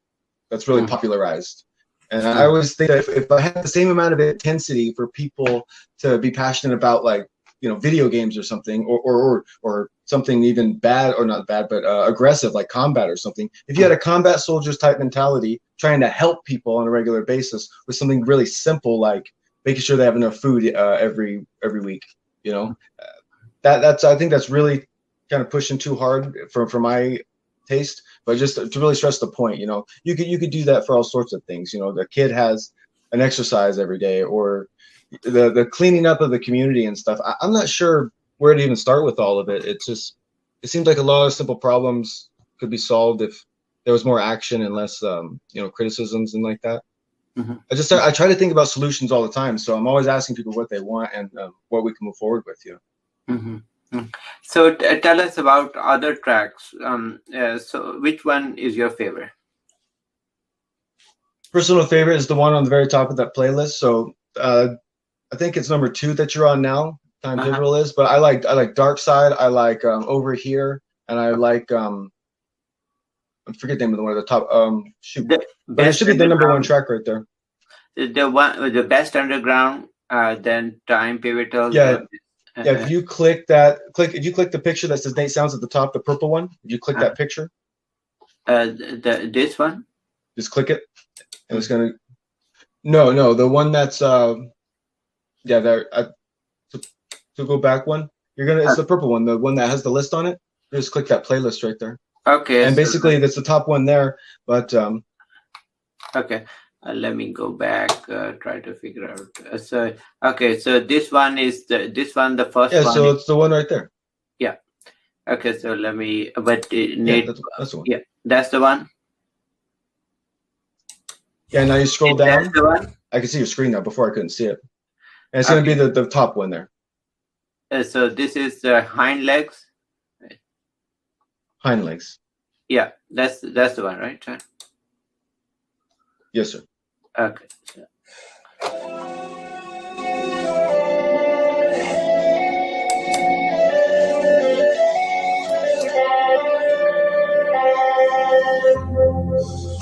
J: that's really popularized. And I always think that if I had the same amount of intensity for people to be passionate about, like, video games or something, or something even bad, or not bad, but aggressive, like combat or something. If you had a combat soldiers type mentality, trying to help people on a regular basis with something really simple, like making sure they have enough food every week, I think that's really kind of pushing too hard for my taste. But just to really stress the point, you could do that for all sorts of things. The kid has an exercise every day, or the cleaning up of the community and stuff. I'm not sure where to even start with all of it. It seems like a lot of simple problems could be solved if there was more action and less, criticisms and like that. Mm-hmm. I try to think about solutions all the time. So I'm always asking people what they want and what we can move forward with.
A: Mm-hmm. Mm-hmm. So tell us about other tracks. So which one is your favorite?
J: Personal favorite is the one on the very top of that playlist. So I think it's number 2 that you're on now. Time Pivotal is, but I like Dark Side. I like Over Here, and I like I forget the name of the one at the top. But it should be the number 1 track right there.
A: The Best Underground, then Time Pivotal.
J: Yeah. If you click the picture that says Nate Sounds at the top, the purple one. If you click that picture.
A: This one.
J: Just click it, and it's gonna. No, the one that's there. To go back one, it's the purple one, the one that has the list on it. You just click that playlist right there.
A: Okay.
J: And basically, that's the top one there. But
A: okay, let me go back. Try to figure out. So this one is the first one.
J: Yeah, so it's the one right there.
A: Yeah. Okay, so let me. But Nate,
J: that's the one.
A: Yeah, that's the one.
J: Yeah. Now you scroll down.
A: That's the one.
J: I can see your screen now. Before I couldn't see it. And it's going to be the top one there.
A: So this is Hind Legs.
J: Hind Legs.
A: Yeah, that's the one, right?
J: Yes, sir.
A: Okay.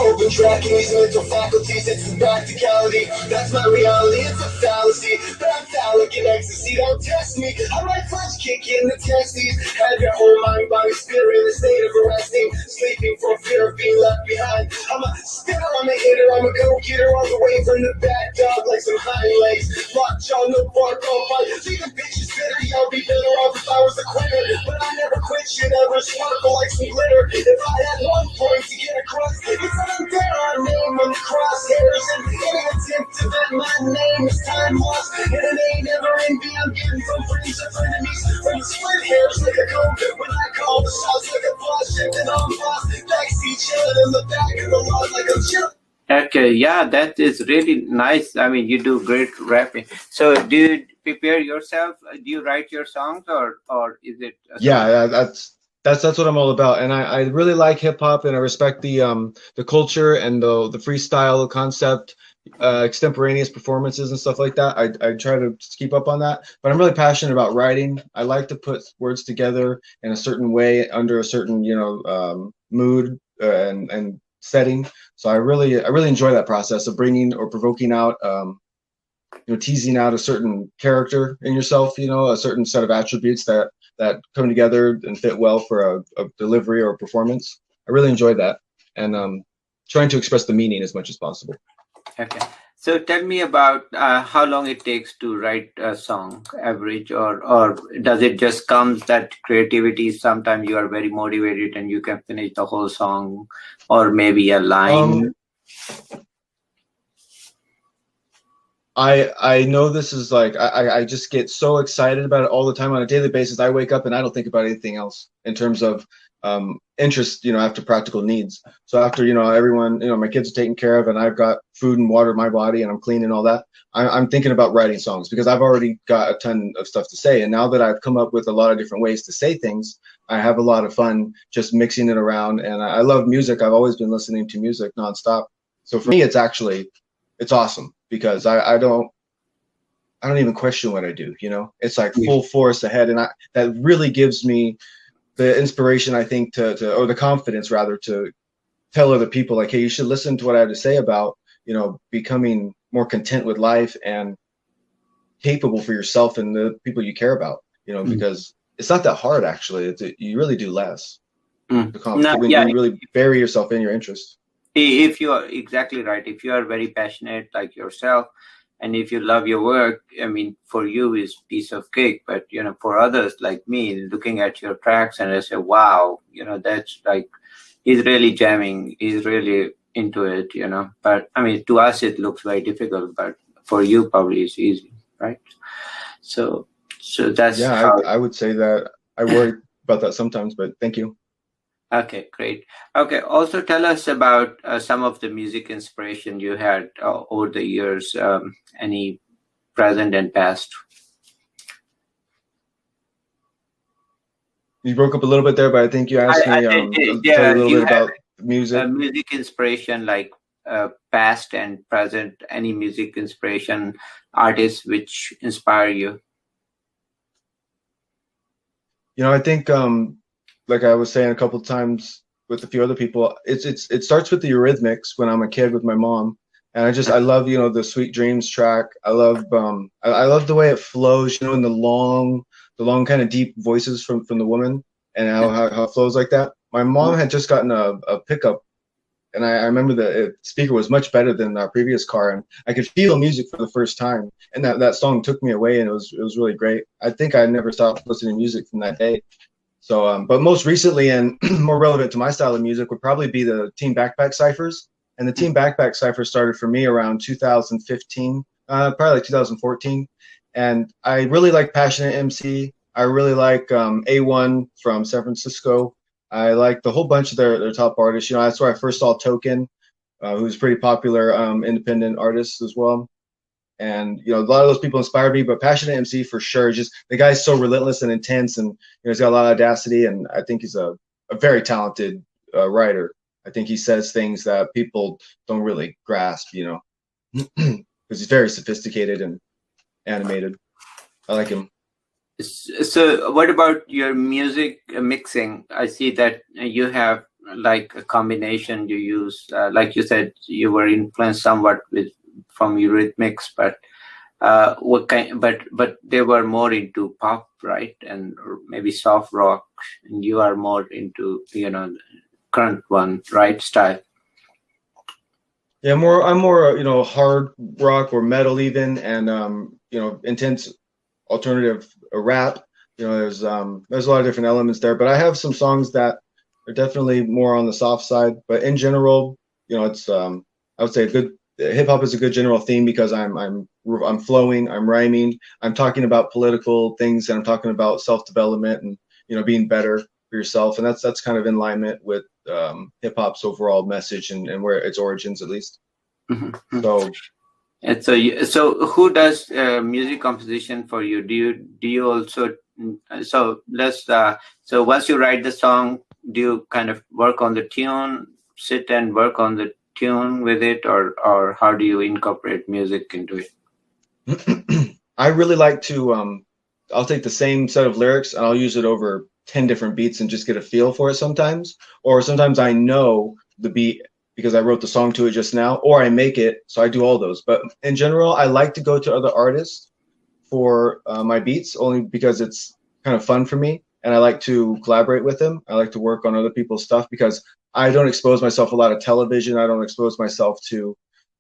E: Open tracking these mental faculties into practicality. That's my reality, it's a fallacy. But I'm phallic in ecstasy, don't test me. I might punch kick in the testes. Have your whole mind, body, spirit in a state of arresting. Sleeping for fear of being left behind. I'm a spitter, I'm a hitter, I'm a go-getter. On the way from the back dog like some hind legs. Lockjaw, no bark, no fight. Leaving bitches bitter, y'all be better off if I was a quitter. But I never quit should ever sparkle like some glitter. If I had one point to get across, it's out there our name on the crosshairs. And any attempt to bet my name is time lost. And it ain't never ending. I'm getting from friends to frenemies. From the split hairs like a comb. When I call the shots like a boss, shifting on boss. Backseat chilling in the back of the lot like I'm chilling.
A: Okay, yeah, that is really nice. I mean, you do great rapping. So, do you prepare yourself? Do you write your songs, or is it?
J: Yeah, that's what I'm all about. And I really like hip hop, and I respect the culture and the freestyle concept, extemporaneous performances and stuff like that. I try to keep up on that. But I'm really passionate about writing. I like to put words together in a certain way under a certain mood and setting. So I really enjoy that process of bringing or provoking out, teasing out a certain character in yourself, a certain set of attributes that come together and fit well for a delivery or a performance. I really enjoy that, and trying to express the meaning as much as possible.
A: Okay. So tell me about how long it takes to write a song, average, or does it just come that creativity? Sometimes you are very motivated and you can finish the whole song, or maybe a line.
J: I know this is like I just get so excited about it all the time on a daily basis. I wake up and I don't think about anything else in terms of interest, after practical needs. So after, everyone, my kids are taken care of and I've got food and water in my body and I'm clean and all that, I'm thinking about writing songs because I've already got a ton of stuff to say. And now that I've come up with a lot of different ways to say things, I have a lot of fun just mixing it around. And I love music. I've always been listening to music nonstop. So for me, it's awesome because I don't even question what I do. It's like full force ahead. And that really gives me the inspiration, I think, or the confidence rather, to tell other people like, hey, you should listen to what I have to say about, becoming more content with life and capable for yourself and the people you care about, because it's not that hard, actually. You really do less. When you really bury yourself in your interests.
A: If you are exactly right, if you are very passionate like yourself, and if you love your work, I mean, for you is piece of cake. But for others like me, looking at your tracks and I say, wow, that's like, he's really jamming, he's really into it, But I mean, to us it looks very difficult, but for you probably it's easy, right? So that's
J: I would say that I worry about that sometimes, but thank you.
A: Okay, great. Okay, also tell us about some of the music inspiration you had over the years, any present and past.
J: You broke up a little bit there, but I think you asked me tell you a little bit about music.
A: Music inspiration, like past and present, any music inspiration, artists which inspire you?
J: I think like I was saying a couple of times with a few other people, it starts with the Eurythmics when I'm a kid with my mom, and I love the Sweet Dreams track. I love the way it flows, in the long kind of deep voices from the woman, and how it flows like that. My mom had just gotten a pickup, and I remember the speaker was much better than our previous car, and I could feel music for the first time, and that song took me away, and it was really great. I think I never stopped listening to music from that day. So, but most recently and more relevant to my style of music would probably be the Team Backpack Cyphers. And the Team Backpack Cyphers started for me around 2015, probably like 2014. And I really like Passionate MC. I really like A1 from San Francisco. I like the whole bunch of their top artists. That's where I first saw Token, who's a pretty popular independent artist as well. And a lot of those people inspired me, but Passionate MC for sure. Just the guy's so relentless and intense, and he's got a lot of audacity, and I think he's a very talented writer. I think he says things that people don't really grasp, because he's very sophisticated and animated. I like him.
A: So what about your music mixing? I see that you have like a combination you use, like you said, you were influenced somewhat from Eurythmics, but what kind? But they were more into pop, right, and maybe soft rock, and you are more into current one, right, style.
J: Yeah, I'm more hard rock or metal even, and intense alternative rap. You know, there's a lot of different elements there, but I have some songs that are definitely more on the soft side. But in general, you know, it's I would say hip hop is a good general theme because I'm flowing, I'm rhyming, I'm talking about political things, and I'm talking about self development and, you know, being better for yourself, and that's kind of in alignment with hip hop's overall message and where its origins, at least.
A: Mm-hmm.
J: So.
A: And so who does music composition for you? Do you also so once you write the song, do you kind of work on the tune, sit and work on the tune with it, or how do you incorporate music into it?
J: I really like to I'll take the same set of lyrics and I'll use it over 10 different beats and just get a feel for it sometimes, or sometimes I know the beat because I wrote the song to it just now, or I make it, so I do all those. But in general, I like to go to other artists for my beats, only because it's kind of fun for me, and I like to collaborate with them. I like to work on other people's stuff because I don't expose myself a lot of television. I don't expose myself to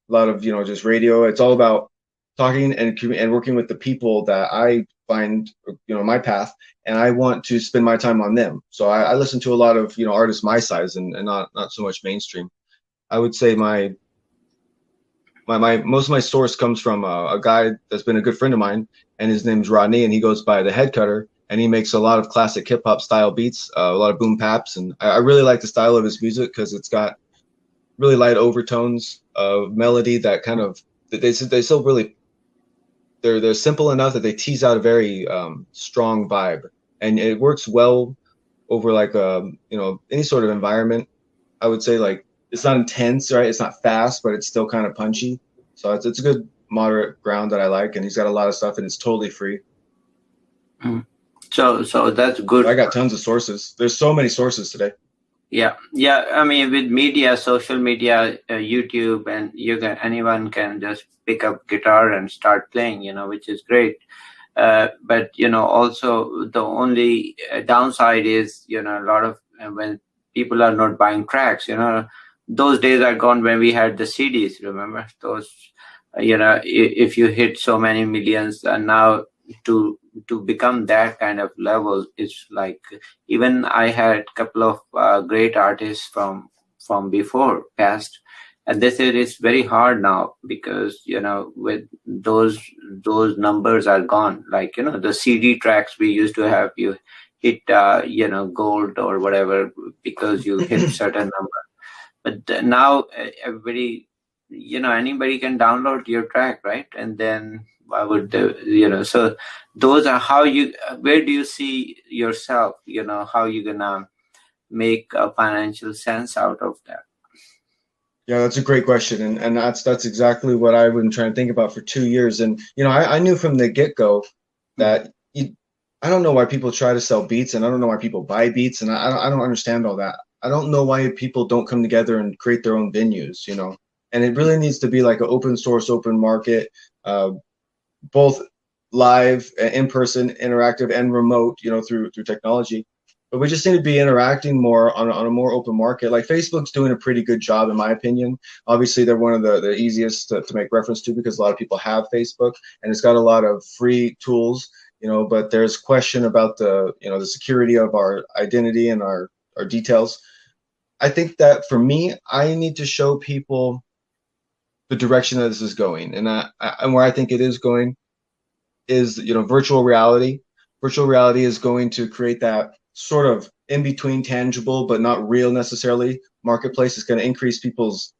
J: a lot of, you know, just radio. It's all about talking and working with the people that I find, you know, my path, and I want to spend my time on them. So I listen to a lot of, you know, artists my size and not so much mainstream. I would say my most of my source comes from a guy that's been a good friend of mine, and his name's Rodney, and he goes by the Head Cutter, and he makes a lot of classic hip hop style beats, a lot of boom paps, and I really like the style of his music because it's got really light overtones of melody that kind of they still really they're simple enough that they tease out a very strong vibe, and it works well over like you know, any sort of environment. I would say, like, it's not intense, right? It's not fast, but it's still kind of punchy. So it's a good moderate ground that I like, and he's got a lot of stuff, and it's totally free.
A: Mm. So that's good.
J: I got tons of sources. There's so many sources today.
A: Yeah. I mean, with media, social media, YouTube, and anyone can just pick up guitar and start playing, you know, which is great. But, you know, also the only downside is, you know, a lot of when people are not buying tracks, you know, those days are gone when we had the CDs. Remember those? You know, if you hit so many millions, and now to become that kind of level, it's like, even I had a couple of great artists from before past, and they said it's very hard now because, you know, with those numbers are gone. Like, you know, the CD tracks we used to have, you hit you know, gold or whatever because you hit certain number. But now everybody, you know, anybody can download your track, right? And then why would they, you know? So those are where do you see yourself? You know, how you gonna make a financial sense out of that?
J: Yeah, that's a great question, and that's exactly what I've been trying to think about for 2 years. And, you know, I knew from the get-go that I don't know why people try to sell beats, and I don't know why people buy beats, and I don't understand all that. I don't know why people don't come together and create their own venues, you know. And it really needs to be like an open source, open market, both live, in person, interactive, and remote, you know, through technology. But we just need to be interacting more on a more open market. Like, Facebook's doing a pretty good job, in my opinion. Obviously, they're one of the easiest to make reference to because a lot of people have Facebook, and it's got a lot of free tools, you know. But there's question about the security of our identity and our details. I think that for me, I need to show people the direction that this is going, and where I think it is going is, you know, virtual reality. Virtual reality is going to create that sort of in between tangible but not real necessarily marketplace. Is going to increase people's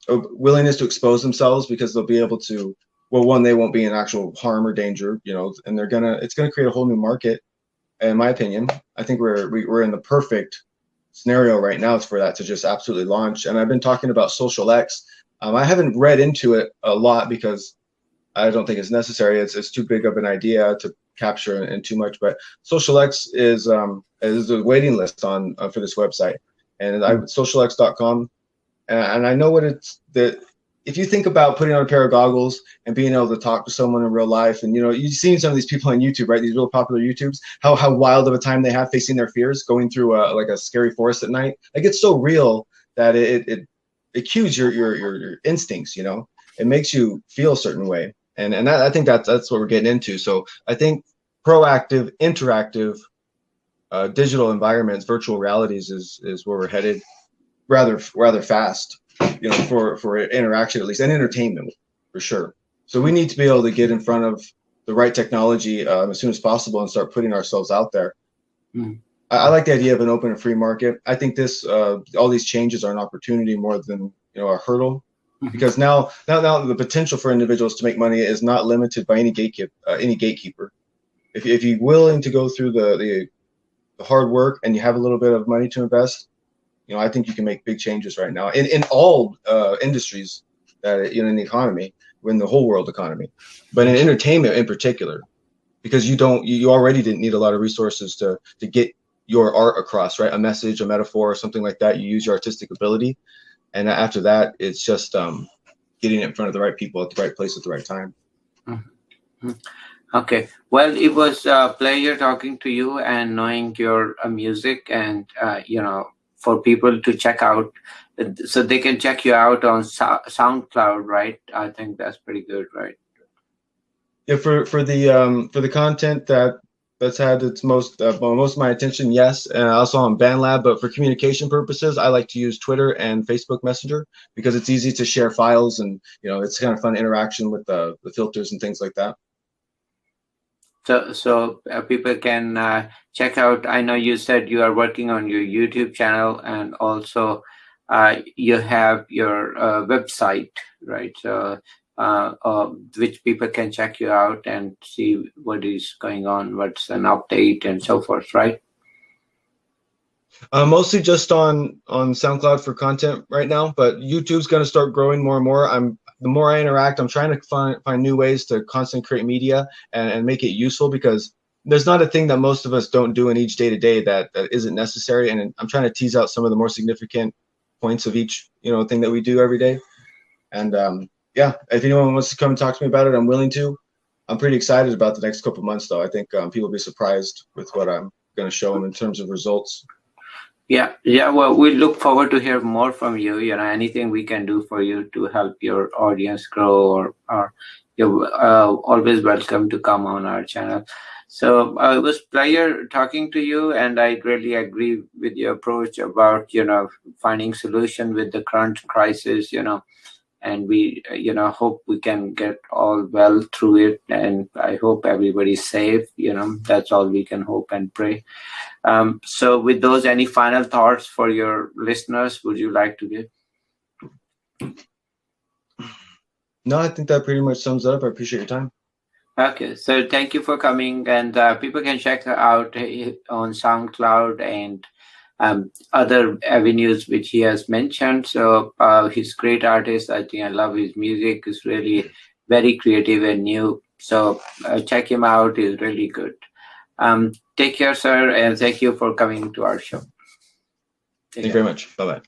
J: willingness to expose themselves because they'll be able to, well, one, they won't be in actual harm or danger, you know, and it's gonna create a whole new market. In my opinion, I think we're in the perfect scenario right now for that to just absolutely launch. And I've been talking about Social X. I haven't read into it a lot because I don't think it's necessary. It's too big of an idea to capture in too much. But Social X is the waiting list on for this website, and socialx.com. And I know what it's that. If you think about putting on a pair of goggles and being able to talk to someone in real life, and, you know, you've seen some of these people on YouTube, right? These real popular YouTubes, how wild of a time they have facing their fears, going through like a scary forest at night. Like, it's so real that it cues your instincts, you know. It makes you feel a certain way, and I think that's what we're getting into. So I think proactive, interactive, digital environments, virtual realities is where we're headed rather fast, you know, for interaction at least, and entertainment for sure. So we need to be able to get in front of the right technology as soon as possible and start putting ourselves out there. I like the idea of an open and free market. I think this all these changes are an opportunity more than, you know, a hurdle, because now the potential for individuals to make money is not limited by any gatekeeper. If you're willing to go through the hard work and you have a little bit of money to invest, you know, I think you can make big changes right now in all industries that, you know, in the economy, in the whole world economy, but in entertainment in particular, because you already didn't need a lot of resources to get your art across, right? A message, a metaphor, or something like that. You use your artistic ability, and after that, it's just getting it in front of the right people at the right place at the right time.
A: Okay, well, it was a pleasure talking to you and knowing your music, and you know, for people to check out, so they can check you out on SoundCloud, right? I think that's pretty good, right?
J: Yeah, for the content that's had its most of my attention, yes, and also on BandLab. But for communication purposes, I like to use Twitter and Facebook Messenger because it's easy to share files, and you know, it's kind of fun interaction with the filters and things like that.
A: So people can check out. I know you said you are working on your YouTube channel, and also you have your website, right? So which people can check you out and see what is going on, what's an update, and so forth, right?
J: Mostly just on SoundCloud for content right now, but YouTube's going to start growing more and more. The more I interact, I'm trying to find new ways to constantly create media and make it useful, because there's not a thing that most of us don't do in each day-to-day that isn't necessary. And I'm trying to tease out some of the more significant points of each, you know, thing that we do every day. And yeah, if anyone wants to come and talk to me about it, I'm willing to. I'm pretty excited about the next couple of months, though. I think people will be surprised with what I'm going to show them in terms of results.
A: Yeah. Well, we look forward to hear more from you. You know, anything we can do for you to help your audience grow, or you're always welcome to come on our channel. So it was a pleasure talking to you, and I really agree with your approach about, you know, finding solution with the current crisis, you know, and we, you know, hope we can get all well through it, and I hope everybody's safe. You know, that's all we can hope and pray. So with those, any final thoughts for your listeners would you like to give?
J: No, I think that pretty much sums it up. I appreciate your time.
A: Okay, so thank you for coming, and people can check her out on SoundCloud and other avenues which he has mentioned. So he's a great artist. I think I love his music. It's really very creative and new. So check him out. He's really good. Take care, sir, and thank you for coming to our show.
J: Thank you very much. Bye-bye.